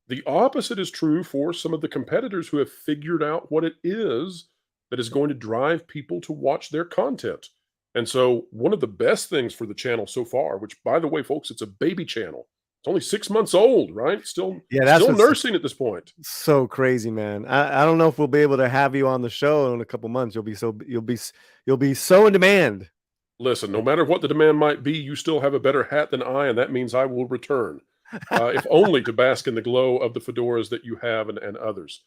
the opposite is true for some of the competitors who have figured out what it is that is going to drive people to watch their content. And so one of the best things for the channel so far, which by the way, folks, it's a baby channel. It's only 6 months old, right? Still nursing at this point. So crazy, man. I don't know if we'll be able to have you on the show in a couple months. You'll be so in demand. Listen, no matter what the demand might be, you still have a better hat than I, and that means I will return, if only to bask in the glow of the fedoras that you have and others.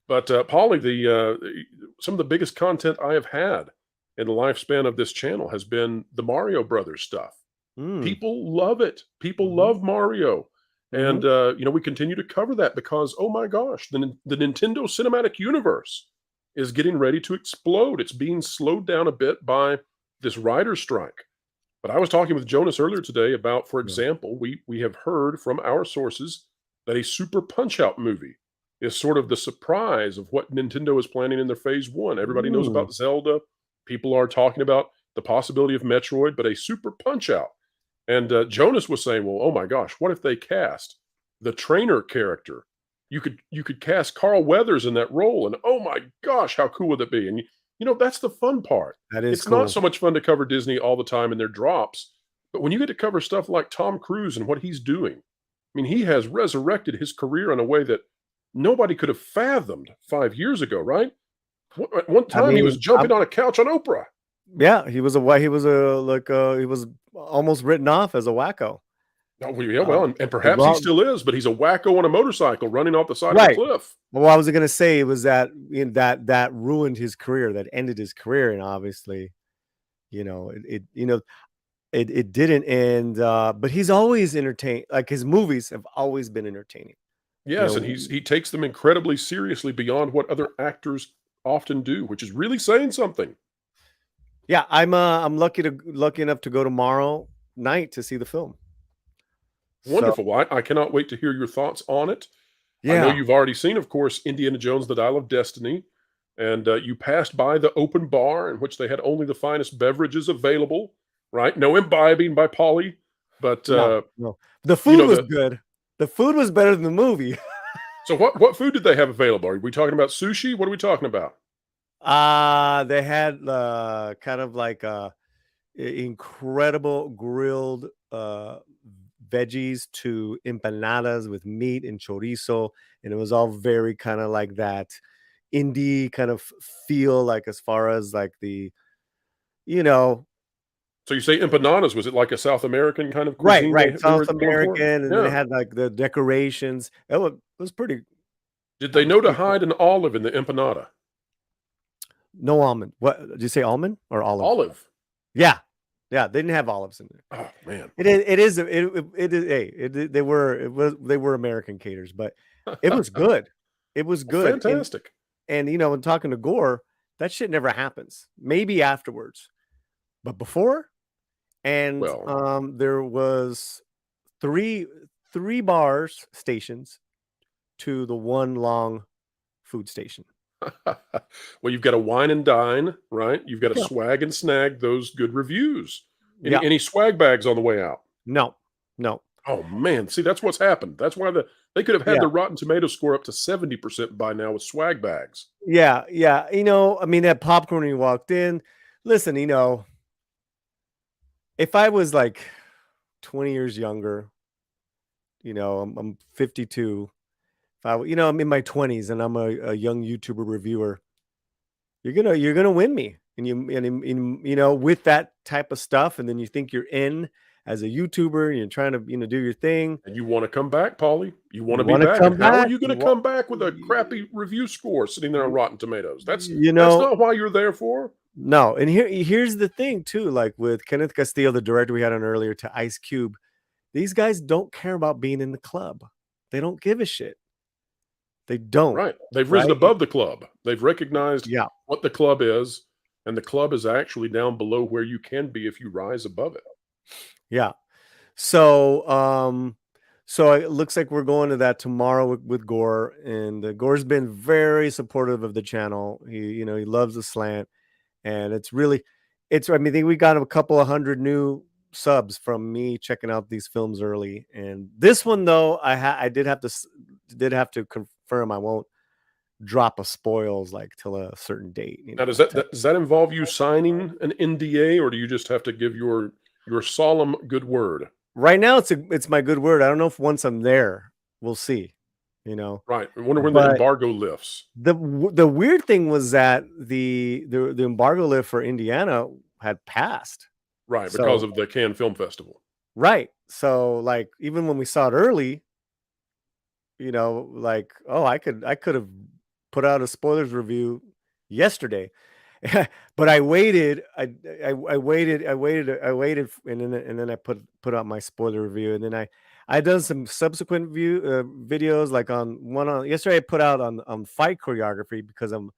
But Paulie, some of the biggest content I have had in the lifespan of this channel has been the Mario Brothers stuff. People love it. People love Mario. And, we continue to cover that because, oh my gosh, the Nintendo Cinematic Universe is getting ready to explode. It's being slowed down a bit by this writer's strike. But I was talking with Jonas earlier today about, for example, we have heard from our sources that a Super Punch-Out movie is sort of the surprise of what Nintendo is planning in their phase 1. Everybody knows about Zelda. People are talking about the possibility of Metroid, but a Super Punch-Out. And Jonas was saying, well, oh my gosh, what if they cast the trainer character? You could cast Carl Weathers in that role, and oh my gosh, how cool would that be? And that's the fun part. It's cool. Not so much fun to cover Disney all the time in their drops, but when you get to cover stuff like Tom Cruise and what he's doing, I mean, he has resurrected his career in a way that nobody could have fathomed 5 years ago, right? At one time, he was jumping on a couch on Oprah. Yeah, he was almost written off as a wacko. Oh, yeah, well, and perhaps he still is, but he's a wacko on a motorcycle running off the side of a cliff. Well, I was going to say was that that ruined his career, that ended his career, and obviously, it didn't end. But he's always entertained. Like his movies have always been entertaining. Yes, and he takes them incredibly seriously beyond what other actors often do, which is really saying something. Yeah, I'm lucky enough to go tomorrow night to see the film. Wonderful. So, I cannot wait to hear your thoughts on it. Yeah. I know you've already seen, of course, Indiana Jones, The Dial of Destiny, and you passed by the open bar in which they had only the finest beverages available, right? No imbibing by Paulie, but no. The food was good. The food was better than the movie. So what food did they have available? Are we talking about sushi? What are we talking about? They had kind of like incredible grilled veggies to empanadas with meat and chorizo, and it was all very kind of like that indie kind of feel, like as far as like the So you say empanadas, was it like a South American kind of cuisine? Right, South American, and they had like the decorations. It was pretty. Did they know to hide an olive in the empanada? No almond. What did you say? Almond or olive? Olive. Yeah, they didn't have olives in there. Oh man, they were American caters, but it was good. It was good. Fantastic. And when talking to Gore, that shit never happens. Maybe afterwards, but before. And there was three bars stations to the one long food station. Well, you've got to wine and dine, right? You've got to swag and snag those good reviews. Any swag bags on the way out? No. Oh man, see, that's what's happened. That's why they could have had the Rotten Tomato score up to 70% by now with swag bags. Yeah. I mean, that popcorn when you walked in. Listen, if I was like 20 years younger, I'm 52. If I'm in my 20s and I'm a young YouTuber reviewer, you're gonna win me, and with that type of stuff, and then you think you're in, as a YouTuber, you're trying to, do your thing. And you want to come back, Paulie. You want to be back. And how are you going to come back with a crappy review score sitting there on Rotten Tomatoes? That's not why you're there for. No. And here's the thing too, like with Kenneth Castillo, the director we had on earlier, to Ice Cube, these guys don't care about being in the club. They don't give a shit. They don't. Right. They've risen above the club. They've recognized what the club is, and the club is actually down below where you can be if you rise above it. Yeah. So so it looks like we're going to that tomorrow with Gore, and Gore's been very supportive of the channel. He loves the slant, and I think we got a couple of hundred new subs from me checking out these films early. And this one though, I did have to confirm I won't drop a spoils like till a certain date. Now, does that involve you signing an NDA, or do you just have to give your solemn good word? Right now, it's my good word. I don't know if once I'm there, we'll see. Right. I wonder when the embargo lifts. The weird thing was that the embargo lift for Indiana had passed. Right, because of the Cannes Film Festival. Right. So like even when we saw it early, like, oh, I could have put out a spoilers review yesterday. But I waited. I waited, and then I put out my spoiler review, and then I done some subsequent videos, like yesterday I put out on fight choreography, because I'm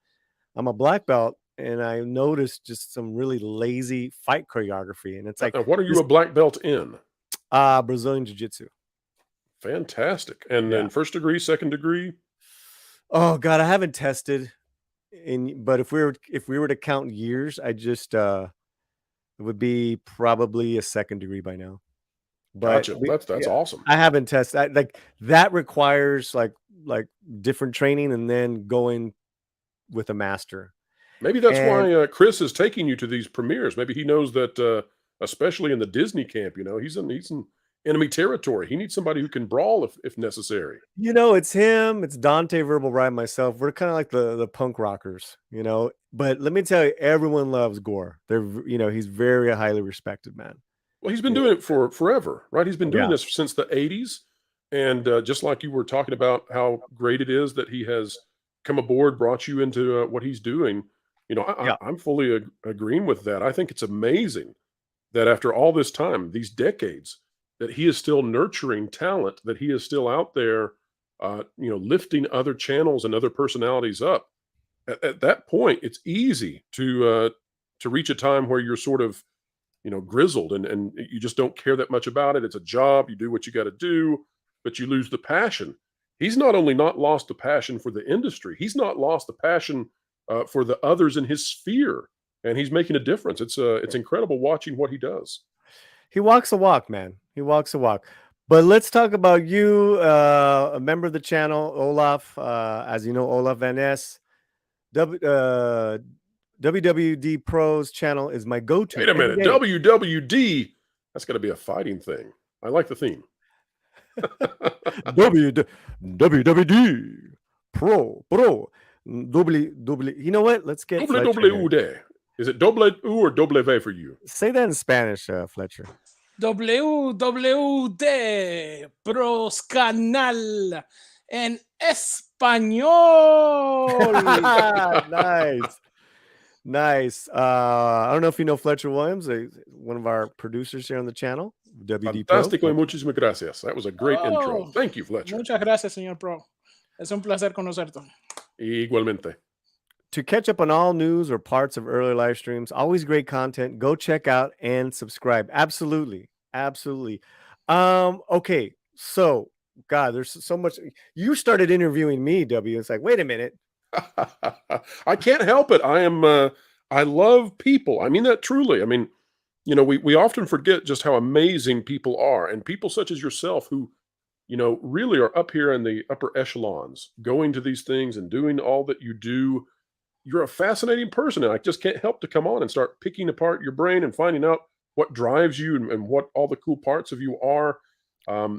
a black belt, and I noticed just some really lazy fight choreography, and it's like, what are you a black belt in? Brazilian Jiu-Jitsu. Fantastic. And then first degree, second degree? Oh God, I haven't tested. But if we were to count years, it would be probably a second degree by now. But gotcha. That's awesome. I haven't tested. Like that requires like different training, and then going with a master. Maybe that's why Chris is taking you to these premieres. Maybe he knows that, especially in the Disney camp, he's in enemy territory. He needs somebody who can brawl if necessary. It's him, it's Dante, Verbal Ride, myself. We're kind of like the punk rockers, But let me tell you, everyone loves Gore. He's very highly respected, man. Well, he's been doing it for forever, right? He's been doing this since the 80s. And just like you were talking about how great it is that he has come aboard, brought you into what he's doing. I'm fully agreeing with that. I think it's amazing that after all this time, these decades, that he is still nurturing talent, that he is still out there, lifting other channels and other personalities up. At that point, it's easy to reach a time where you're sort of, grizzled and you just don't care that much about it. It's a job. You do what you got to do, but you lose the passion. He's not only not lost the passion for the industry, he's not lost the passion for the others in his sphere, and he's making a difference. It's incredible watching what he does. He walks a walk, man. He walks a walk. But let's talk about you, a member of the channel, Olaf. As you know, Olaf Van Ness. Wdwpro's channel is my go-to. Wait a minute. WWD? That's got to be a fighting thing. I like the theme. WWD Pro. You know what? Let's get WWD. Is it double U or W for you? Say that in Spanish, Fletcher. WWD Pros Canal en español. Nice. I don't know if you know Fletcher Williams, one of our producers here on the channel. WD Fantástico y muchísimas gracias. That was a great intro. Thank you, Fletcher. Muchas gracias, señor Pro. Es un placer conocerte. Igualmente. To catch up on all news or parts of earlier live streams, always great content. Go check out and subscribe. Absolutely. Okay. So, God, there's so much. You started interviewing me, W. It's like, wait a minute. I can't help it. I love people. I mean that truly. I mean, we often forget just how amazing people are, and people such as yourself who, really are up here in the upper echelons, going to these things and doing all that you do. You're a fascinating person, and I just can't help to come on and start picking apart your brain and finding out what drives you and what all the cool parts of you are.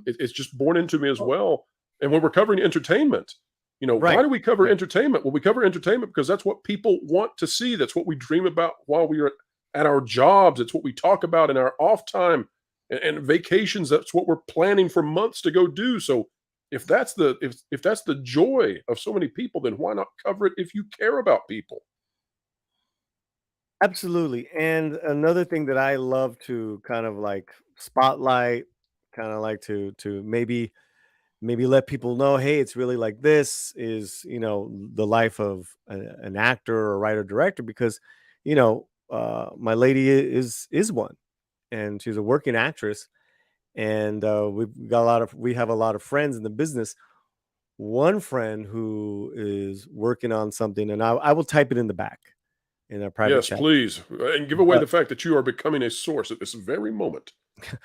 It's just born into me as well. And when we're covering entertainment, right. Why do we cover entertainment? Well, we cover entertainment because that's what people want to see. That's what we dream about while we are at our jobs. It's what we talk about in our off time. and vacations. That's what we're planning for months to go do. So if that's the joy of so many people, then why not cover it if you care about people? Absolutely. And another thing that I love to kind of like spotlight, kind of like to maybe let people know, hey, it's really like this is, the life of an actor or writer director, because my lady is one, and she's a working actress, and we have a lot of friends in the business. One friend who is working on something, and I will type it in the back in our private Yes, chat. please, and give away But the fact that you are becoming a source at this very moment.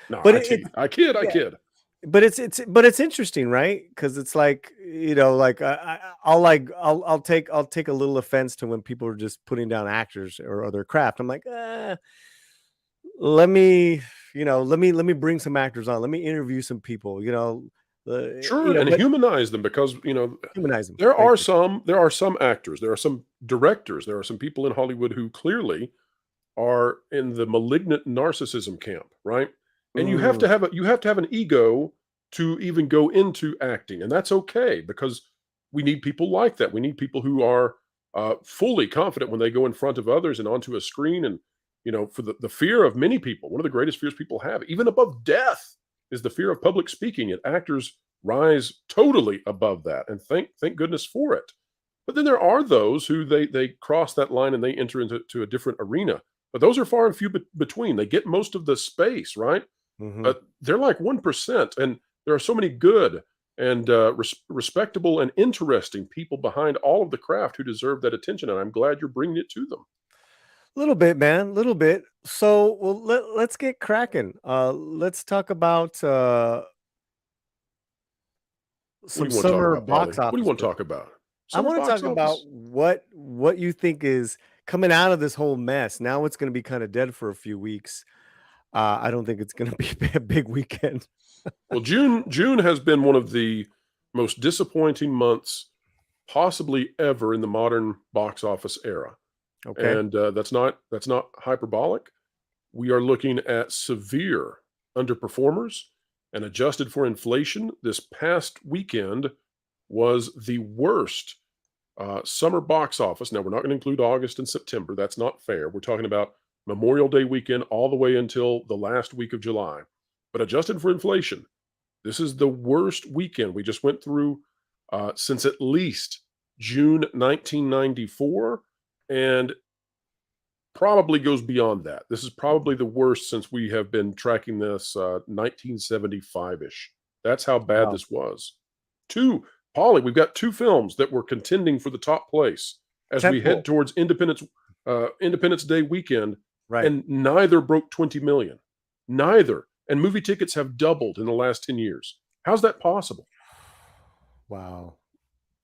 No, but I kid. yeah, but it's interesting, right? Because it's like, like I'll take a little offense to when people are just putting down actors or other craft. I'm like, let me bring some actors on. Let me interview some people. Sure, and But humanize them, because humanize them. there Thank are you. some actors, there are some directors, there are some people in Hollywood who clearly are in the malignant narcissism camp, right? And you have Mm, to have an ego to even go into acting, and that's okay, because we need people like that. We need people who are fully confident when they go in front of others and onto a screen. And for the fear of many people, one of the greatest fears people have, even above death, is the fear of public speaking. And actors rise totally above that, and thank goodness for it. But then there are those who they cross that line and they enter into a different arena. But those are far and few between. They get most of the space, right? mhm. But they're like 1%. And there are so many good and respectable and interesting people behind all of the craft who deserve that attention. And I'm glad you're bringing it to them. Little bit, man, little bit. So, well, let's get cracking. Let's talk about What some do you want to talk summer about, Paulie? box What do you office want to stuff. talk about? I Summer want to box talk about office? what you think is coming out of this whole mess. Now it's going to be kind of dead for a few weeks. I don't think it's going to be a big weekend. Well, June has been one of the most disappointing months possibly ever in the modern box office era. Okay. And that's not hyperbolic. We are looking at severe underperformers, and adjusted for inflation, this past weekend was the worst summer box office. Now, we're not going to include August and September. That's not fair. We're talking about Memorial Day weekend all the way until the last week of July. But adjusted for inflation, this is the worst weekend we just went through since at least June 1994, and probably goes beyond that. This is probably the worst since we have been tracking this 1975-ish. That's how bad Wow. this was. Paulie, we've got two films that were contending for the top place as we head Temple. towards Independence Day weekend, Right. and neither broke 20 million. Neither. And movie tickets have doubled in the last 10 years. How's that possible? Wow.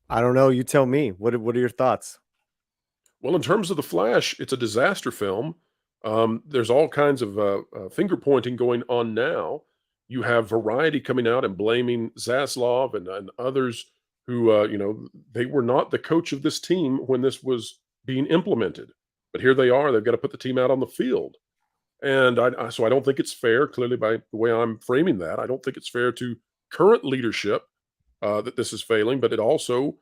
I don't know. You tell me. What are your thoughts? Well, in terms of The Flash, it's a disaster film. There's all kinds of finger pointing going on now. You have Variety coming out and blaming Zaslav and others who, they were not the coach of this team when this was being implemented. But here they are. They've got to put the team out on the field. And so I don't think it's fair, clearly, by the way I'm framing that. I don't think it's fair to current leadership that this is failing, but it also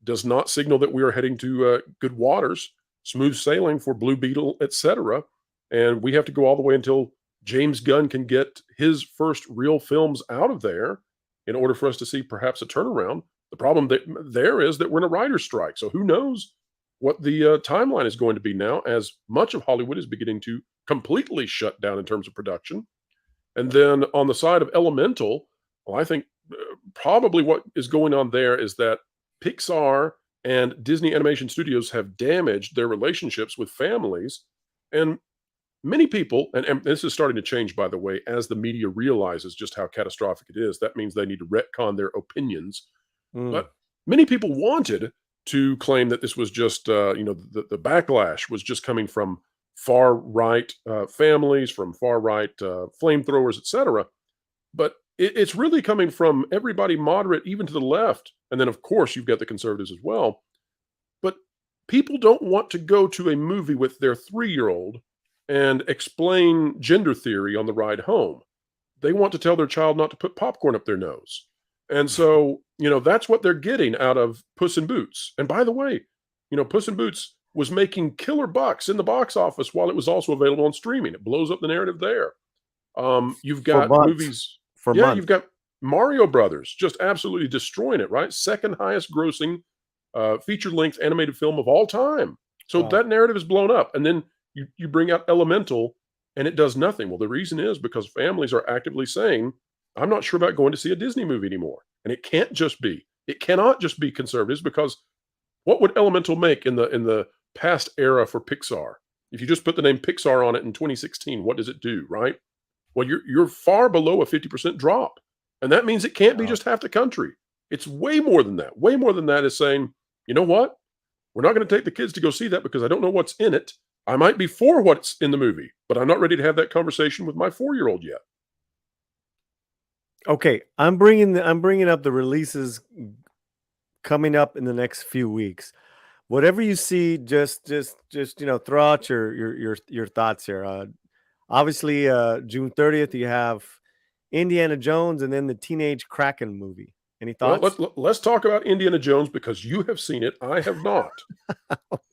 does not signal that we are heading to good waters, smooth sailing for Blue Beetle, etc. And we have to go all the way until James Gunn can get his first real films out of there in order for us to see perhaps a turnaround. The problem there is that we're in a writer's strike. So who knows what the timeline is going to be now, as much of Hollywood is beginning to completely shut down in terms of production. And then on the side of Elemental, well, I think probably what is going on there is that Pixar and Disney Animation Studios have damaged their relationships with families. And many people, and this is starting to change, by the way, as the media realizes just how catastrophic it is. That means they need to retcon their opinions. Mm, But many people wanted to claim that this was just, the backlash was just coming from far right families, from far right flamethrowers, etc. But it's really coming from everybody moderate, even to the left. And then, of course, you've got the conservatives as well. But people don't want to go to a movie with their 3-year-old and explain gender theory on the ride home. they want to tell their child not to put popcorn up their nose. And so, that's what they're getting out of Puss in Boots. And by the way, Puss in Boots was making killer bucks in the box office while it was also available on streaming. It blows up the narrative there. You've got movies. You've got Mario Brothers just absolutely destroying it, right? Second highest grossing feature-length animated film of all time. So that narrative is blown up. And then you bring out Elemental, and it does nothing. Well, the reason is because families are actively saying, I'm not sure about going to see a Disney movie anymore. And it cannot just be conservatives, because what would Elemental make in the past era for Pixar? If you just put the name Pixar on it in 2016, what does it do, right? Well, you're far below a 50% drop. And that means it can't be just half the country. It's way more than that. Way more than that is saying, you know what? We're not going to take the kids to go see that because I don't know what's in it. I might be for what's in the movie, but I'm not ready to have that conversation with my 4-year-old yet. Okay, I'm bringing up the releases coming up in the next few weeks. Whatever you see, just throw out your thoughts here. Obviously, June 30th, you have Indiana Jones and then the Teenage Kraken movie. Any thoughts? Well, let's talk about Indiana Jones, because you have seen it. I have not.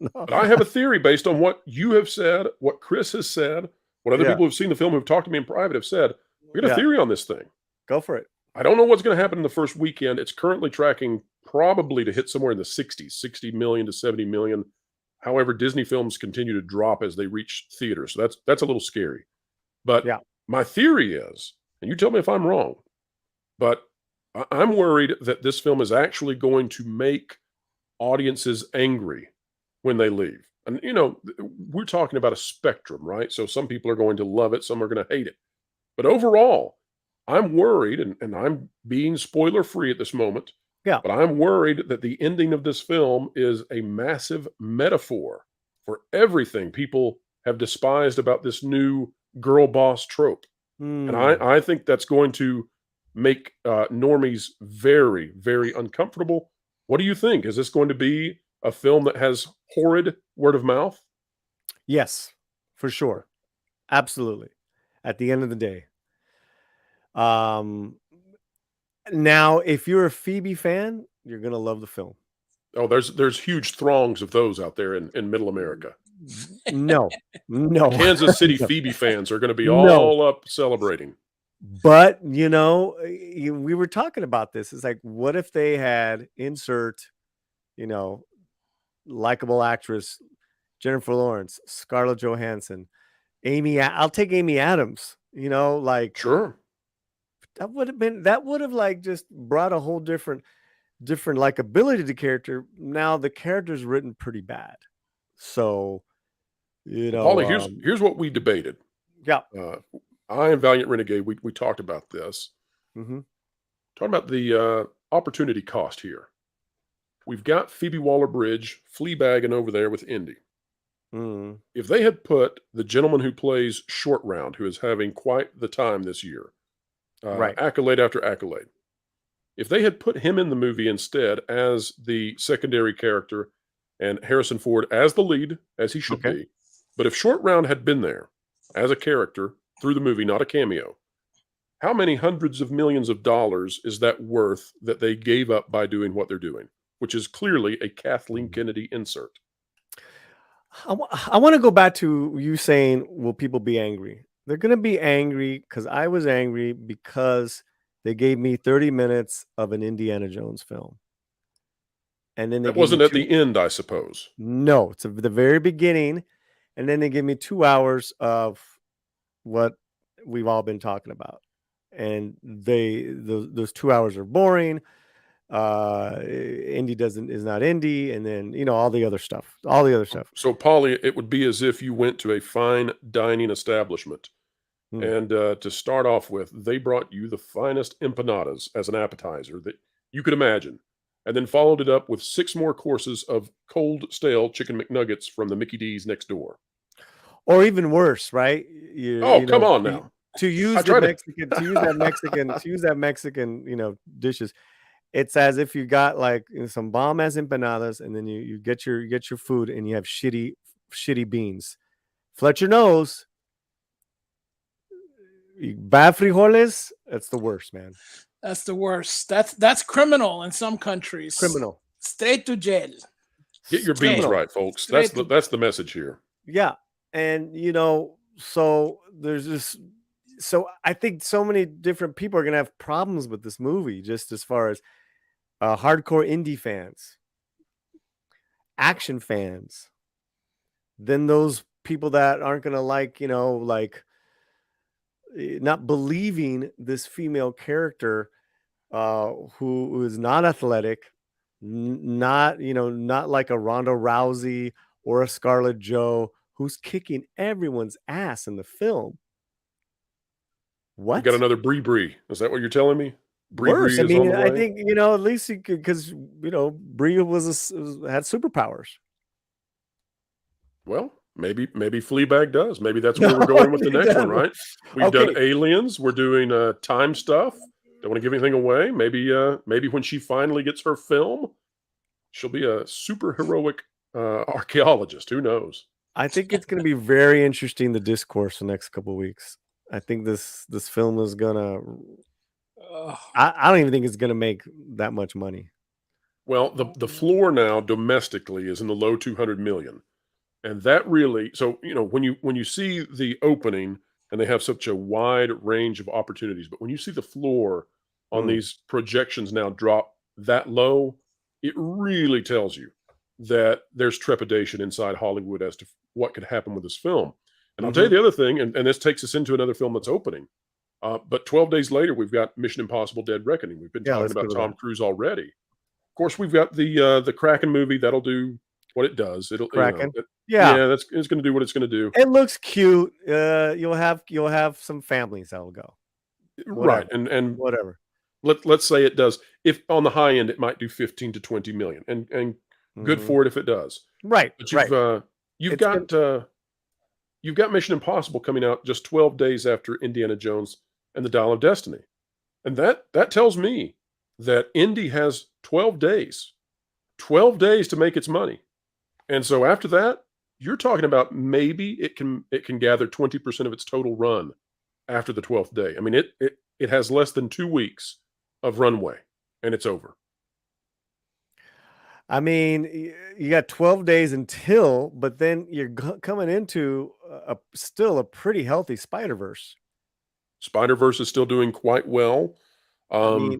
No. But I have a theory based on what you have said, what Chris has said, what other people who've seen the film who've talked to me in private have said. We got a theory on this thing. Go for it. I don't know what's going to happen in the first weekend. It's currently tracking probably to hit somewhere in the 60s, 60 million to 70 million. However, Disney films continue to drop as they reach theaters. So that's a little scary. But my theory is, and you tell me if I'm wrong, but I'm worried that this film is actually going to make audiences angry when they leave. And, we're talking about a spectrum, right? So some people are going to love it. Some are going to hate it. But overall, I'm worried, and I'm being spoiler free at this moment. Yeah. But I'm worried that the ending of this film is a massive metaphor for everything people have despised about this new girl boss trope. And I think that's going to make normies very, very uncomfortable. What do you think? Is this going to be a film that has horrid word of mouth? Yes, for sure. Absolutely. At the end of the day. Now, if you're a Phoebe fan, you're going to love the film. Oh, there's huge throngs of those out there in Middle America. No. Kansas City Phoebe fans are going to be all up celebrating. But, we were talking about this. It's like, what if they had insert, likable actress, Jennifer Lawrence, Scarlett Johansson, I'll take Amy Adams, Sure. That would have like just brought a whole different likability to the character. Now the character's written pretty bad. So, Paulie, here's what we debated. Yeah. I and Valiant Renegade, we talked about this. Mm-hmm. Talking about the opportunity cost here. We've got Phoebe Waller-Bridge fleabagging over there with Indy. Mm. If they had put the gentleman who plays Short Round, who is having quite the time this year, accolade after accolade, if they had put him in the movie instead as the secondary character and Harrison Ford as the lead, as he should be, but if Short Round had been there as a character through the movie, not a cameo, how many hundreds of millions of dollars is that worth that they gave up by doing what they're doing, which is clearly a Kathleen Kennedy insert? I want to go back to you saying, will people be angry? They're going to be angry because I was angry because they gave me 30 minutes of an Indiana Jones film. And then that wasn't at the end, I suppose. No, it's at the very beginning. And then they give me 2 hours of what we've all been talking about. And those 2 hours are boring. Indy is not Indy, and then all the other stuff. So, Paulie, it would be as if you went to a fine dining establishment, and to start off with, they brought you the finest empanadas as an appetizer that you could imagine, and then followed it up with 6 more courses of cold, stale chicken McNuggets from the Mickey D's next door. Or even worse, right? Come on now. To use that Mexican, dishes. It's as if you got like some bomb ass empanadas, and then you get your food, and you have shitty beans. Fletcher knows. bad frijoles, that's the worst, man. That's the worst. That's criminal in some countries. Criminal. Straight to jail. Get your beans right, folks. That's the message here. Yeah. And so there's this, so I think so many different people are gonna have problems with this movie, just as far as hardcore indie fans, action fans, then those people that aren't gonna like, not believing this female character who is not athletic, not like a Ronda Rousey or a Scarlett Joe, who's kicking everyone's ass in the film. What? We got another Brie. Is that what you're telling me? Worse. I mean, I think at least because Brie had superpowers. Well, maybe Fleabag does. Maybe that's where we're going with the next one, right? We've done aliens. We're doing time stuff. Don't want to give anything away. Maybe when she finally gets her film, she'll be a super heroic archaeologist. Who knows? I think it's going to be very interesting, the discourse the next couple of weeks. I think this film is gonna. I don't even think it's gonna make that much money. Well, the floor now domestically is in the low 200 million, and that really. So when you see the opening and they have such a wide range of opportunities, but when you see the floor on these projections now drop that low, it really tells you that there's trepidation inside Hollywood as to what could happen with this film. And I'll tell you the other thing, and this takes us into another film that's opening. But 12 days later, we've got Mission Impossible: Dead Reckoning. We've been talking about Tom Cruise already. Of course, we've got the Kraken movie that'll do what it does. It'll Kraken. It's going to do what it's going to do. It looks cute. You'll have some families that'll go. Right, and whatever. Let's say it does. If on the high end, it might do 15 to 20 million, and good for it if it does. Right, but you've got Mission Impossible coming out just 12 days after Indiana Jones and the Dial of Destiny. And that tells me that Indy has 12 days to make its money. And so after that, you're talking about maybe it can gather 20% of its total run after the 12th day. I mean, it has less than 2 weeks of runway, and it's over. I mean, you got 12 days until, but then you're coming into still a pretty healthy Spider-Verse. Spider-Verse is still doing quite well. I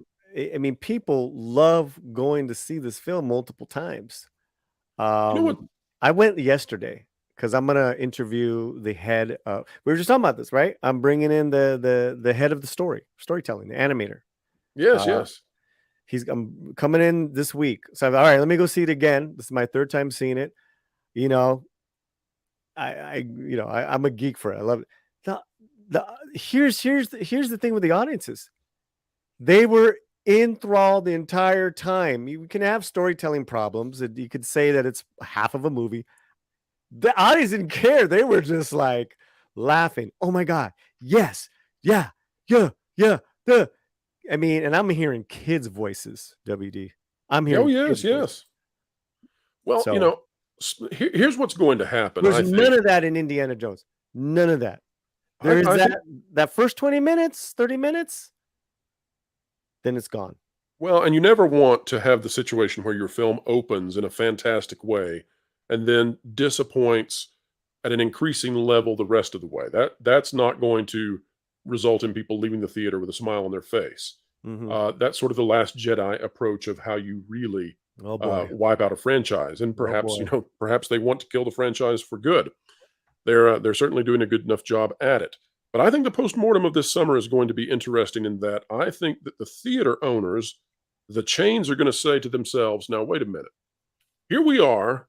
mean, people love going to see this film multiple times. You know what? I went yesterday because I'm gonna interview the head. We were just talking about this, right? I'm bringing in the head of the storytelling, the animator. Yes. I'm coming in this week. So all right, let me go see it again. This is my third time seeing it. I'm a geek for it. I love it. Here's the thing with the audiences. They were enthralled the entire time. You can have storytelling problems. You could say that it's half of a movie. The audience didn't care. They were just like laughing. Oh my God. Yes. Yeah. I mean, and I'm hearing kids' voices, WD. I'm hearing. Oh, yes. Well, here's what's going to happen. There's none of that in Indiana Jones. None of that. There is that first 20 minutes, 30 minutes, then it's gone. Well, and you never want to have the situation where your film opens in a fantastic way and then disappoints at an increasing level the rest of the way. That's not going to result in people leaving the theater with a smile on their face. That's sort of the Last Jedi approach of how you really wipe out a franchise. And perhaps perhaps they want to kill the franchise for good. They're certainly doing a good enough job at it. But I think the postmortem of this summer is going to be interesting in that I think that the theater owners, the chains, are going to say to themselves, now wait a minute, here we are,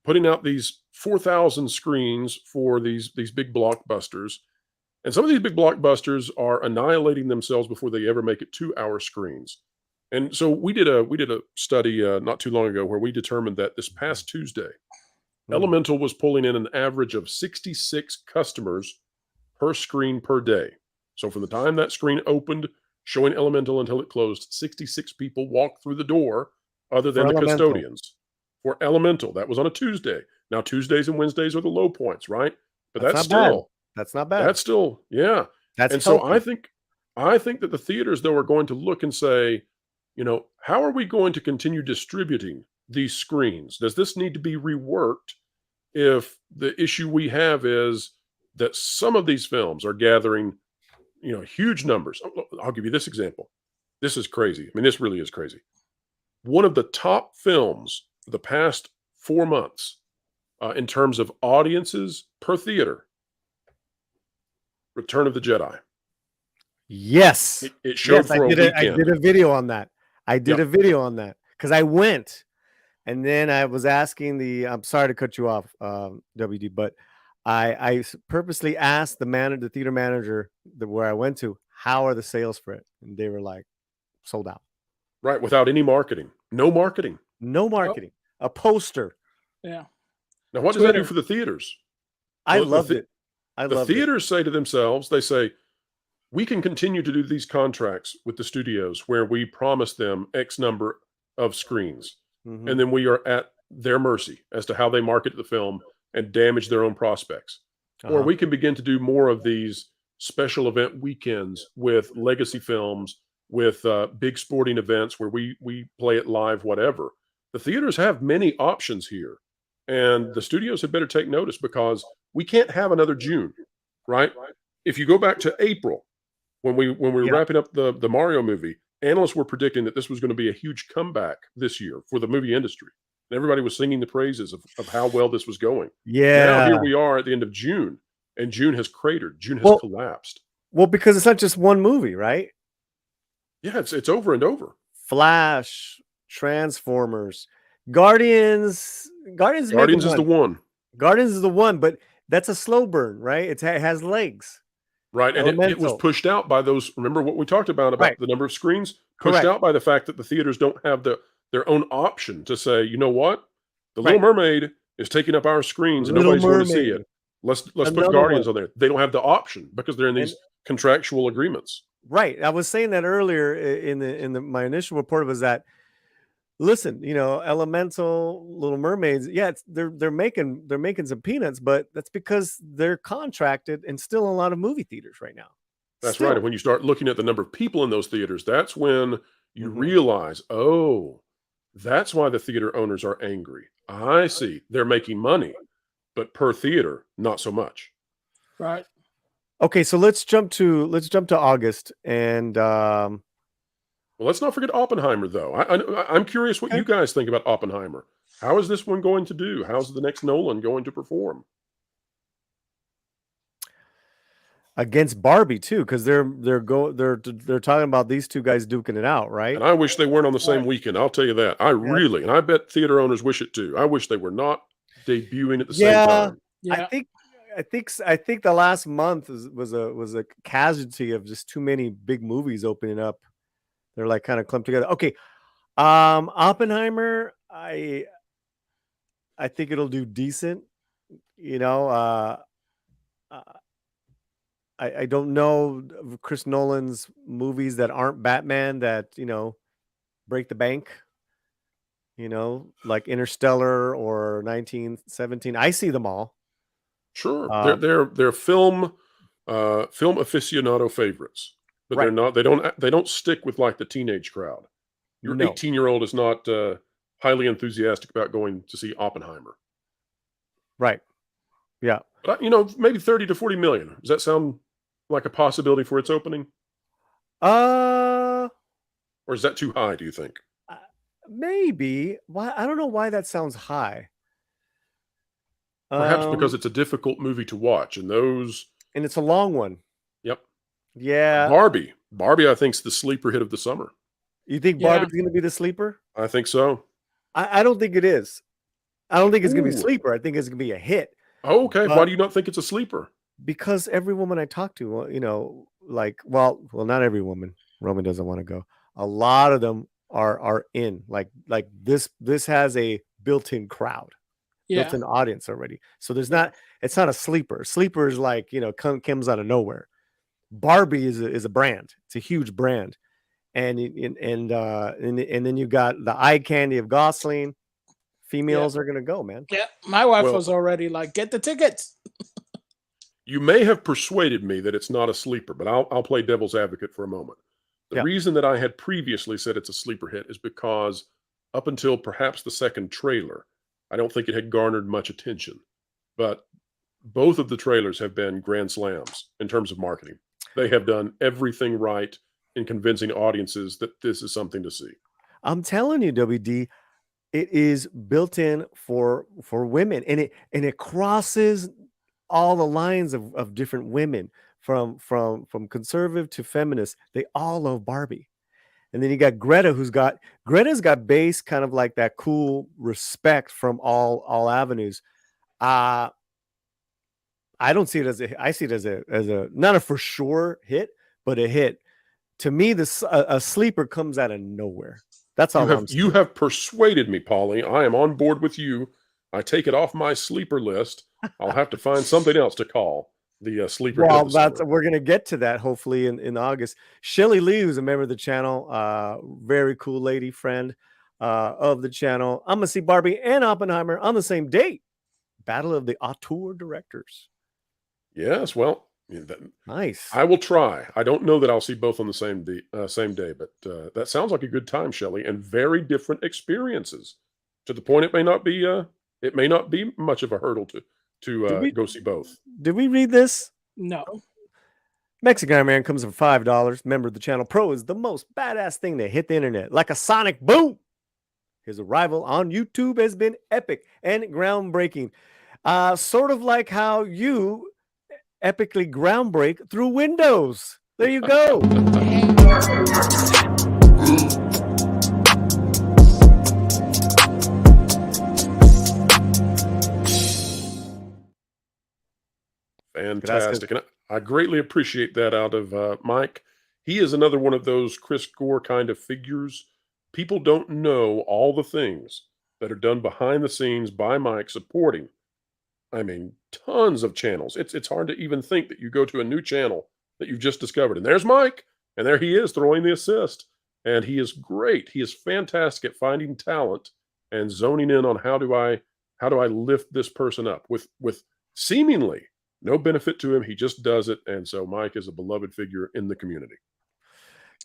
putting out these 4,000 screens for these big blockbusters. And some of these big blockbusters are annihilating themselves before they ever make it 2-hour screens. And so we did a study not too long ago where we determined that this past Tuesday, Elemental was pulling in an average of 66 customers per screen per day. So from the time that screen opened, showing Elemental until it closed, 66 people walked through the door other than the custodians. For Elemental, that was on a Tuesday. Now Tuesdays and Wednesdays are the low points, right? But that's still... That's not bad. That's still, yeah. That's And so healthy. I think that the theaters, though, are going to look and say, how are we going to continue distributing these screens? Does this need to be reworked if the issue we have is that some of these films are gathering, huge numbers? I'll give you this example. This is crazy. I mean, this really is crazy. One of the top films for the past 4 months in terms of audiences per theater, Return of the Jedi. Yes. It showed for a weekend. I did a video on that. Because I went, and then I was asking I'm sorry to cut you off, WD, but I purposely asked the theater manager where I went to, how are the sales for it? And they were like, sold out. Right, without any marketing. No marketing. No marketing. A poster. Yeah. Now, what does that do for the theaters? I loved it. The theaters say to themselves, they say, we can continue to do these contracts with the studios where we promise them X number of screens. Mm-hmm. And then we are at their mercy as to how they market the film and damage their own prospects. Or we can begin to do more of these special event weekends with legacy films, with big sporting events where we play it live, whatever. The theaters have many options here. And the studios had better take notice, because we can't have another June, right? If you go back to April, when we were wrapping up the Mario movie, analysts were predicting that this was going to be a huge comeback this year for the movie industry. And everybody was singing the praises of how well this was going. Yeah. Now here we are at the end of June, and June has cratered. June has collapsed. Well, because it's not just one movie, right? Yeah, it's over and over. Flash, Transformers, Guardians is the one. Guardians is the one, but that's a slow burn, right? It has legs. Right, and it was pushed out by those. Remember what we talked about the number of screens? Pushed out by the fact that the theaters don't have their own option to say, you know what? The Little Mermaid is taking up our screens and nobody's going to see it. Let's put Guardians on there. They don't have the option because they're in these contractual agreements. Right. I was saying that earlier in my initial report was that, listen, Elemental, Little Mermaids, they're making some peanuts, but that's because they're contracted and still in a lot of movie theaters right now. That's right. And when you start looking at the number of people in those theaters, that's when you realize, that's why the theater owners are angry. I see. They're making money, but per theater, not so much. Right. Okay, so let's jump to August, and well, let's not forget Oppenheimer, though. I'm curious what you guys think about Oppenheimer. How is this one going to do? How's the next Nolan going to perform? Against Barbie too, because they're talking about these two guys duking it out, right? And I wish they weren't on the same weekend. I'll tell you that. Really, and I bet theater owners wish it too. I wish they were not debuting at the same time. Yeah. I think the last month was a casualty of just too many big movies opening up. They're like kind of clumped together. Okay, Oppenheimer, I think it'll do decent. I don't know Chris Nolan's movies that aren't Batman that break the bank. Like Interstellar or 1917. I see them all. Sure, they're film aficionado favorites, but they're not. They don't stick with like the teenage crowd. Your 18-year-old is not highly enthusiastic about going to see Oppenheimer. Right. Yeah. But maybe 30 to 40 million. Does that sound like a possibility for its opening? Or is that too high, do you think? Maybe. Why? I don't know why that sounds high. Perhaps because it's a difficult movie to watch, and it's a long one. Yep. Yeah. Barbie, I think, is the sleeper hit of the summer. You think Barbie's going to be the sleeper? I think so. I don't think it is. I don't think it's going to be a sleeper. I think it's going to be a hit. Oh, okay. Why do you not think it's a sleeper? Because every woman I talk to, well, not every woman. Roman doesn't want to go. A lot of them are in. Like this has a built-in crowd. Built-in audience already. So it's not a sleeper. Sleeper is like, comes out of nowhere. Barbie is a brand. It's a huge brand. And then you got the eye candy of Gosling. Females are gonna go, man. Yeah, my wife was already like, get the tickets. You may have persuaded me that it's not a sleeper, but I'll play devil's advocate for a moment. The reason that I had previously said it's a sleeper hit is because up until perhaps the second trailer, I don't think it had garnered much attention. But both of the trailers have been grand slams in terms of marketing. They have done everything right in convincing audiences that this is something to see. I'm telling you, WD, it is built in for women, and it crosses all the lines of different women, from conservative to feminist. They all love Barbie. And then you got Greta's got base kind of like that cool respect from all avenues. I don't see it I see it as a not a for sure hit, but a hit. To me, a sleeper comes out of nowhere. That's all I'm saying. You have persuaded me, Paulie. I am on board with you. I take it off my sleeper list. I'll have to find something else to call the sleeper. Well, we're going to get to that hopefully in August. Shelly Lee, who's a member of the channel, very cool lady friend of the channel. I'm going to see Barbie and Oppenheimer on the same date. Battle of the auteur directors. Yes, well, nice. I will try. I don't know that I'll see both on the same day, but that sounds like a good time, Shelly, and very different experiences. To the point, it may not be much of a hurdle to go see both. Did we read this? No. Mexican Iron Man comes for $5. Member of the channel. Pro is the most badass thing to hit the internet, like a sonic boom. His arrival on YouTube has been epic and groundbreaking. Sort of like how you epically groundbreak through Windows. There you go. Fantastic. And I greatly appreciate that out of Mike. He is another one of those Chris Gore kind of figures. People don't know all the things that are done behind the scenes by Mike supporting. I mean, tons of channels. It's hard to even think that you go to a new channel that you've just discovered, and there's Mike, and there he is throwing the assist. And he is great. He is fantastic at finding talent and zoning in on how do I lift this person up with seemingly no benefit to him. He just does it. And so Mike is a beloved figure in the community.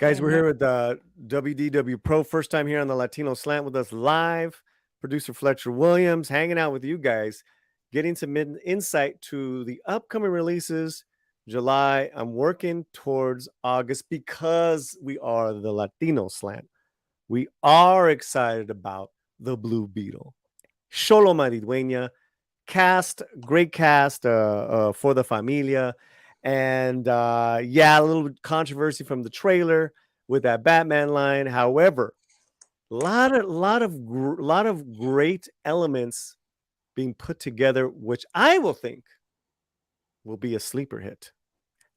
Guys, we're here with Wdwpro. First time here on the Latino Slant with us live. Producer Fletcher Williams hanging out with you guys, getting some insight to the upcoming releases. July. I'm working towards August because we are the Latino Slant. We are excited about the Blue Beetle. Xolo Maridueña. Great cast for the familia. And a little controversy from the trailer with that Batman line. However, a lot of great elements being put together, which I will think will be a sleeper hit.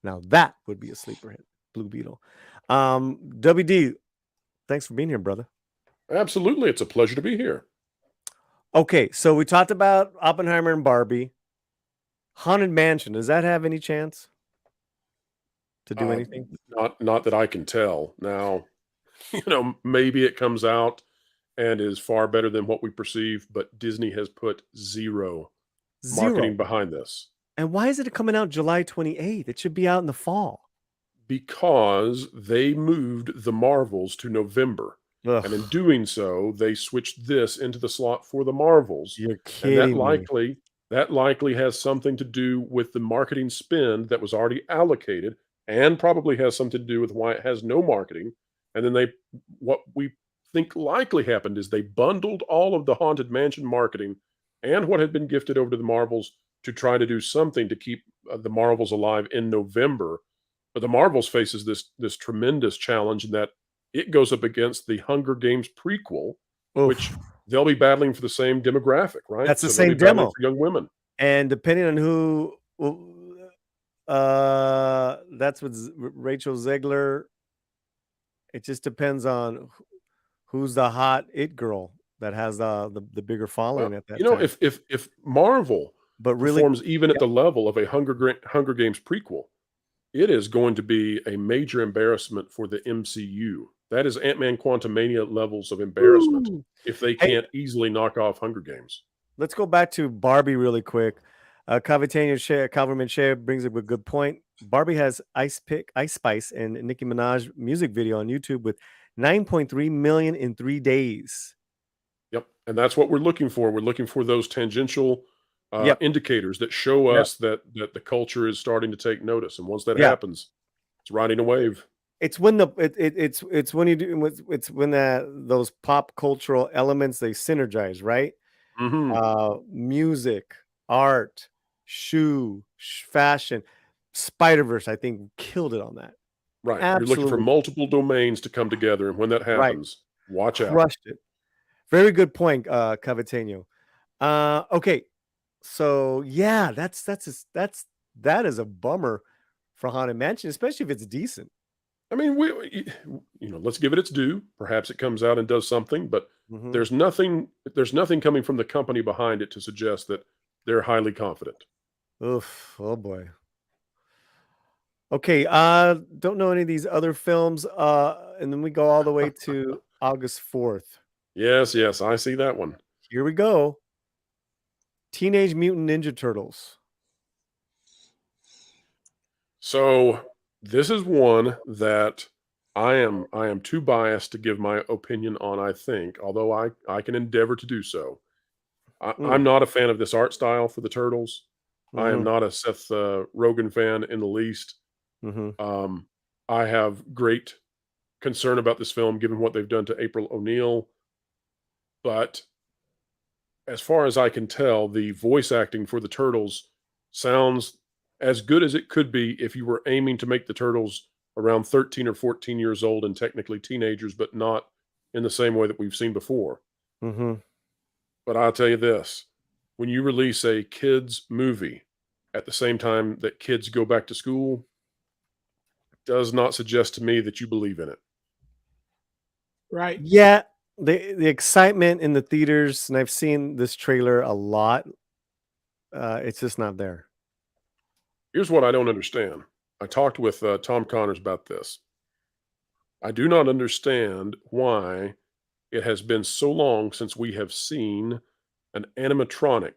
Now that would be a sleeper hit, Blue Beetle. WD, thanks for being here, brother. Absolutely, it's a pleasure to be here. Okay, so we talked about Oppenheimer and Barbie. Haunted Mansion, does that have any chance to do anything? Not that I can tell. Now, maybe it comes out and is far better than what we perceive, but Disney has put zero marketing behind this. And why is it coming out July 28th? It should be out in the fall. Because they moved the Marvels to November. Ugh. And in doing so, they switched this into the slot for the Marvels. You're kidding and that likely has something to do with the marketing spend that was already allocated, and probably has something to do with why it has no marketing. And then what we think likely happened is they bundled all of the Haunted Mansion marketing and what had been gifted over to the Marvels to try to do something to keep the Marvels alive in November. But the Marvels faces this tremendous challenge in that it goes up against the Hunger Games prequel, which they'll be battling for the same demographic, right? That's the same demo for young women. And depending on who, that's with Rachel Zegler. It just depends on who's the hot it girl that has the bigger following at that time. If Marvel performs even at the level of a Hunger Games prequel, it is going to be a major embarrassment for the MCU. That is Ant-Man Quantumania levels of embarrassment if they can't easily knock off Hunger Games. Let's go back to Barbie really quick. Calverman Share brings up a good point. Barbie has Ice Spice, and Nicki Minaj music video on YouTube with 9.3 million in 3 days. Yep, and that's what we're looking for. We're looking for those tangential indicators that show us that the culture is starting to take notice. And once that happens, it's riding a wave. It's when it's when you do it's when those pop cultural elements, they synergize, right? Music, art, fashion, Spider-Verse, I think, killed it on that. Right. Absolutely. You're looking for multiple domains to come together, and when that happens, watch out. Crushed it. Very good point, Cavateño. Okay, so yeah, that is a bummer for Haunted Mansion, especially if it's decent. I mean, let's give it its due. Perhaps it comes out and does something, but there's nothing coming from the company behind it to suggest that they're highly confident. Oof, oh boy. Okay, don't know any of these other films. And then we go all the way to August 4th. Yes, I see that one. Here we go. Teenage Mutant Ninja Turtles. So this is one that I am too biased to give my opinion on, I think, although I can endeavor to do so. I'm not a fan of this art style for the Turtles. I am not a Seth Rogen fan in the least. I have great concern about this film, given what they've done to April O'Neil. But as far as I can tell, the voice acting for the Turtles sounds as good as it could be if you were aiming to make the Turtles around 13 or 14 years old and technically teenagers, but not in the same way that we've seen before. But I'll tell you this, when you release a kids movie at the same time that kids go back to school, does not suggest to me that you believe in it. Right. Yeah. The excitement in the theaters, and I've seen this trailer a lot. It's just not there. Here's what I don't understand. I talked with Tom Connors about this. I do not understand why it has been so long since we have seen an animatronic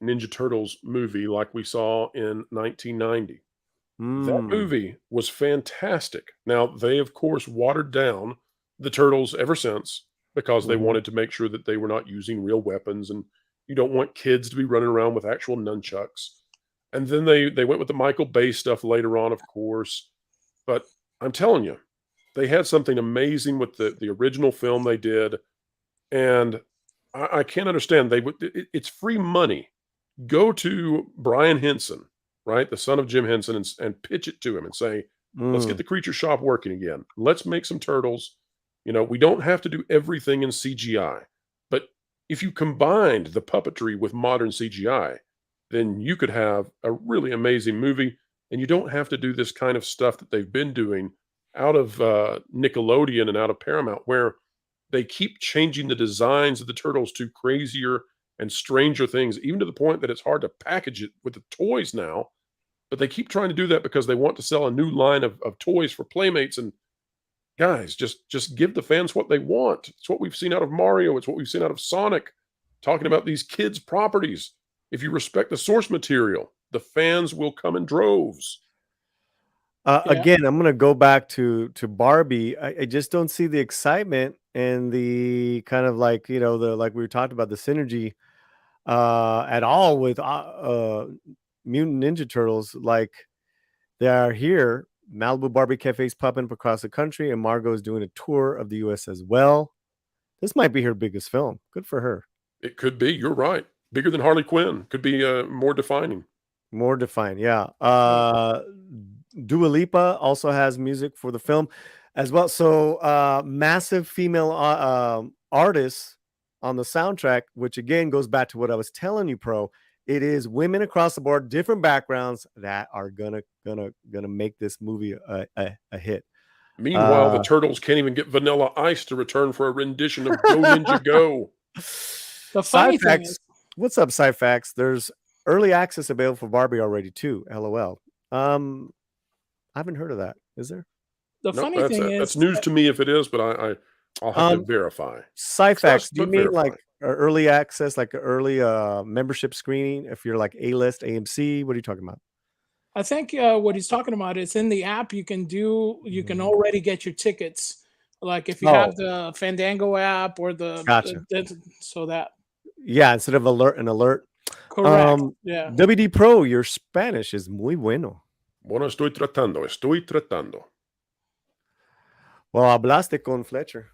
Ninja Turtles movie like we saw in 1990. That movie was fantastic. Now, they, of course, watered down the Turtles ever since because they wanted to make sure that they were not using real weapons, and you don't want kids to be running around with actual nunchucks. And then they went with the Michael Bay stuff later on, of course. But I'm telling you, they had something amazing with the original film they did. And I can't understand. It's free money. Go to Brian Henson, right? The son of Jim Henson, and pitch it to him and say, let's get the creature shop working again. Let's make some turtles. We don't have to do everything in CGI. But if you combined the puppetry with modern CGI, then you could have a really amazing movie, and you don't have to do this kind of stuff that they've been doing out of Nickelodeon and out of Paramount, where they keep changing the designs of the turtles to crazier and stranger things, even to the point that it's hard to package it with the toys now. But they keep trying to do that because they want to sell a new line of toys for Playmates. And guys, just give the fans what they want. It's what we've seen out of Mario. It's what we've seen out of Sonic, talking about these kids' properties. If you respect the source material, the fans will come in droves. Again, I'm going to go back to Barbie. I just don't see the excitement and the kind of like, like we talked about, the synergy at all with Mutant Ninja Turtles. Like, they are here. Malibu Barbie Cafe's popping up across the country, and Margot is doing a tour of the U.S. as well. This might be her biggest film. Good for her. It could be. You're right. Bigger than Harley Quinn. Could be more defining. More defined, yeah. Dua Lipa also has music for the film as well. So massive female artists on the soundtrack, which again goes back to what I was telling you, Pro. It is women across the board, different backgrounds, that are gonna make this movie a hit. Meanwhile, the Turtles can't even get Vanilla Ice to return for a rendition of Go Ninja Go. The funny thing is, what's up, Sci-Fax? There's early access available for Barbie already too. LOL. I haven't heard of that. Is there? The funny thing is, that's news to me if it is, but I'll have to verify. Sci-Fax, do you mean like early access, like an early membership screening. If you're like A-list, AMC, what are you talking about? I think what he's talking about is in the app. You can already get your tickets. Like if you have the Fandango app or Gotcha. So that. Yeah, instead of an alert. Correct. Yeah. Wdwpro, your Spanish is muy bueno. Bueno, estoy tratando. Well, hablaste con Fletcher.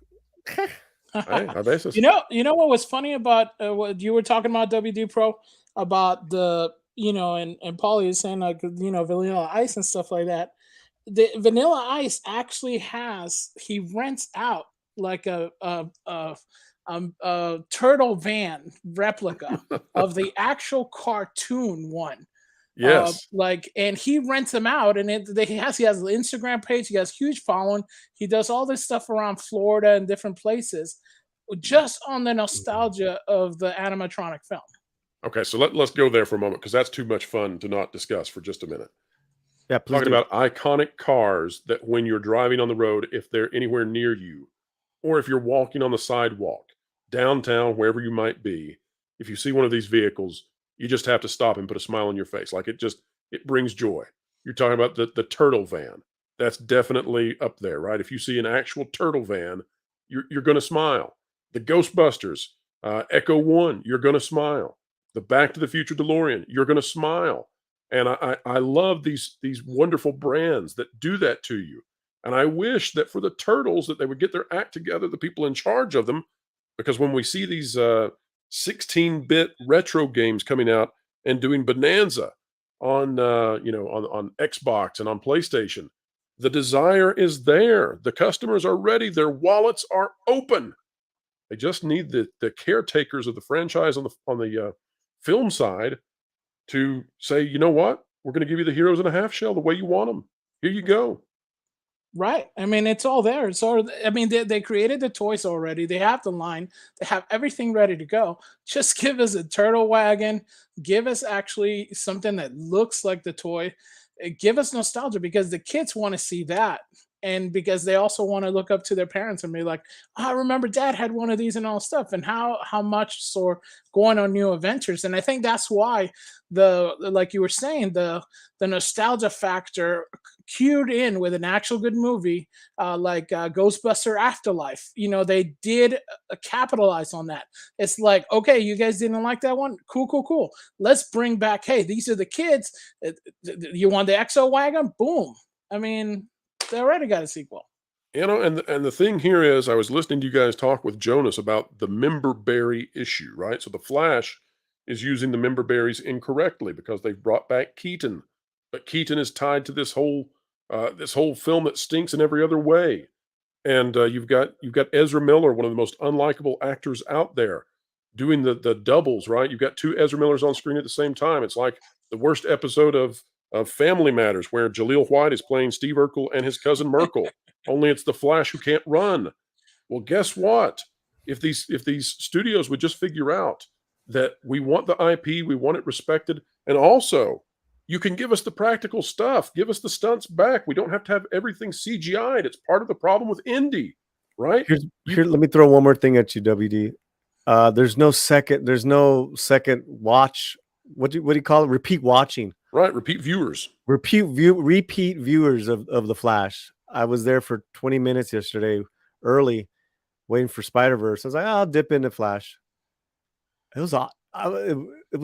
A veces. You know what was funny about what you were talking about Wdwpro about the and Paulie is saying like Vanilla Ice and stuff like that. The Vanilla Ice actually he rents out like a turtle van replica of the actual cartoon one. Yes. And he rents them out, and he has an Instagram page. He has huge following. He does all this stuff around Florida and different places, just on the nostalgia of the animatronic film. Okay, so let's go there for a moment because that's too much fun to not discuss for just a minute. Yeah, please. Talking about iconic cars that when you're driving on the road, if they're anywhere near you, or if you're walking on the sidewalk, downtown, wherever you might be, if you see one of these vehicles, you just have to stop and put a smile on your face. Like it brings joy. You're talking about the turtle van. That's definitely up there, right? If you see an actual turtle van, you're going to smile. The Ghostbusters, Echo One, you're going to smile. The Back to the Future DeLorean, you're going to smile. And I love these wonderful brands that do that to you. And I wish that for the turtles that they would get their act together, the people in charge of them, because when we see these 16-bit retro games coming out and doing bonanza on on Xbox and on PlayStation, the desire is there. The customers are ready. Their wallets are open. They just need the caretakers of the franchise on the film side to say, you know what? We're going to give you the heroes in a half shell the way you want them. Here you go. Right. I mean, it's all there. They created the toys already. They have the line. They have everything ready to go. Just give us a turtle wagon. Give us actually something that looks like the toy. Give us nostalgia because the kids want to see that. And because they also want to look up to their parents and be like, oh, I remember dad had one of these and all stuff, and how much so going on new adventures. And I think that's why like you were saying, the nostalgia factor cued in with an actual good movie like Ghostbuster Afterlife. They did capitalize on that. It's like, okay, you guys didn't like that one? Cool. Let's bring back, hey, these are the kids. You want the Exo wagon? Boom. I mean, they already got a sequel. And the thing here is, I was listening to you guys talk with Jonas about the member berry issue, right? So the Flash is using the member berries incorrectly because they've brought back Keaton, but Keaton is tied to this whole film that stinks in every other way. And you've got Ezra Miller, one of the most unlikable actors out there, doing the doubles, right? You've got two Ezra Millers on screen at the same time. It's like the worst episode of Family Matters, where Jaleel White is playing Steve Urkel and his cousin Merkel. Only it's the Flash who can't run. Well, guess what? If these studios would just figure out that we want the IP, we want it respected, and also you can give us the practical stuff, give us the stunts back. We don't have to have everything CGI'd. It's part of the problem with indie, right? Here, let me throw one more thing at you, WD. There's no second watch. What do you call it? Repeat watching. Right, repeat viewers. Repeat viewers of The Flash. I was there for 20 minutes yesterday, early, waiting for Spider-Verse. I was like, I'll dip into Flash. It was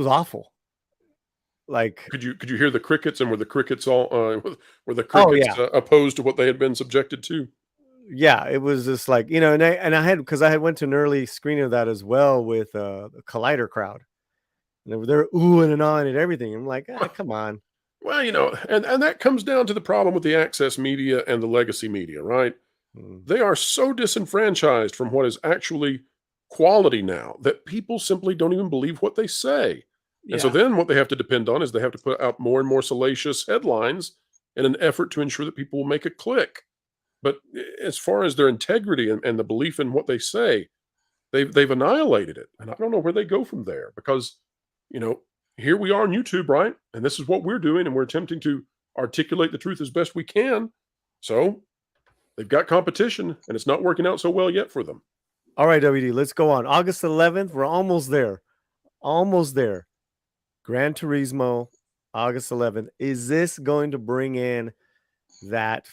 awful. Like, could you hear the crickets, and were the crickets opposed to what they had been subjected to? Yeah, it was just like, and I had went to an early screening of that as well with the Collider crowd. And they're oohing and on and everything. I'm like, come on. Well, and that comes down to the problem with the access media and the legacy media, right? They are so disenfranchised from what is actually quality now that people simply don't even believe what they say. Yeah. And so then what they have to depend on is they have to put out more and more salacious headlines in an effort to ensure that people will make a click. But as far as their integrity and the belief in what they say, they've annihilated it. And I don't know where they go from there because, here we are on YouTube, right? And this is what we're doing, and we're attempting to articulate the truth as best we can. So they've got competition, and it's not working out so well yet for them. All right, WD, let's go on. August 11th, we're almost there. Almost there. Gran Turismo, August 11th. Is this going to bring in that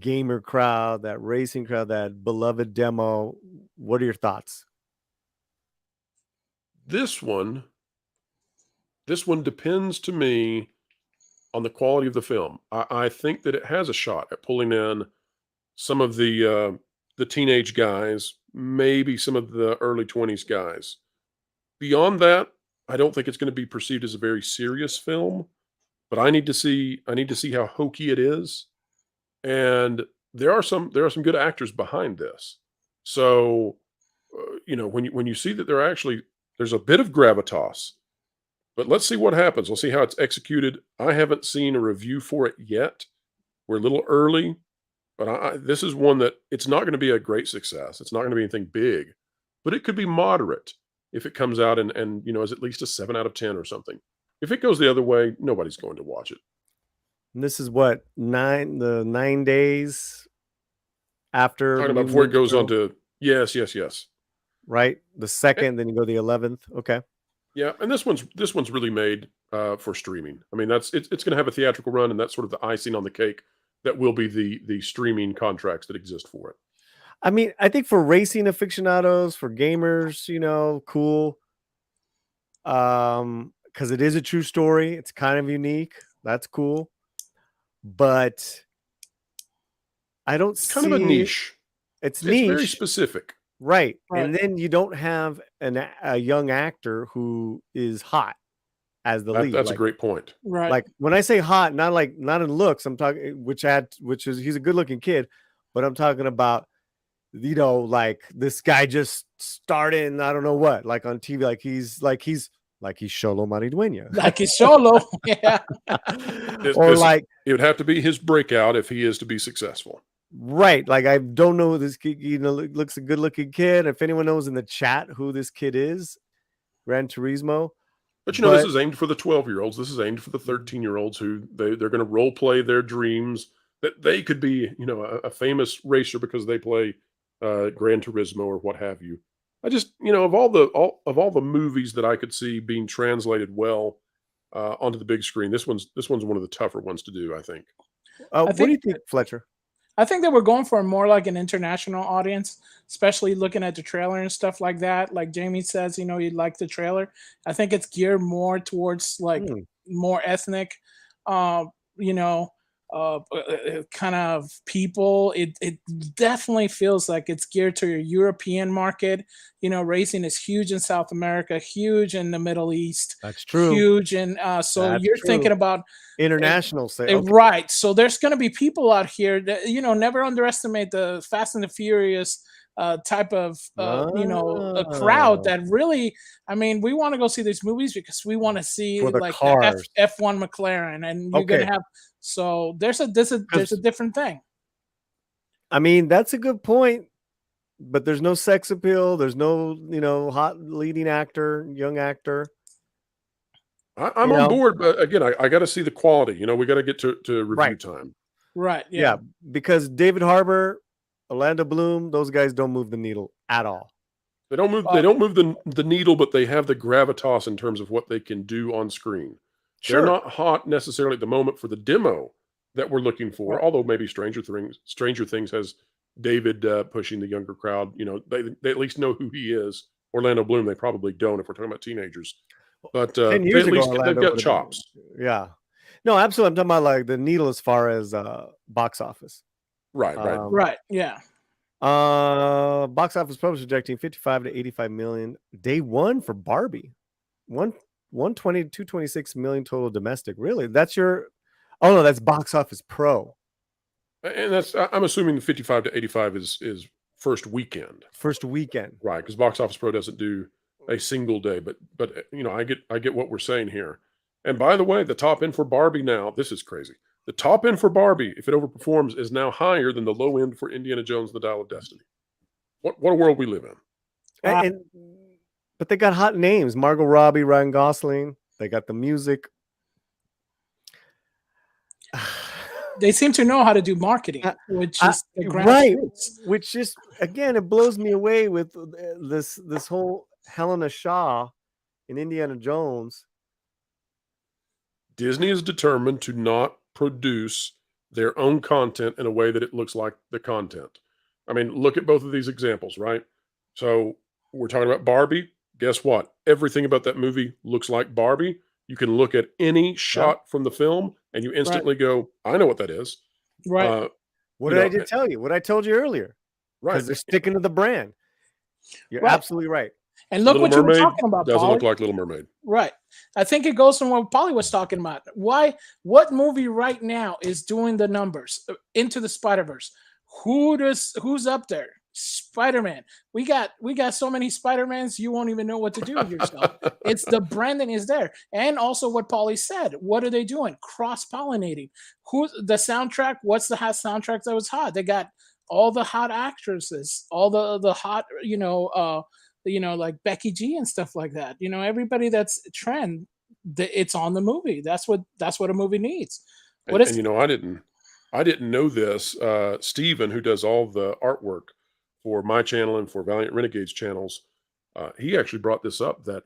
gamer crowd, that racing crowd, that beloved demo? What are your thoughts? This one depends to me on the quality of the film. I think that it has a shot at pulling in some of the teenage guys, maybe some of the early 20s guys. Beyond that, I don't think it's going to be perceived as a very serious film, but I need to see how hokey it is. And there are some good actors behind this. So, when you see that there's a bit of gravitas, but let's see what happens. We'll see how it's executed. I haven't seen a review for it yet. We're a little early, but this is one that it's not going to be a great success. It's not going to be anything big, but it could be moderate if it comes out and is at least a 7 out of 10 or something. If it goes the other way, nobody's going to watch it. And this is what, 9 days after Talking about before it goes on to yes. Right, the 2nd, then you go the 11th. Okay. Yeah, and this one's really made for streaming. I mean, it's going to have a theatrical run, and that's sort of the icing on the cake that will be the streaming contracts that exist for it. I mean, I think for racing aficionados, for gamers, cool. Because it is a true story. It's kind of unique. That's cool. But I don't see... kind of a niche. It's niche. Very specific. Right. And then you don't have a young actor who is hot as the lead. That's a great point. Right. Like when I say hot, not in looks, I'm talking which is he's a good looking kid, but I'm talking about like this guy just started, I don't know what, like on TV, like he's Xolo Maridueña. Like he's Xolo. Yeah. Or like it would have to be his breakout if he is to be successful. Right. Like I don't know this kid, looks a good looking kid. If anyone knows in the chat who this kid is, Gran Turismo. But this is aimed for the 12-year-olds. This is aimed for the 13-year-olds who they're going to role play their dreams that they could be, a famous racer because they play Gran Turismo or what have you. I just, of all the movies that I could see being translated well onto the big screen, this one's one of the tougher ones to do, I think. What do you think, Fletcher? I think they were going for more like an international audience, especially looking at the trailer and stuff like that. Like Jamie says, you'd like the trailer. I think it's geared more towards like more ethnic, kind of people. It definitely feels like it's geared to your European market. Racing is huge in South America, huge in the Middle East. That's true. Huge. And so you're thinking about international sales. Right. So there's going to be people out here that, never underestimate the Fast and the Furious type of, a crowd that really, I mean, we want to go see these movies because we want to see like the F1 McLaren, and you're going to have, so there's a different thing. I mean, that's a good point, but there's no sex appeal. There's no, hot leading actor, young actor. I'm on board, but again, I got to see the quality. We got to get to review time. Right. Yeah. Because David Harbour, Orlando Bloom, those guys don't move the needle at all. They don't move. They don't move the needle, but they have the gravitas in terms of what they can do on screen. Sure. They're not hot necessarily at the moment for the demo that we're looking for. Right. Although maybe Stranger Things has David pushing the younger crowd. They at least know who he is. Orlando Bloom, they probably don't if we're talking about teenagers. But at least they've got chops. Yeah. No, absolutely. I'm talking about like the needle as far as box office. Right. Right. Yeah. Box office published projecting 55 to 85 million day one for Barbie. 120 to 226 million total domestic. Really? That's your... Oh no, that's Box Office Pro. And that's, I'm assuming the 55 to 85 is first weekend. First weekend. Right, because Box Office Pro doesn't do a single day, but I get what we're saying here. And by the way, the top end for Barbie now, this is crazy. The top end for Barbie, if it overperforms, is now higher than the low end for Indiana Jones and the Dial of Destiny. What a world we live in. But they got hot names. Margot Robbie, Ryan Gosling. They got the music. They seem to know how to do marketing, which is the right. grassroots. Which just again, it blows me away with this whole Helena Shaw in Indiana Jones. Disney is determined to not produce their own content in a way that it looks like the content. I mean, look at both of these examples, right? So we're talking about Barbie. Guess what? Everything about that movie looks like Barbie. You can look at any shot from the film and you instantly go, I know what that is. Right. What did I just tell you? What I told you earlier. Right. Because they're sticking to the brand. You're absolutely right. And look Little what you were Mermaid talking about, doesn't Paulie. look like Little Mermaid. Right. I think it goes from what Paulie was talking about. What movie right now is doing the numbers? Into the Spider-Verse. Who's up there? Spider-Man. We got so many Spider-Mans, you won't even know what to do with yourself. It's the branding is there. And also what Paulie said. What are they doing? Cross-pollinating. Who's the soundtrack? What's the hot soundtrack that was hot? They got all the hot actresses, all the hot, like Becky G and stuff like that. Everybody that's trend, it's on the movie. That's what a movie needs. I didn't know this. Steven, who does all the artwork for my channel and for Valiant Renegades channels, he actually brought this up that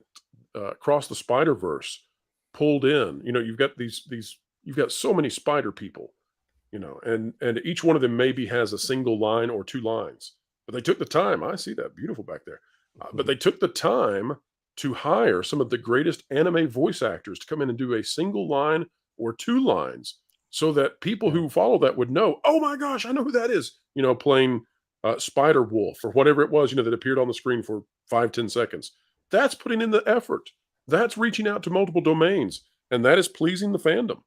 Across the Spider-Verse pulled in. You've got you've got so many spider people, and each one of them maybe has a single line or two lines, but they took the time. I see that beautiful back there. But they took the time to hire some of the greatest anime voice actors to come in and do a single line or two lines so that people who follow that would know, oh my gosh, I know who that is, playing Spider Wolf or whatever it was, that appeared on the screen for 5-10 seconds. That's putting in the effort. That's reaching out to multiple domains, and that is pleasing the fandom.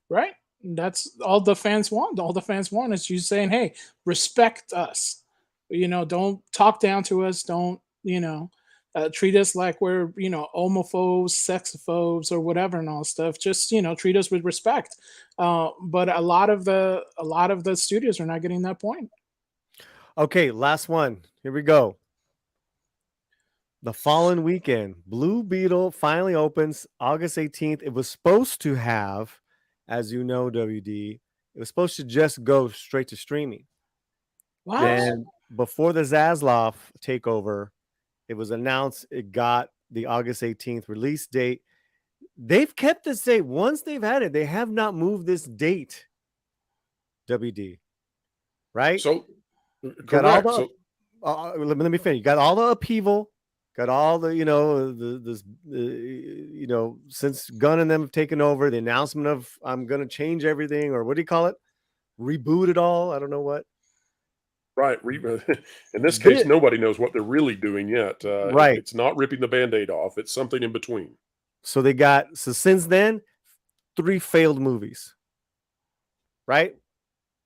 Right. That's all the fans want. All the fans want is you saying, hey, respect us. Don't talk down to us. Don't, treat us like we're, homophobes, sexophobes, or whatever and all stuff. Just, treat us with respect. But a lot of the studios are not getting that point. Okay, last one. Here we go. The following weekend, Blue Beetle finally opens August 18th. It was supposed to have, as you know, WD, it was supposed to just go straight to streaming. What? And before the Zaslav takeover, it was announced it got the August 18th release date. They've kept this date. Once they've had it, they have not moved this date. WD, right? So, got all the, let me finish. You got all the upheaval, got all the, since Gunn and them have taken over, the announcement of I'm going to change everything, or what do you call it? Reboot it all. I don't know what. Right. In this case, nobody knows what they're really doing yet. Right. It's not ripping the Band-Aid off. It's something in between. So since then, 3 failed movies. Right?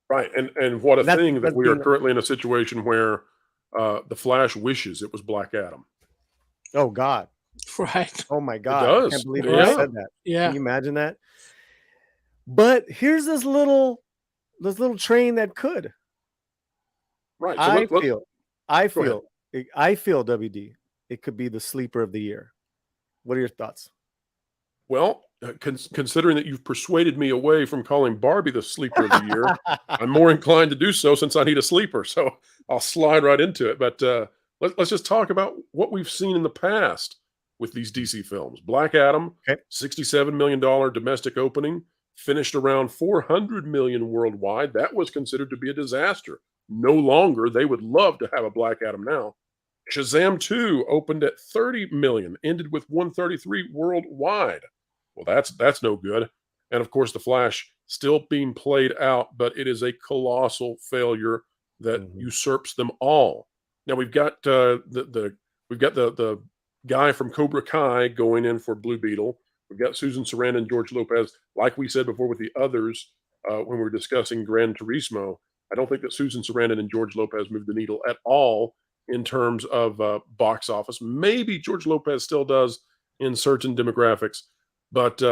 Right. And what a thing that we are currently in a situation where the Flash wishes it was Black Adam. Oh, God. Right. Oh, my God. It does. I can't believe I said that. Yeah. Can you imagine that? But here's this little train that could. Right. So I feel WD, it could be the sleeper of the year. What are your thoughts? Well, considering that you've persuaded me away from calling Barbie the sleeper of the year, I'm more inclined to do so since I need a sleeper. So I'll slide right into it. But let's just talk about what we've seen in the past with these DC films. Black Adam, $67 million domestic opening, finished around $400 million worldwide. That was considered to be a disaster. No longer. They would love to have a Black Adam now. Shazam 2 opened at $30 million, ended with $133 worldwide. Well, that's no good. And of course, The Flash still being played out, but it is a colossal failure that usurps them all. Now we've got the guy from Cobra Kai going in for Blue Beetle. We've got Susan Sarandon and George Lopez. Like we said before with the others, when we were discussing Gran Turismo, I don't think that Susan Sarandon and George Lopez moved the needle at all in terms of box office. Maybe George Lopez still does in certain demographics, but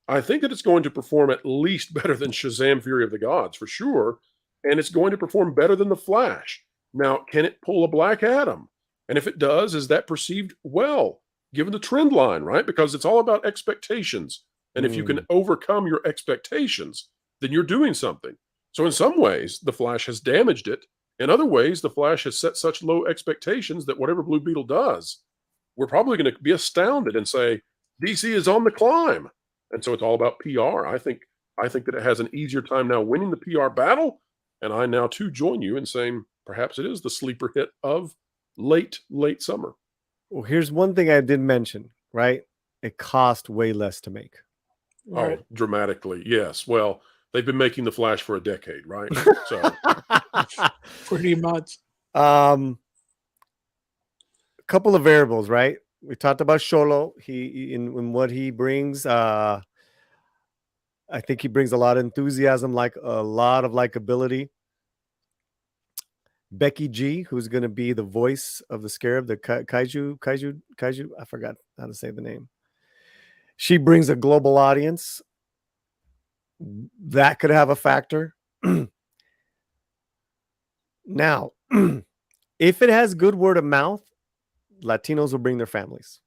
I think that it's going to perform at least better than Shazam! Fury of the Gods for sure, and it's going to perform better than The Flash. Now, can it pull a Black Adam? And if it does, is that perceived well, given the trend line, right? Because it's all about expectations. And if you can overcome your expectations, then you're doing something. So in some ways, the Flash has damaged it. In other ways, the Flash has set such low expectations that whatever Blue Beetle does, we're probably going to be astounded and say, DC is on the climb. And so it's all about PR. I think that it has an easier time now winning the PR battle. And I now too join you in saying perhaps it is the sleeper hit of late summer. Well, here's one thing I did mention, right? It cost way less to make. Right. Oh, dramatically. Yes. Well, they've been making the Flash for a decade, right? So Pretty much. A couple of variables, right? We talked about Xolo. He in what he brings. I think he brings a lot of enthusiasm, like a lot of likability. Becky G, who's going to be the voice of the Scarab, the kaiju. I forgot how to say the name. She brings a global audience. That could have a factor. Now, if it has good word of mouth, Latinos will bring their families.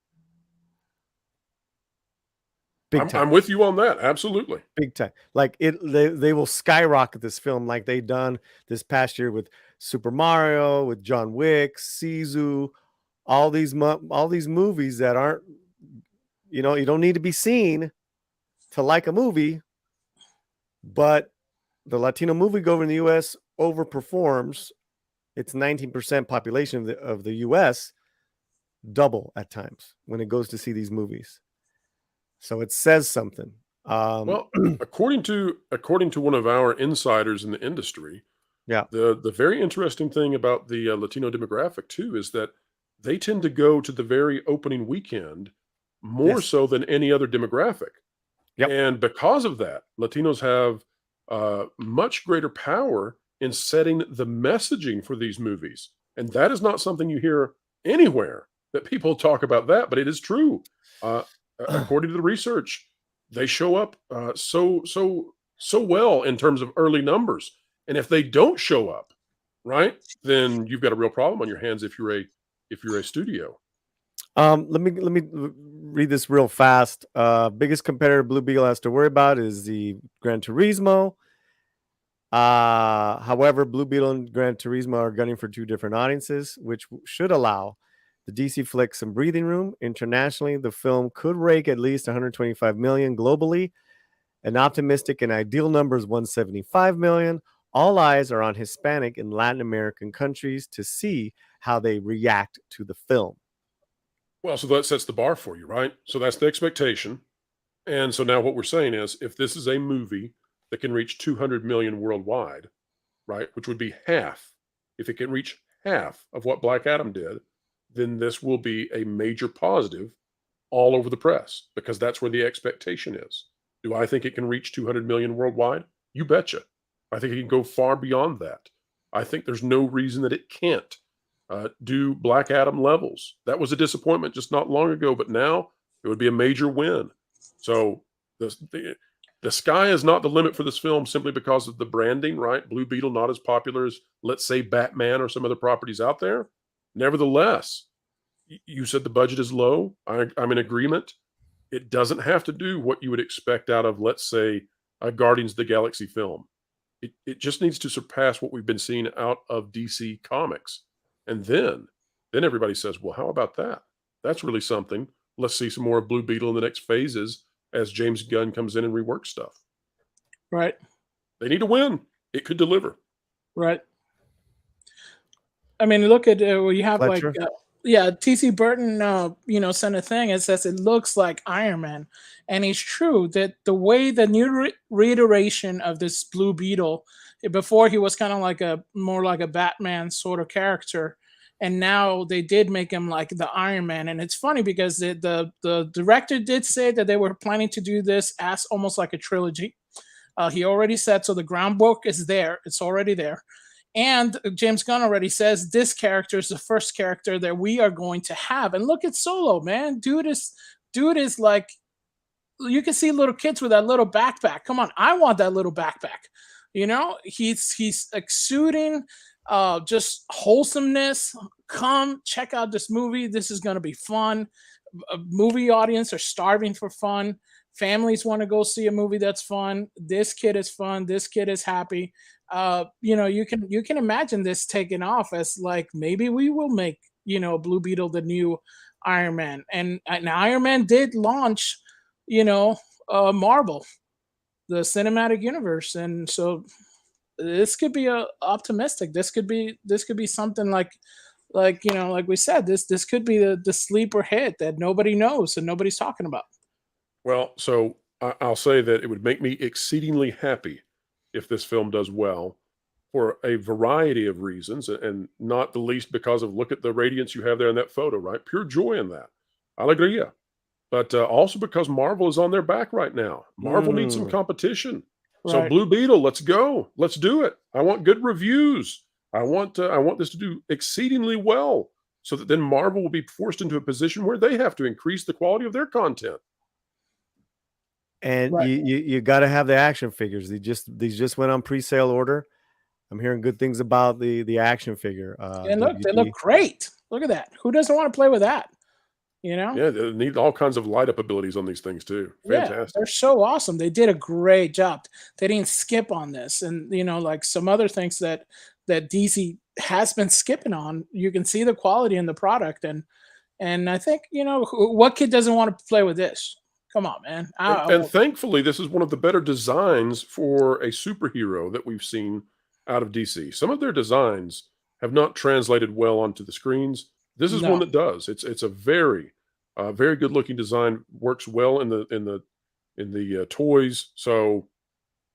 Big time. I'm with you on that. Absolutely. Big time. Like they will skyrocket this film like they done this past year with Super Mario, with John Wick, Sisu, all these movies that aren't, you don't need to be seen to like a movie, but the Latino moviegoer in the U.S. overperforms. It's 19% population of the U.S., double at times when it goes to see these movies. So it says something. Well, according to one of our insiders in the industry, yeah, the very interesting thing about the Latino demographic too is that they tend to go to the very opening weekend more so than any other demographic. Yep. And because of that, Latinos have much greater power in setting the messaging for these movies. And that is not something you hear anywhere, that people talk about that, but it is true. According to the research, they show up so well in terms of early numbers. And if they don't show up, right, then you've got a real problem on your hands if you're a studio. Let me read this real fast. Biggest competitor Blue Beetle has to worry about is the Gran Turismo. However, Blue Beetle and Gran Turismo are gunning for two different audiences, which should allow the DC flick some breathing room. Internationally, the film could rake at least 125 million globally. An optimistic and ideal number is 175 million. All eyes are on Hispanic and Latin American countries to see how they react to the film. Well, so that sets the bar for you, right? So that's the expectation. And so now what we're saying is, if this is a movie that can reach 200 million worldwide, right, which would be half, if it can reach half of what Black Adam did, then this will be a major positive all over the press, because that's where the expectation is. Do I think it can reach 200 million worldwide? You betcha. I think it can go far beyond that. I think there's no reason that it can't do Black Adam levels. That was a disappointment just not long ago, but now it would be a major win. So the sky is not the limit for this film simply because of the branding, right? Blue Beetle, not as popular as, let's say, Batman or some other properties out there. Nevertheless, you said the budget is low. I'm in agreement. It doesn't have to do what you would expect out of, let's say, a Guardians of the Galaxy film. It just needs to surpass what we've been seeing out of DC Comics. And then everybody says, well, how about that? That's really something. Let's see some more of Blue Beetle in the next phases as James Gunn comes in and reworks stuff. Right. They need to win. It could deliver. Right. I mean, look at you have Fletcher. TC Burton, sent a thing. It says it looks like Iron Man, and it's true that the way the new reiteration of this Blue Beetle, before he was kind of like more like a Batman sort of character, and now they did make him like the Iron Man. And it's funny because the director did say that they were planning to do this as almost like a trilogy. He already said, so the groundwork is there. It's already there. And James Gunn already says this character is the first character that we are going to have. And look at Solo, man. Dude is like, you can see little kids with that little backpack. Come on, I want that little backpack. He's exuding just wholesomeness. Come check out this movie. This is going to be fun. A movie audience are starving for fun. Families want to go see a movie that's fun. This kid is fun. This kid is happy. You can imagine this taking off as like maybe we will make Blue Beetle the new Iron Man, and Iron Man did launch Marvel, the cinematic universe, and so this could be optimistic. This could be something like we said, this could be the sleeper hit that nobody knows and nobody's talking about. Well, so I'll say that it would make me exceedingly happy if this film does well for a variety of reasons, and not the least because of, look at the radiance you have there in that photo, right? Pure joy in that. Alegria. But also because Marvel is on their back right now. Marvel needs some competition. So Right. Blue Beetle, let's go. Let's do it. I want good reviews. I want this to do exceedingly well, so that then Marvel will be forced into a position where they have to increase the quality of their content. And Right. you got to have the action figures. These just went on pre-sale order. I'm hearing good things about the action figure. And look, they look great. Look at that. Who doesn't want to play with that? Yeah, they need all kinds of light up abilities on these things too. Yeah, Fantastic. they're so awesome. They did a great job. They didn't skip on this, and like some other things that DC has been skipping on. You can see the quality in the product, and I think what kid doesn't want to play with this? Come on, man. And thankfully, this is one of the better designs for a superhero that we've seen out of DC. Some of their designs have not translated well onto the screens. This is one that does. It's a very good looking design. Works well in the toys. So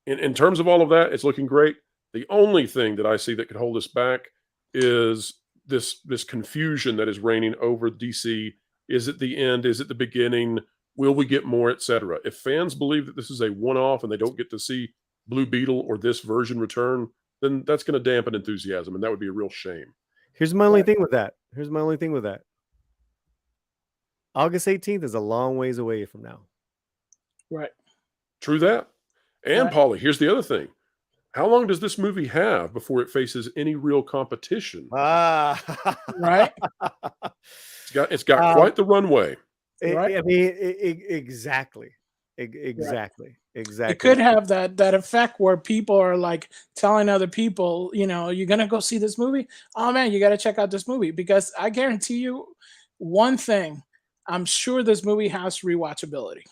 in terms of all of that, it's looking great. The only thing that I see that could hold us back is this confusion that is reigning over DC. Is it the end? Is it the beginning? Will we get more, etc.? If fans believe that this is a one-off and they don't get to see Blue Beetle or this version return, then that's going to dampen enthusiasm, and that would be a real shame. Here's my only thing with that. August 18th is a long ways away from now. Right. True that. And Right. Paulie, here's the other thing. How long does this movie have before it faces any real competition? Right. It's got quite the runway. Right. I mean, exactly. It could have that effect where people are like telling other people, you're gonna go see this movie. Oh man, you got to check out this movie, because I guarantee you one thing. I'm sure this movie has rewatchability.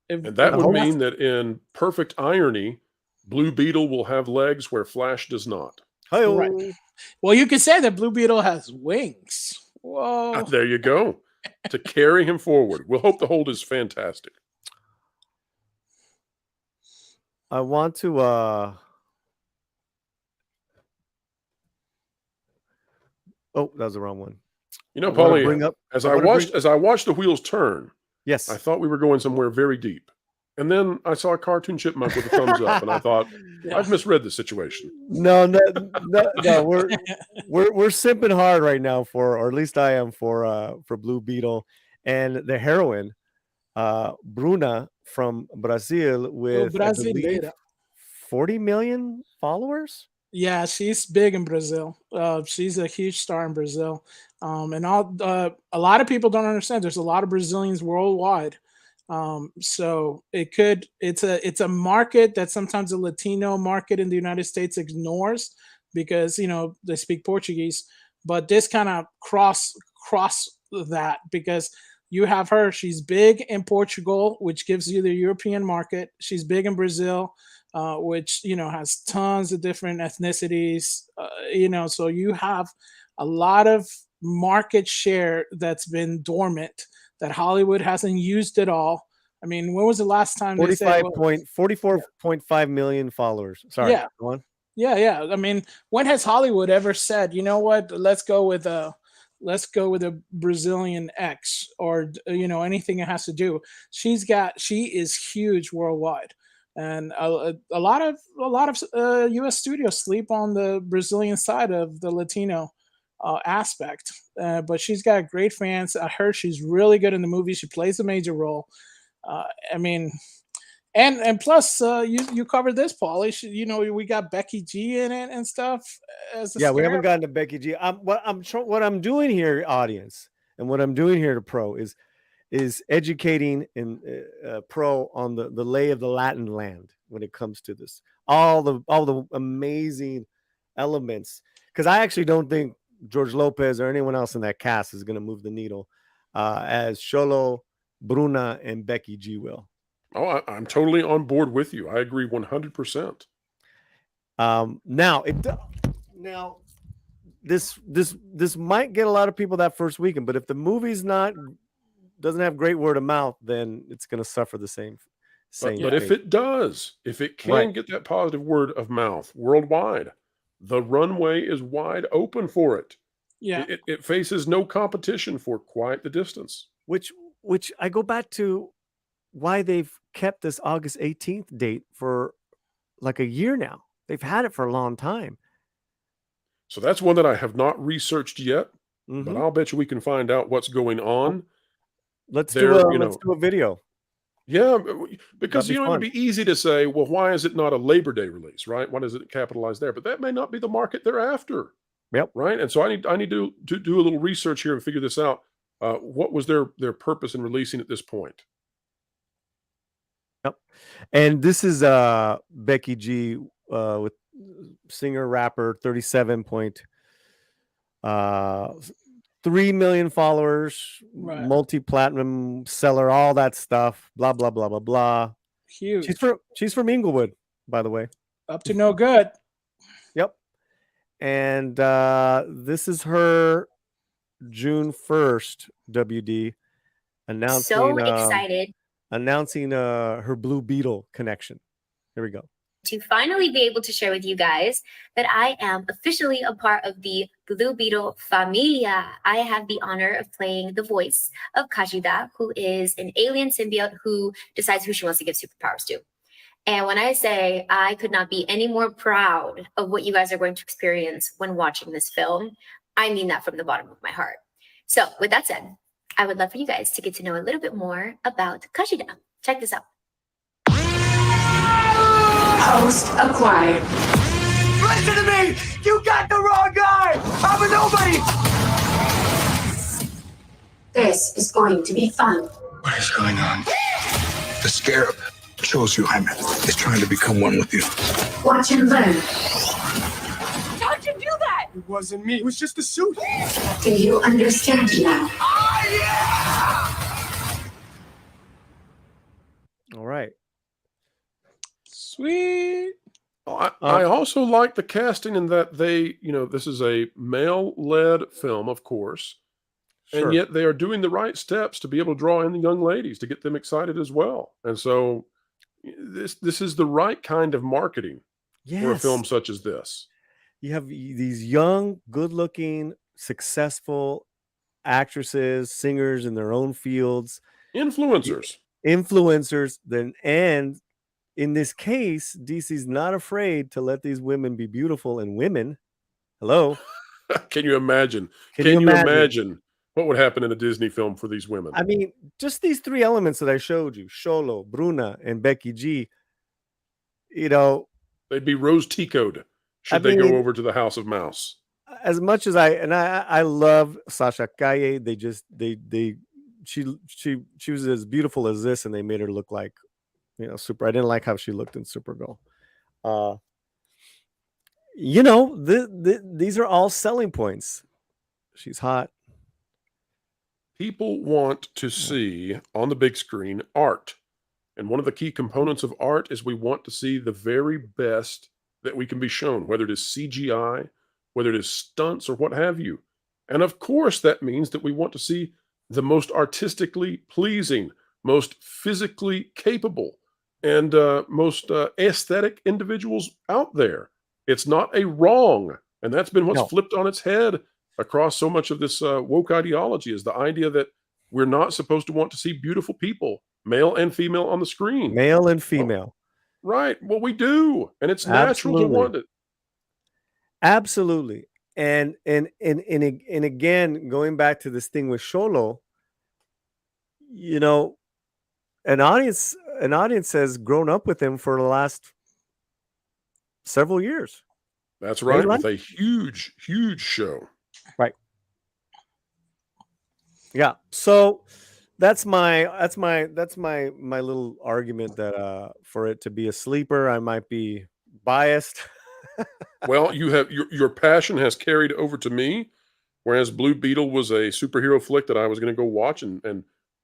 And that would mean that in perfect irony, Blue Beetle will have legs where Flash does not. Right. Well, you could say that Blue Beetle has wings. Whoa. There you go. To carry him forward. We'll hope the hold is fantastic. I want to oh, that was the wrong one. Paulie, as I watched the wheels turn, yes, I thought we were going somewhere very deep. And then I saw a cartoon chipmunk with a thumbs up, and I thought, I've misread the situation. No, we're simping hard right now or at least I am for Blue Beetle and the heroine, Bruna from Brazil with 40 million followers. Yeah, she's big in Brazil. She's a huge star in Brazil, and a lot of people don't understand. There's a lot of Brazilians worldwide, so it's a market that sometimes the Latino market in the United States ignores, because they speak Portuguese. But this kind of cross that, because you have her. She's big in Portugal, which gives you the European market. She's big in Brazil, which has tons of different ethnicities. So you have a lot of market share that's been dormant, that Hollywood hasn't used at all. I mean, when was the last time 44.5 million followers? Sorry, yeah, go on. Yeah. I mean, when has Hollywood ever said, you know what, let's go with a Brazilian X, or anything it has to do? She is huge worldwide, and a lot of U.S. studios sleep on the Brazilian side of the Latino aspect, but she's got great fans. I heard she's really good in the movie. She plays a major role. I mean, and plus, you covered this, Paulie. We got Becky G in it and stuff. We haven't gotten to Becky G. What I'm doing here, audience, and what I'm doing here to Pro is is educating in pro on the lay of the Latin land when it comes to this. All the amazing elements, because I actually don't think George Lopez or anyone else in that cast is going to move the needle as Xolo, Bruna, and Becky G will. Oh, I'm totally on board with you. I agree 100%. Now this might get a lot of people that first weekend, but if the movie's doesn't have great word of mouth, then it's going to suffer the same. But if it does, if it can get that positive word of mouth worldwide, the runway is wide open for it. Yeah, it faces no competition for quite the distance. Which I go back to why they've kept this August 18th date for like a year now. They've had it for a long time. So that's one that I have not researched yet, but I'll bet you we can find out what's going on. Let's do a video. Yeah, because it would be easy to say, well, why is it not a Labor Day release, right? Why does it capitalize there? But that may not be the market they're after. Yep. Right. And so I need to do a little research here and figure this out. What was their purpose in releasing at this point? Yep. And this is Becky G with singer rapper 37.3 million followers, multi-platinum seller, all that stuff, blah blah blah blah blah. Huge. She's from Inglewood, by the way. Up to no good. Yep. And this is her June 1st WD announcing so excited announcing her Blue Beetle connection. Here we go. To finally be able to share with you guys that I am officially a part of the Blue Beetle familia. I have the honor of playing the voice of Kajida, who is an alien symbiote who decides who she wants to give superpowers to. And when I say I could not be any more proud of what you guys are going to experience when watching this film, I mean that from the bottom of my heart. So with that said, I would love for you guys to get to know a little bit more about Kajida. Check this out. Host acquired. Listen to me! You got the wrong guy! I'm a nobody! This is going to be fun. What is going on? The scarab shows you Hyna is trying to become one with you. Watch and learn. How'd you do that? It wasn't me. It was just a suit. Do you understand now? Oh, yeah! All right. Sweet. I also like the casting in that they, this is a male-led film, of course, and yet they are doing the right steps to be able to draw in the young ladies to get them excited as well. And so this is the right kind of marketing for a film such as this. You have these young, good-looking, successful actresses, singers in their own fields, influencers. Then and in this case, DC's not afraid to let these women be beautiful and women. Hello. Can you imagine? Can you imagine what would happen in a Disney film for these women? I mean, just these three elements that I showed you, Xolo, Bruna, and Becky G, they'd be rose ticoed should they go over to the House of Mouse. As much as I love Sasha Calle, she was as beautiful as this, and they made her look like super. I didn't like how she looked in Supergirl. These are all selling points. She's hot. People want to see on the big screen art. And one of the key components of art is we want to see the very best that we can be shown, whether it is CGI, whether it is stunts or what have you. And of course, that means that we want to see the most artistically pleasing, most physically capable, and most aesthetic individuals out there. It's not a wrong. And that's been what's flipped on its head across so much of this woke ideology, is the idea that we're not supposed to want to see beautiful people, male and female, on the screen. Male and female. Right. Well, we do. And it's natural to want it. Absolutely. And again, going back to this thing with Xolo, an audience has grown up with him for the last several years. That's right. With a huge, huge show. Right. Yeah. So that's my little argument that for it to be a sleeper, I might be biased. Well, you have your passion has carried over to me, whereas Blue Beetle was a superhero flick that I was going to go watch and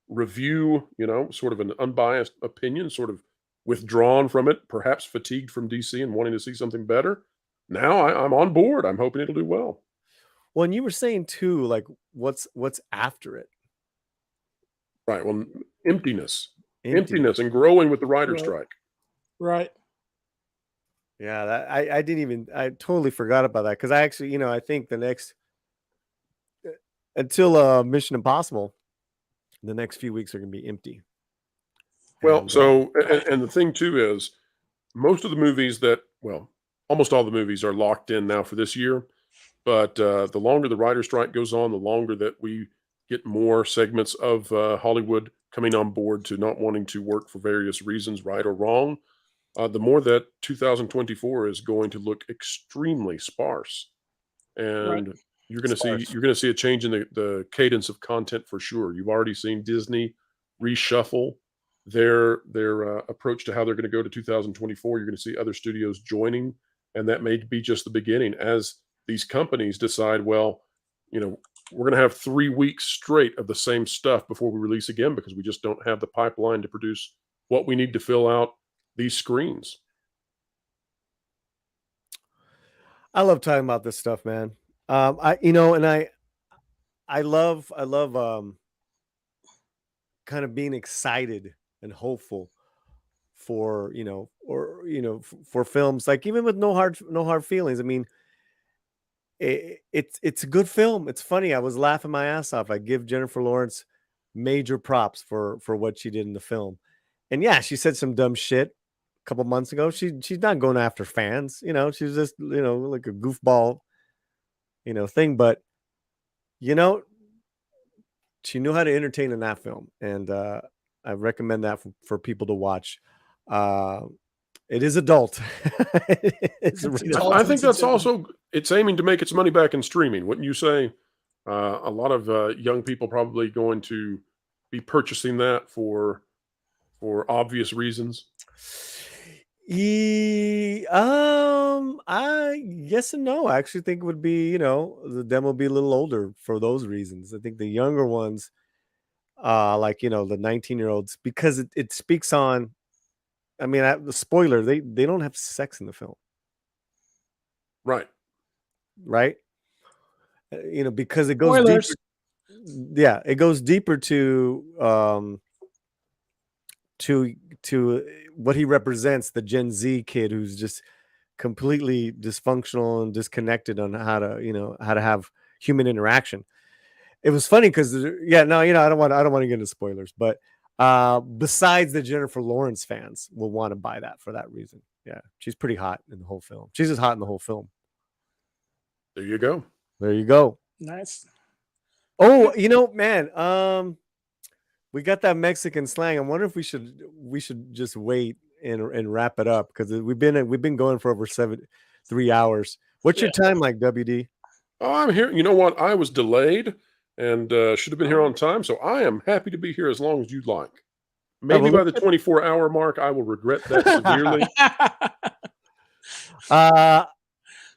review, sort of an unbiased opinion, sort of withdrawn from it, perhaps fatigued from DC and wanting to see something better. Now I'm on board. I'm hoping it'll do well. Well, and you were saying too, like what's after it? Right. Well, emptiness and growing with the writer's strike. Right. Yeah, that I totally forgot about that because I actually, I think the next until Mission Impossible, the next few weeks are going to be empty. Well, and the thing too is most of the movies almost all the movies are locked in now for this year. But the longer the writer's strike goes on, the longer that we get more segments of Hollywood coming on board to not wanting to work for various reasons, right or wrong, the more that 2024 is going to look extremely sparse. And you're going to see a change in the cadence of content for sure. You've already seen Disney reshuffle their approach to how they're going to go to 2024. You're going to see other studios joining, and that may be just the beginning as these companies decide, well, we're going to have 3 weeks straight of the same stuff before we release again because we just don't have the pipeline to produce what we need to fill out these screens. I love talking about this stuff, man. I love kind of being excited and hopeful for for films, like even with no hard feelings. I mean, it's a good film. It's funny. I was laughing my ass off. I give Jennifer Lawrence major props for what she did in the film. And yeah, she said some dumb shit a couple months ago. She's not going after fans. She's just like a goofball thing. But she knew how to entertain in that film, and I recommend that for people to watch. It is adult. I think that's also, it's aiming to make its money back in streaming. Wouldn't you say? A lot of young people probably going to be purchasing that for obvious reasons. I yes and no. I actually think it would be, the demo would be a little older for those reasons. I think the younger ones, like the 19-year-olds, because it speaks on. I mean, the spoiler, they don't have sex in the film. Right. Because it goes Spoilers. deeper. Yeah, it goes deeper to what he represents, the Gen Z kid who's just completely dysfunctional and disconnected on how to have human interaction. It was funny because I don't want to get into spoilers, but besides the Jennifer Lawrence fans will want to buy that for that reason. Yeah, she's pretty hot in the whole film. She's just hot in the whole film. There you go. Nice. Oh, man, we got that Mexican slang. I wonder if we should just wait and wrap it up because we've been going for over 3 hours. What's your time like, WD? Oh, I'm here. You know what? I was delayed and should have been here on time, so I am happy to be here as long as you'd like. Maybe by the 24-hour mark, I will regret that severely.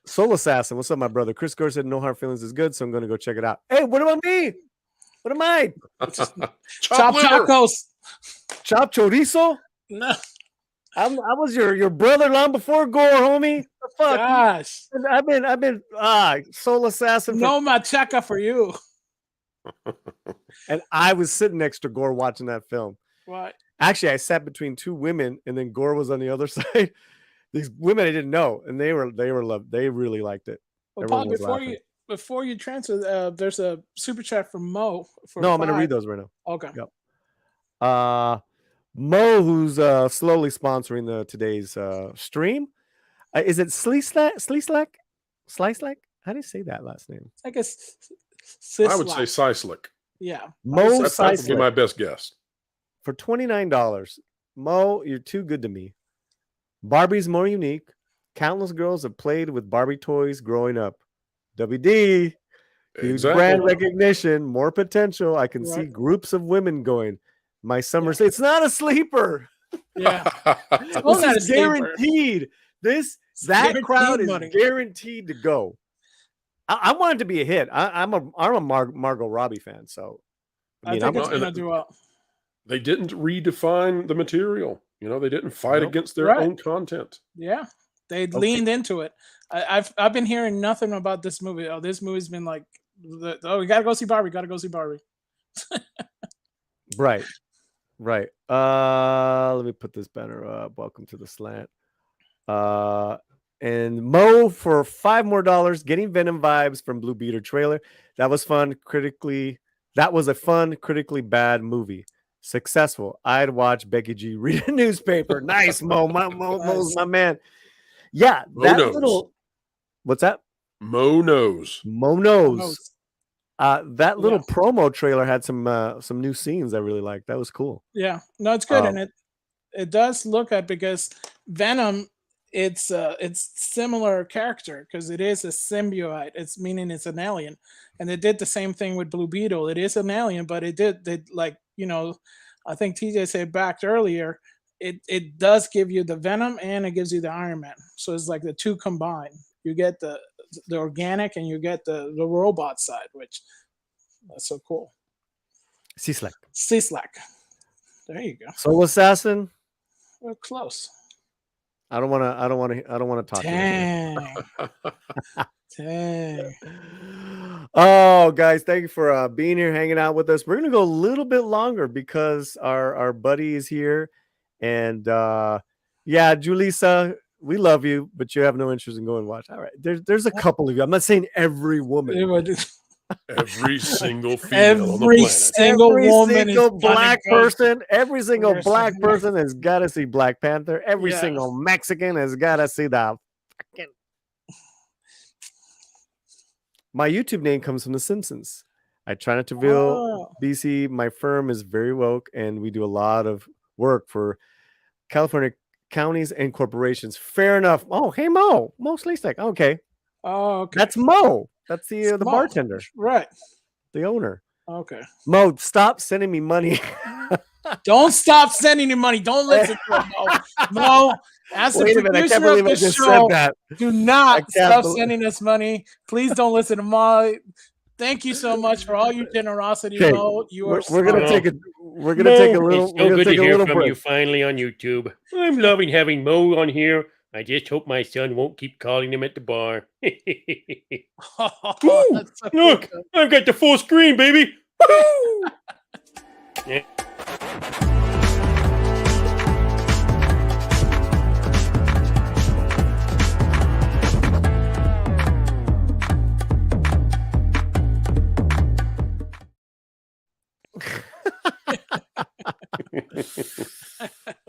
Soul Assassin, what's up, my brother? Chris Gore said No Hard Feelings is good, so I'm going to go check it out. Hey, what about me? What am I? Chop tacos. Chop chorizo? No. I was your brother long before Gore, homie. The fuck? Gosh. I've been Soul Assassin. No machaca for you. And I was sitting next to Gore watching that film. What? Actually, I sat between two women, and then Gore was on the other side. These women I didn't know, and they really liked it. Well, Paul, before you transfer, there's a super chat from Mo. I'm going to read those right now. Okay. Yep. Mo, who's slowly sponsoring today's stream. Is it Sleeslack? How do you say that last name? I guess I would say Sislick. Yeah. Mo that would be my best guess. For $29. Mo, you're too good to me. Barbie's more unique. Countless girls have played with Barbie toys growing up. WD, Huge brand recognition, more potential. I can see Right. groups of women going. My summer it's not a sleeper. Yeah. This not a is sleeper. guaranteed. That guaranteed crowd money. is guaranteed to go. I want it to be a hit. I'm a Margot Robbie fan, so I think it's gonna do well. They didn't redefine the material. You know, they didn't fight against their Right. own content. Yeah, they leaned into it. I've been hearing nothing about this movie. Oh, this movie's been like, we gotta go see Barbie. Gotta go see Barbie. Right. Let me put this banner up. Welcome to the slant. And Mo for $5 more, getting Venom vibes from Blue Beetle trailer. That was fun. That was a fun, critically bad movie. Successful. I'd watch Becky G read a newspaper. Nice, Mo. Mo's my man. Yeah, that little. What's that? Mo knows. That little promo trailer had some new scenes I really liked. That was cool. Yeah, no, it's good, and it does look at, because Venom, it's similar character because it is a symbiote. It's meaning it's an alien, and they did the same thing with Blue Beetle. It is an alien, but they like, you know, I think TJ said back earlier. It does give you the Venom and it gives you the Iron Man. So it's like the two combined. You get the organic and you get the robot side, which that's so cool. C-Slack. There you go. Soul Assassin. We're close. I don't want to talk. Dang. Dang. Oh, guys, thank you for being here, hanging out with us. We're gonna go a little bit longer because our buddy is here, and yeah, Julissa, we love you, but you have no interest in going watch. All right, there's a couple of you. I'm not saying every woman. Every single female on the Every planet. single woman, single black person, every single black person has got to see Black Panther. Every single Mexican has got to see the fucking. My YouTube name comes from The Simpsons. I try not to feel BC. My firm is very woke, and we do a lot of work for California counties and corporations. Fair enough. Oh, hey, Mo. Mostly like, okay. Oh, okay. That's Mo. That's the bartender. Right. The owner. Okay. Mo, stop sending me money. Don't stop sending me money. Don't listen to him, Mo. Mo, as the producer of the show, do not stop sending us money. Please don't listen to Mo. Thank you so much for all your generosity, Mo. We're gonna take a little. It's so good to hear from you finally on YouTube. I'm loving having Mo on here. I just hope my son won't keep calling him at the bar. Ooh, look, I've got the full screen, baby. Yeah.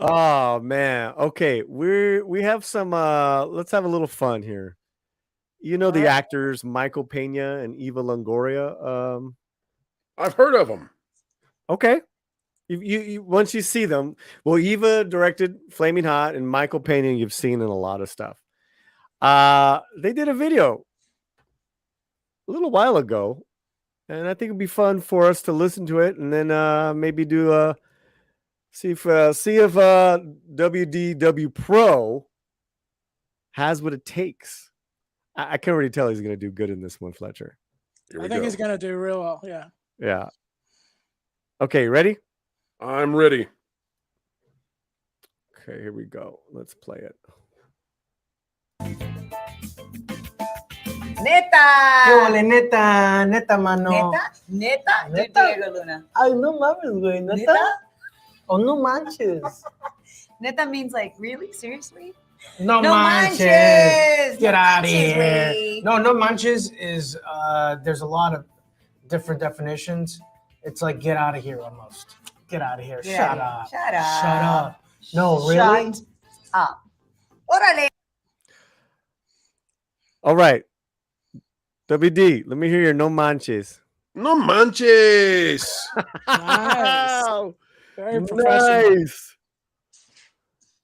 Oh man. Okay, we have some let's have a little fun here. You know the actors Michael Pena and Eva Longoria. I've heard of them. Okay. You once you see them, well, Eva directed Flaming Hot, and Michael Pena you've seen in a lot of stuff. They did a video a little while ago, and I think it'd be fun for us to listen to it, and then maybe do see if Wdwpro has what it takes. I can't really tell he's going to do good in this one, Fletcher. I think he's going to do real well. Yeah. Yeah. Okay, ready? I'm ready. Okay, here we go. Let's play it. Neta. Neta, mano. Neta. Ay, no mames, güey. Neta. Oh, no manches. Neta means like, really? Seriously? No manches. Get out of here. No manches is, there's a lot of different definitions. It's like, get out of here almost. Get out of here. Shut up. No, really? Shut up. Órale. All right. WD, let me hear your no manches. No manches. Nice. Very professional.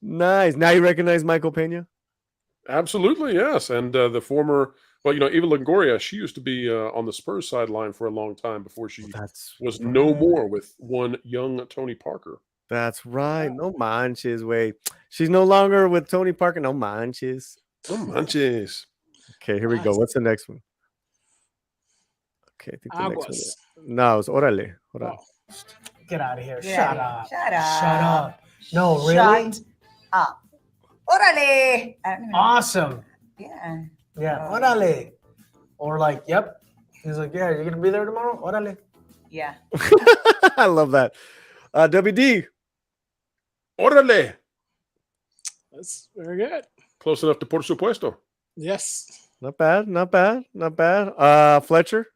Nice. Now you recognize Michael Pena? Absolutely, yes. And the former, well, Eva Longoria, she used to be on the Spurs sideline for a long time before she was no more with one young Tony Parker. That's right. No manches, wait. She's no longer with Tony Parker. No manches. No manches. Okay, here we go. What's the next one? Okay, I think the Aguas. next one. No, it's Orale. Hold on. Get out of here. Get Shut out up. of here. Shut up. Shut up. No, really? Shut up. Orale. I don't even know. Awesome. Yeah. Yeah. Orale. Or like, yep. He's like, yeah, you're going to be there tomorrow? Orale. Yeah. I love that. WD. Orale. That's very good. Close enough to por supuesto. Yes. Not bad. Not bad. Not bad. Fletcher.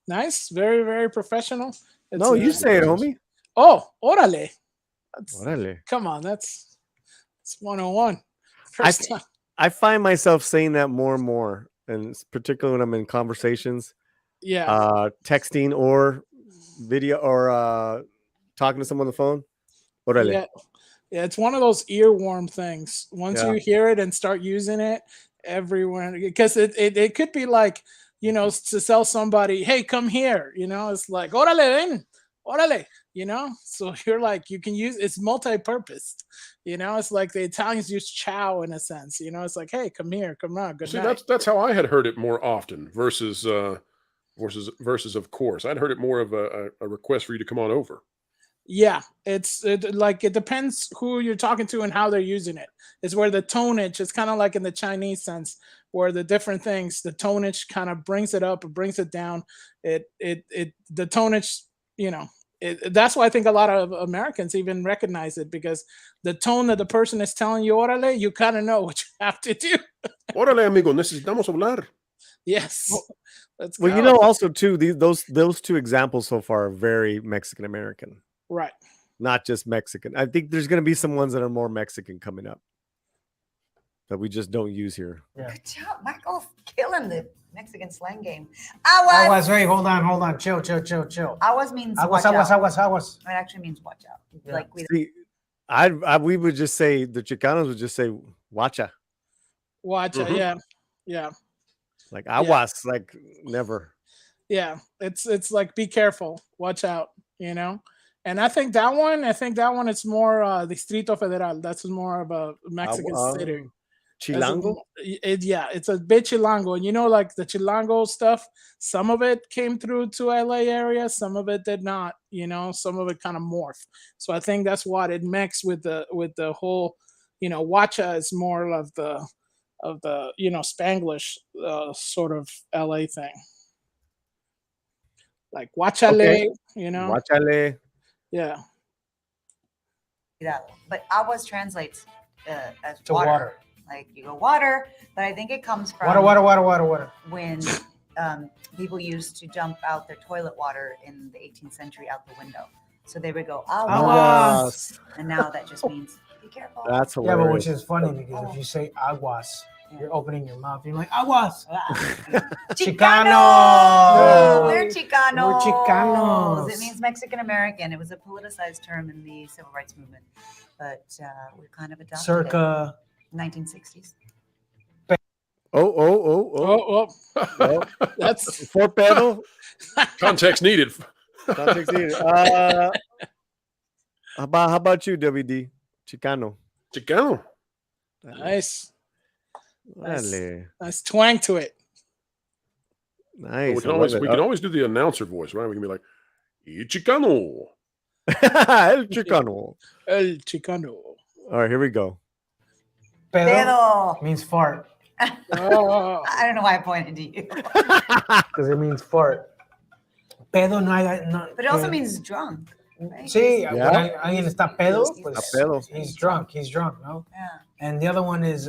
Nice. Very, very professional. No, you say it, homie. Oh, orale. Orale. Come on, that's 101. First time. I find myself saying that more and more, and particularly when I'm in conversations. Yeah. Texting or video or talking to someone on the phone. Orale. Yeah, it's one of those earworm things. Once you hear it and start using it everywhere, because it could be like, to sell somebody, hey, come here, it's like, orale, ven, orale, so you're like, you can use, it's multi-purpose, it's like the Italians use ciao in a sense, it's like, hey, come here, come on, good night. That's how I had heard it more often versus of course. I'd heard it more of a request for you to come on over. Yeah, it depends who you're talking to and how they're using it. It's where the tonage, it's kind of like in the Chinese sense, where the different things, the tonage kind of brings it up, it brings it down. The tonage, that's why I think a lot of Americans even recognize it, because the tone that the person is telling you, orale, you kind of know what you have to do. Orale, amigo, necesitamos hablar. Yes. Let's Well, go. also too, those two examples so far are very Mexican American. Right. Not just Mexican. I think there's going to be some ones that are more Mexican coming up that we just don't use here. Yeah. Good job. Michael's killing the Mexican slang game. Aguas. Wait, hold on. Chill. Aguas means aguas. It actually means watch out. Yeah. Like we would just say, the Chicanos would just say wacha. Wacha, yeah. Like aguas, like never. Yeah, it's like, be careful, watch out, And I think that one is more Distrito Federal. That's more of a Mexican city. Chilango? It's a bit Chilango. And like the Chilango stuff, some of it came through to LA area, some of it did not, some of it kind of morphed. So I think that's what it mixed with the whole, Wacha is more of the Spanglish sort of LA thing. Like Wachale, Wachale. Yeah. But aguas translates as to water. Like you go water, but I think it comes from water. When people used to dump out their toilet water in the 18th century out the window. So they would go aguas. And now that just means be careful. That's hilarious. Yeah, but which is funny because if you say aguas, you're opening your mouth. You're like, aguas. Chicano. We're Chicanos. We're Chicanos. It means Mexican American. It was a politicized term in the civil rights movement, but we kind of adopted circa it. 1960s. Oh. That's for pedo. Context needed. How about you, WD? Chicano. Nice. Vale. Nice twang to it. Nice. We can always do the announcer voice, right? We can be like, "Y Chicano." El Chicano. El Chicano. All right, here we go. Pedo means fart. Oh. I don't know why I pointed to you. Because it means fart. Pedo no. But it also means drunk. Right? Sí, alguien está pedo, pues pedo. He's drunk, no? Yeah. And the other one is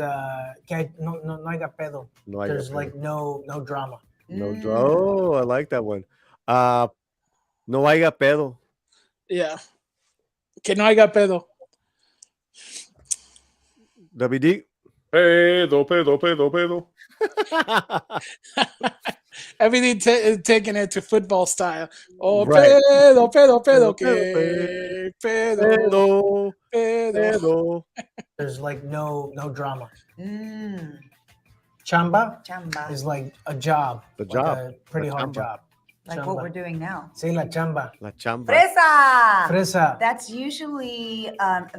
que no haya pedo. There's pedo. like no drama. No drama. Oh, I like that one. No haya pedo. Yeah. Que no haya pedo. WD. Pedo. Everything taking it to football style. Oh, Right. pedo. There's like no drama. Chamba Chamba. is like a job. The like job. a pretty La hard chamba. job. Like what we're doing now. Sí, la chamba. La chamba. Fresa. Fresa. That's usually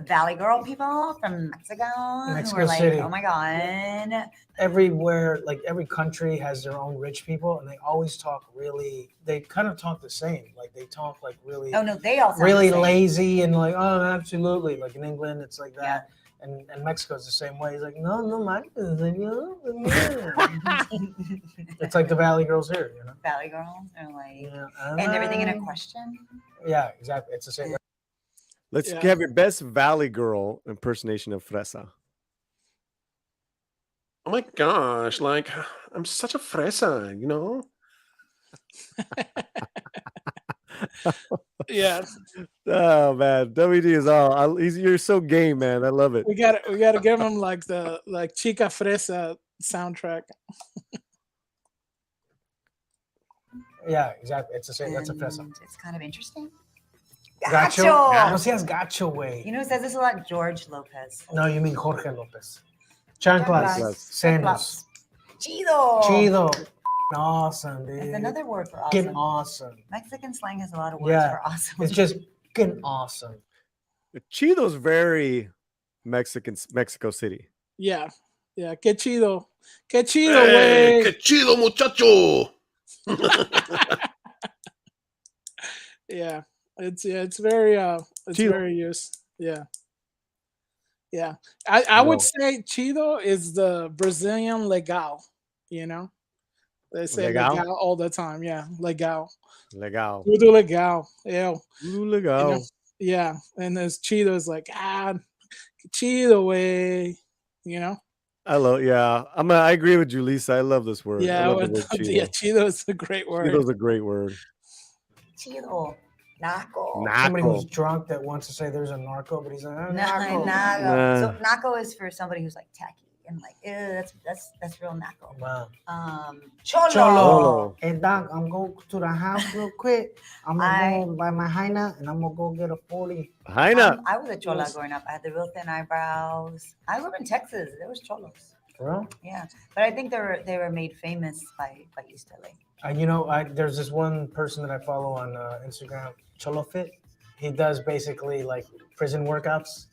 Valley Girl people from Mexico. Mexico who are like, City. oh my God. Everywhere, like every country has their own rich people, and they always talk really. They kind of talk the same. Like they talk like really. Oh no, they all sound really the same. lazy and like, oh, absolutely. Like in England, it's like that. And Mexico's the same way. He's like, no, man. It's like the Valley Girls here, you know. Valley Girls are like, and everything in a question. Yeah, exactly. It's the same. Let's have your best Valley Girl impersonation of Fresa. Oh my gosh, like I'm such a fresa, you know? Yeah. Oh man, WD is all. You're so game, man. I love it. We gotta give him like the Chica Fresa soundtrack. Yeah, exactly. It's the same. That's a fresa. It's kind of interesting. Gacho. Gacho. No seas gacho, way. You know who says this a lot? George Lopez. No, you mean Jorge Lopez. Chanclas. Sandals. Chido. Chido. Awesome, dude. It's another word for awesome. Getting awesome. Mexican slang has a lot of words for awesome. It's just getting awesome. Chido's very Mexico City. Yeah. Yeah. Que chido. Que chido, güey. Que chido, muchacho. Yeah. It's very Chido. very used. Yeah. Yeah. I would say chido is the Brazilian legal, you know? They say legal all the time. Yeah, legal. Legal. Tudo legal. Yeah. Tudo legal. And yeah, and there's chido is like chido way. You know. I agree with you, Lisa. I love this word. Yeah, I love the word chido. Yeah, chido is a great word. Chido's a great word. Chido. Naco. Somebody who's drunk that wants to say there's a narco, but he's like, naco. So naco is for somebody who's like tacky and like, that's real naco. Wow. Cholo. Hey Doc, I'm going to the house real quick. I'm gonna go buy my Hyna and I'm gonna go get a Paulie. Hyna. I was a chola growing up. I had the real thin eyebrows. I grew up in Texas. There was cholos. For real? Yeah, but I think they were made famous by East LA. You know, there's this one person that I follow on Instagram, Cholo Fit. He does basically like prison workouts.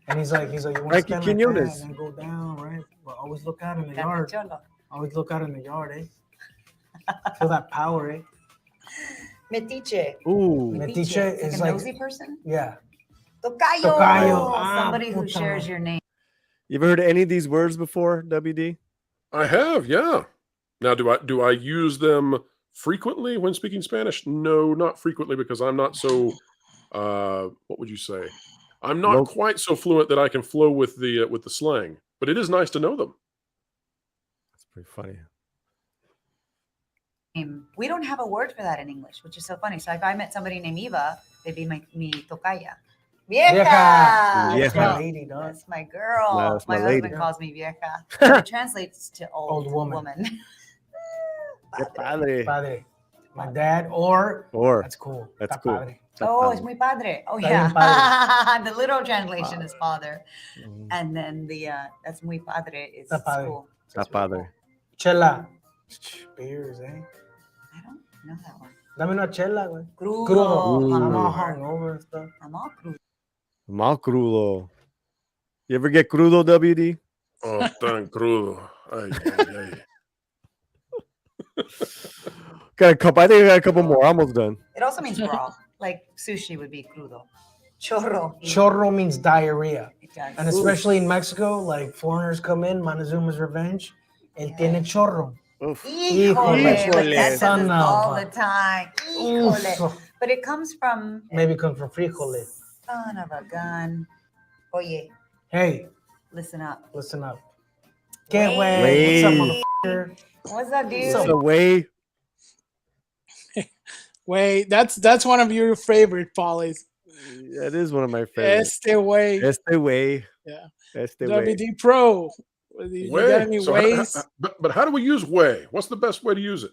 And he's like, you want to stand like that and go down, right? But always look out in the yard. Always look out in the yard, eh? Feel that power, eh? Metiche. Ooh. Metiche is like like a nosy person? Yeah. Tocayo. Somebody who shares your name. You ever heard any of these words before, WD? I have, yeah. Now, do I use them frequently when speaking Spanish? No, not frequently, because I'm not so. What would you say? I'm not quite so fluent that I can flow with the slang. But it is nice to know them. That's pretty funny. We don't have a word for that in English, which is so funny. So if I met somebody named Eva, they'd be mi tocaya. Vieja. That's my lady, dog. That's my girl. That's my husband calls me vieja. It translates to old woman. Padre. Padre. My dad or that's cool. That's cool. Padre. Oh, it's muy padre. Oh yeah. The literal translation is father. And then the that's muy padre is school. Está padre. Chela. Beers, eh? I don't know that one. Dame una chela, güey. Crudo. I'm all hungover and stuff. I'm all crudo. Mal crudo. You ever get crudo, WD? Oh, tan crudo. Ay, ay, ay. Got a couple. I think I got a couple more. Almost done. It also means raw. Like sushi would be crudo. Chorro. Chorro means diarrhea. It does. And especially in Mexico, like foreigners come in, Montezuma's revenge, el tiene chorro. Híjole. But that says it all the time. Híjole. But it comes from. Maybe it comes from frijole. Son of a gun. Oye. Hey. Listen up. Listen up. Get way. What's up, motherfucker? What's up, dude? So way. Wait, that's one of your favorite Paulies. Yeah, it is one of my favorites. Este way. Este way. Yeah. Este way. Wdwpro. You got any ways? But how do we use way? What's the best way to use it?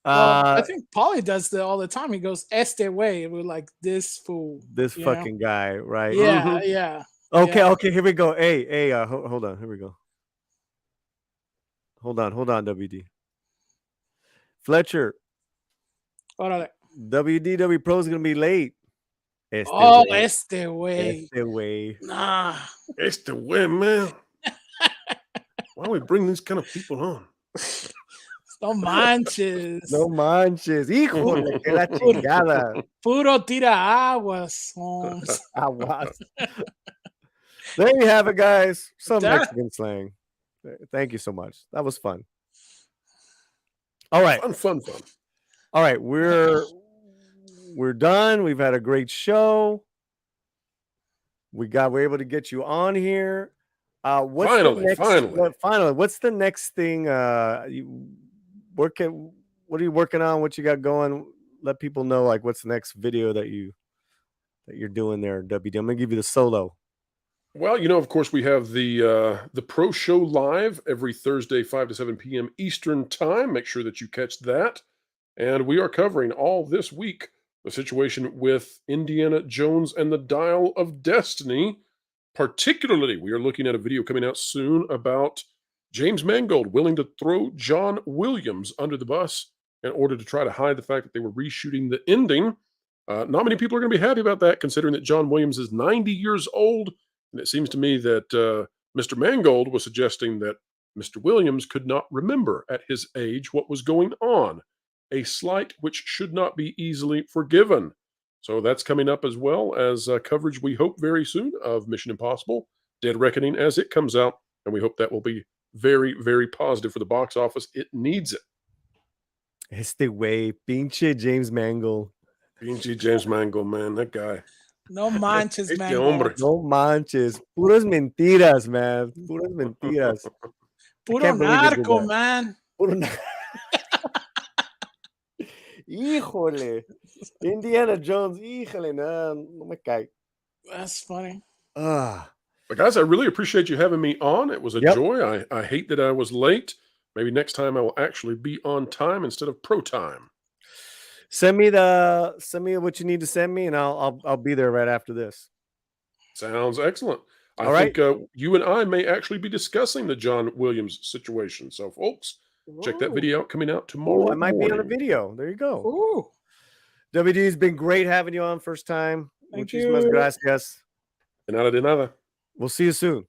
I think Paulie does that all the time. He goes este way. We're like this fool. This fucking guy, right? Yeah, yeah. Okay, here we go. Hey, hold on. Here we go. Hold on, WD. Fletcher. Órale. Wdwpro is gonna be late. Este way. Nah. Este way, man. Why do we bring these kind of people on? No manches. No manches. Híjole, que la chingada. Puro tira aguas. Aguas. There you have it, guys. Some Mexican slang. Thank you so much. That was fun. All right. Fun. All right, we're done. We've had a great show. We're able to get you on here. Finally. What's the next thing? What are you working on? What you got going? Let people know like what's the next video that you're doing there, WD. I'm gonna give you the solo. Well, of course, we have the Pro Show live every Thursday, 5 to 7 p.m. Eastern Time. Make sure that you catch that. And we are covering all this week the situation with Indiana Jones and the Dial of Destiny. Particularly, we are looking at a video coming out soon about James Mangold willing to throw John Williams under the bus in order to try to hide the fact that they were reshooting the ending. Not many people are going to be happy about that, considering that John Williams is 90 years old. And it seems to me that Mr. Mangold was suggesting that Mr. Williams could not remember at his age what was going on, a slight which should not be easily forgiven. So that's coming up, as well as coverage, we hope, very soon of Mission Impossible Dead Reckoning as it comes out. And we hope that will be very, very positive for the box office. It needs it. Este way, pinche James Mangold. Pinche James Mangold, man, that guy. No manches, man. No manches. Puras mentiras, man. Puras mentiras. Puro narco, man. Puro Híjole. Indiana Jones. Híjole, no me cae. That's funny. But guys, I really appreciate you having me on. It was a joy. I hate that I was late. Maybe next time I will actually be on time instead of pro time. Send me what you need to send me, and I'll be there right after this. Sounds excellent. I think you and I may actually be discussing the John Williams situation. So, folks, check that video out coming out tomorrow. I might be on a video. There you go. Ooh. WD's been great having you on first time. Thank Muchísimas you. gracias. De nada. We'll see you soon.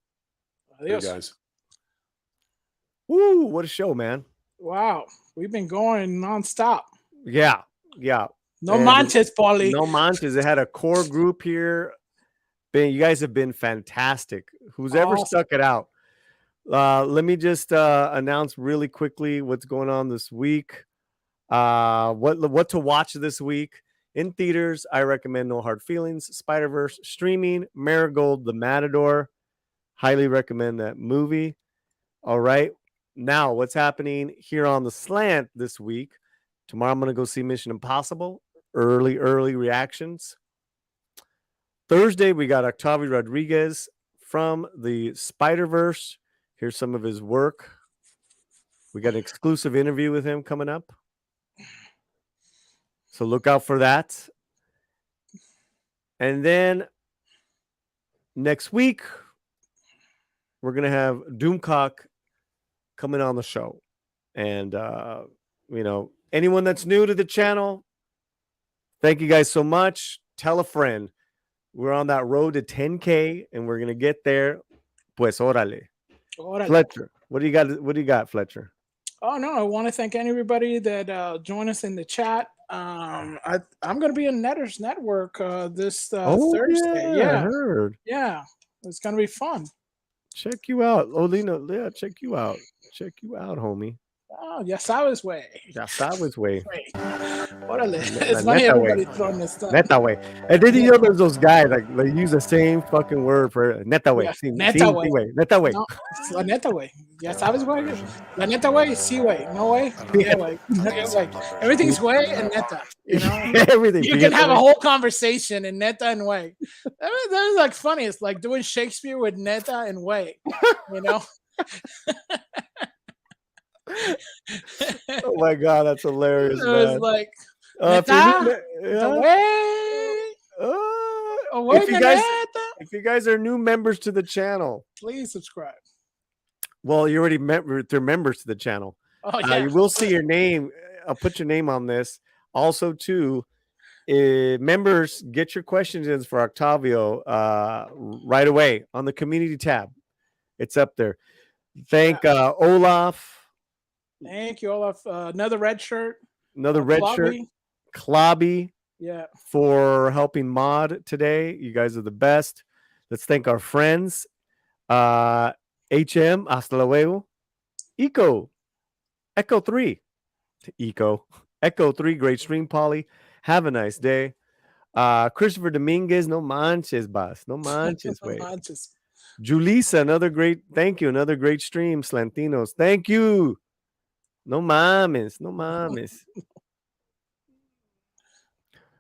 Adios. Hey, guys. Woo, what a show, man. Wow. We've been going nonstop. Yeah. No manches, Paulie. No manches. They had a core group here. You guys have been fantastic. Who's ever stuck it out. Let me just announce really quickly what's going on this week. What to watch this week. In theaters, I recommend No Hard Feelings, Spider-Verse. Streaming, Marigold, The Matador. Highly recommend that movie. All right. Now, what's happening here on the Slant this week? Tomorrow, I'm going to go see Mission Impossible. Early reactions. Thursday, we got Octavio Rodriguez from the Spider-Verse. Here's some of his work. We got an exclusive interview with him coming up. So look out for that. And then next week, we're going to have Doomcock coming on the show. And, anyone that's new to the channel, thank you guys so much. Tell a friend. We're on that road to 10K, and we're going to get there. Pues órale. Fletcher, what do you got, Fletcher? Oh, no, I want to thank everybody that joined us in the chat. I'm going to be in Netters Network this Thursday. Yeah, I heard. Yeah, it's going to be fun. Check you out. Olina, yeah, check you out. Check you out, homie. Oh, ya sabes, güey. Ya sabes, güey. Órale. It's funny everybody throwing this stuff. Neta, güey. And then there's those guys like they use the same fucking word for neta, güey. Yeah, Sí, neta, sí, güey. güey. Neta, güey. No, it's la neta, güey. Ya sabes, güey. La neta, güey. Sí, güey. No, güey. Yeah, güey. It's like everything's güey and neta. You know? Everything. You can have a whole conversation in neta and güey. That is like funny. It's like doing Shakespeare with neta and güey. You know? Oh my god, that's hilarious. It man. was like if you guys are new members to the channel, please subscribe. Well, you already met they're members to the channel. Oh, yeah. You will see your name. I'll put your name on this. Also, too, members, get your questions in for Octavio right away on the community tab. It's up there. Thank Olaf. Thank you, Olaf. Another red shirt. Another red shirt. Klobby. Yeah. For helping mod today. You guys are the best. Let's thank our friends. HM, hasta luego. Echo 3. Echo 3, great stream, Paulie. Have a nice day. Christopher Dominguez, no manches, boss. No manches, No way. manches. Julissa, another great, thank you. Another great stream, Slantinos. Thank you. No mames, no mames.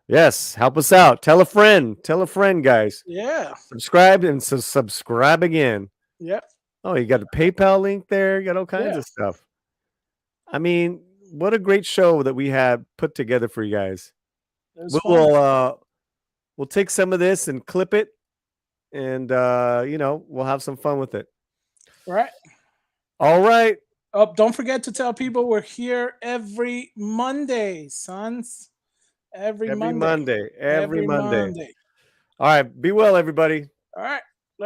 Yes, help us out. Tell a friend, guys. Yeah. Subscribe and subscribe again. Yep. Oh, you got a PayPal link there. You got all kinds of stuff. I mean, what a great show that we had put together for you guys. We'll take some of this and clip it, and we'll have some fun with it. Right. All right. Oh, don't forget to tell people we're here every Monday, sons. Every Monday. Every Monday. All right. Be well, everybody. All right.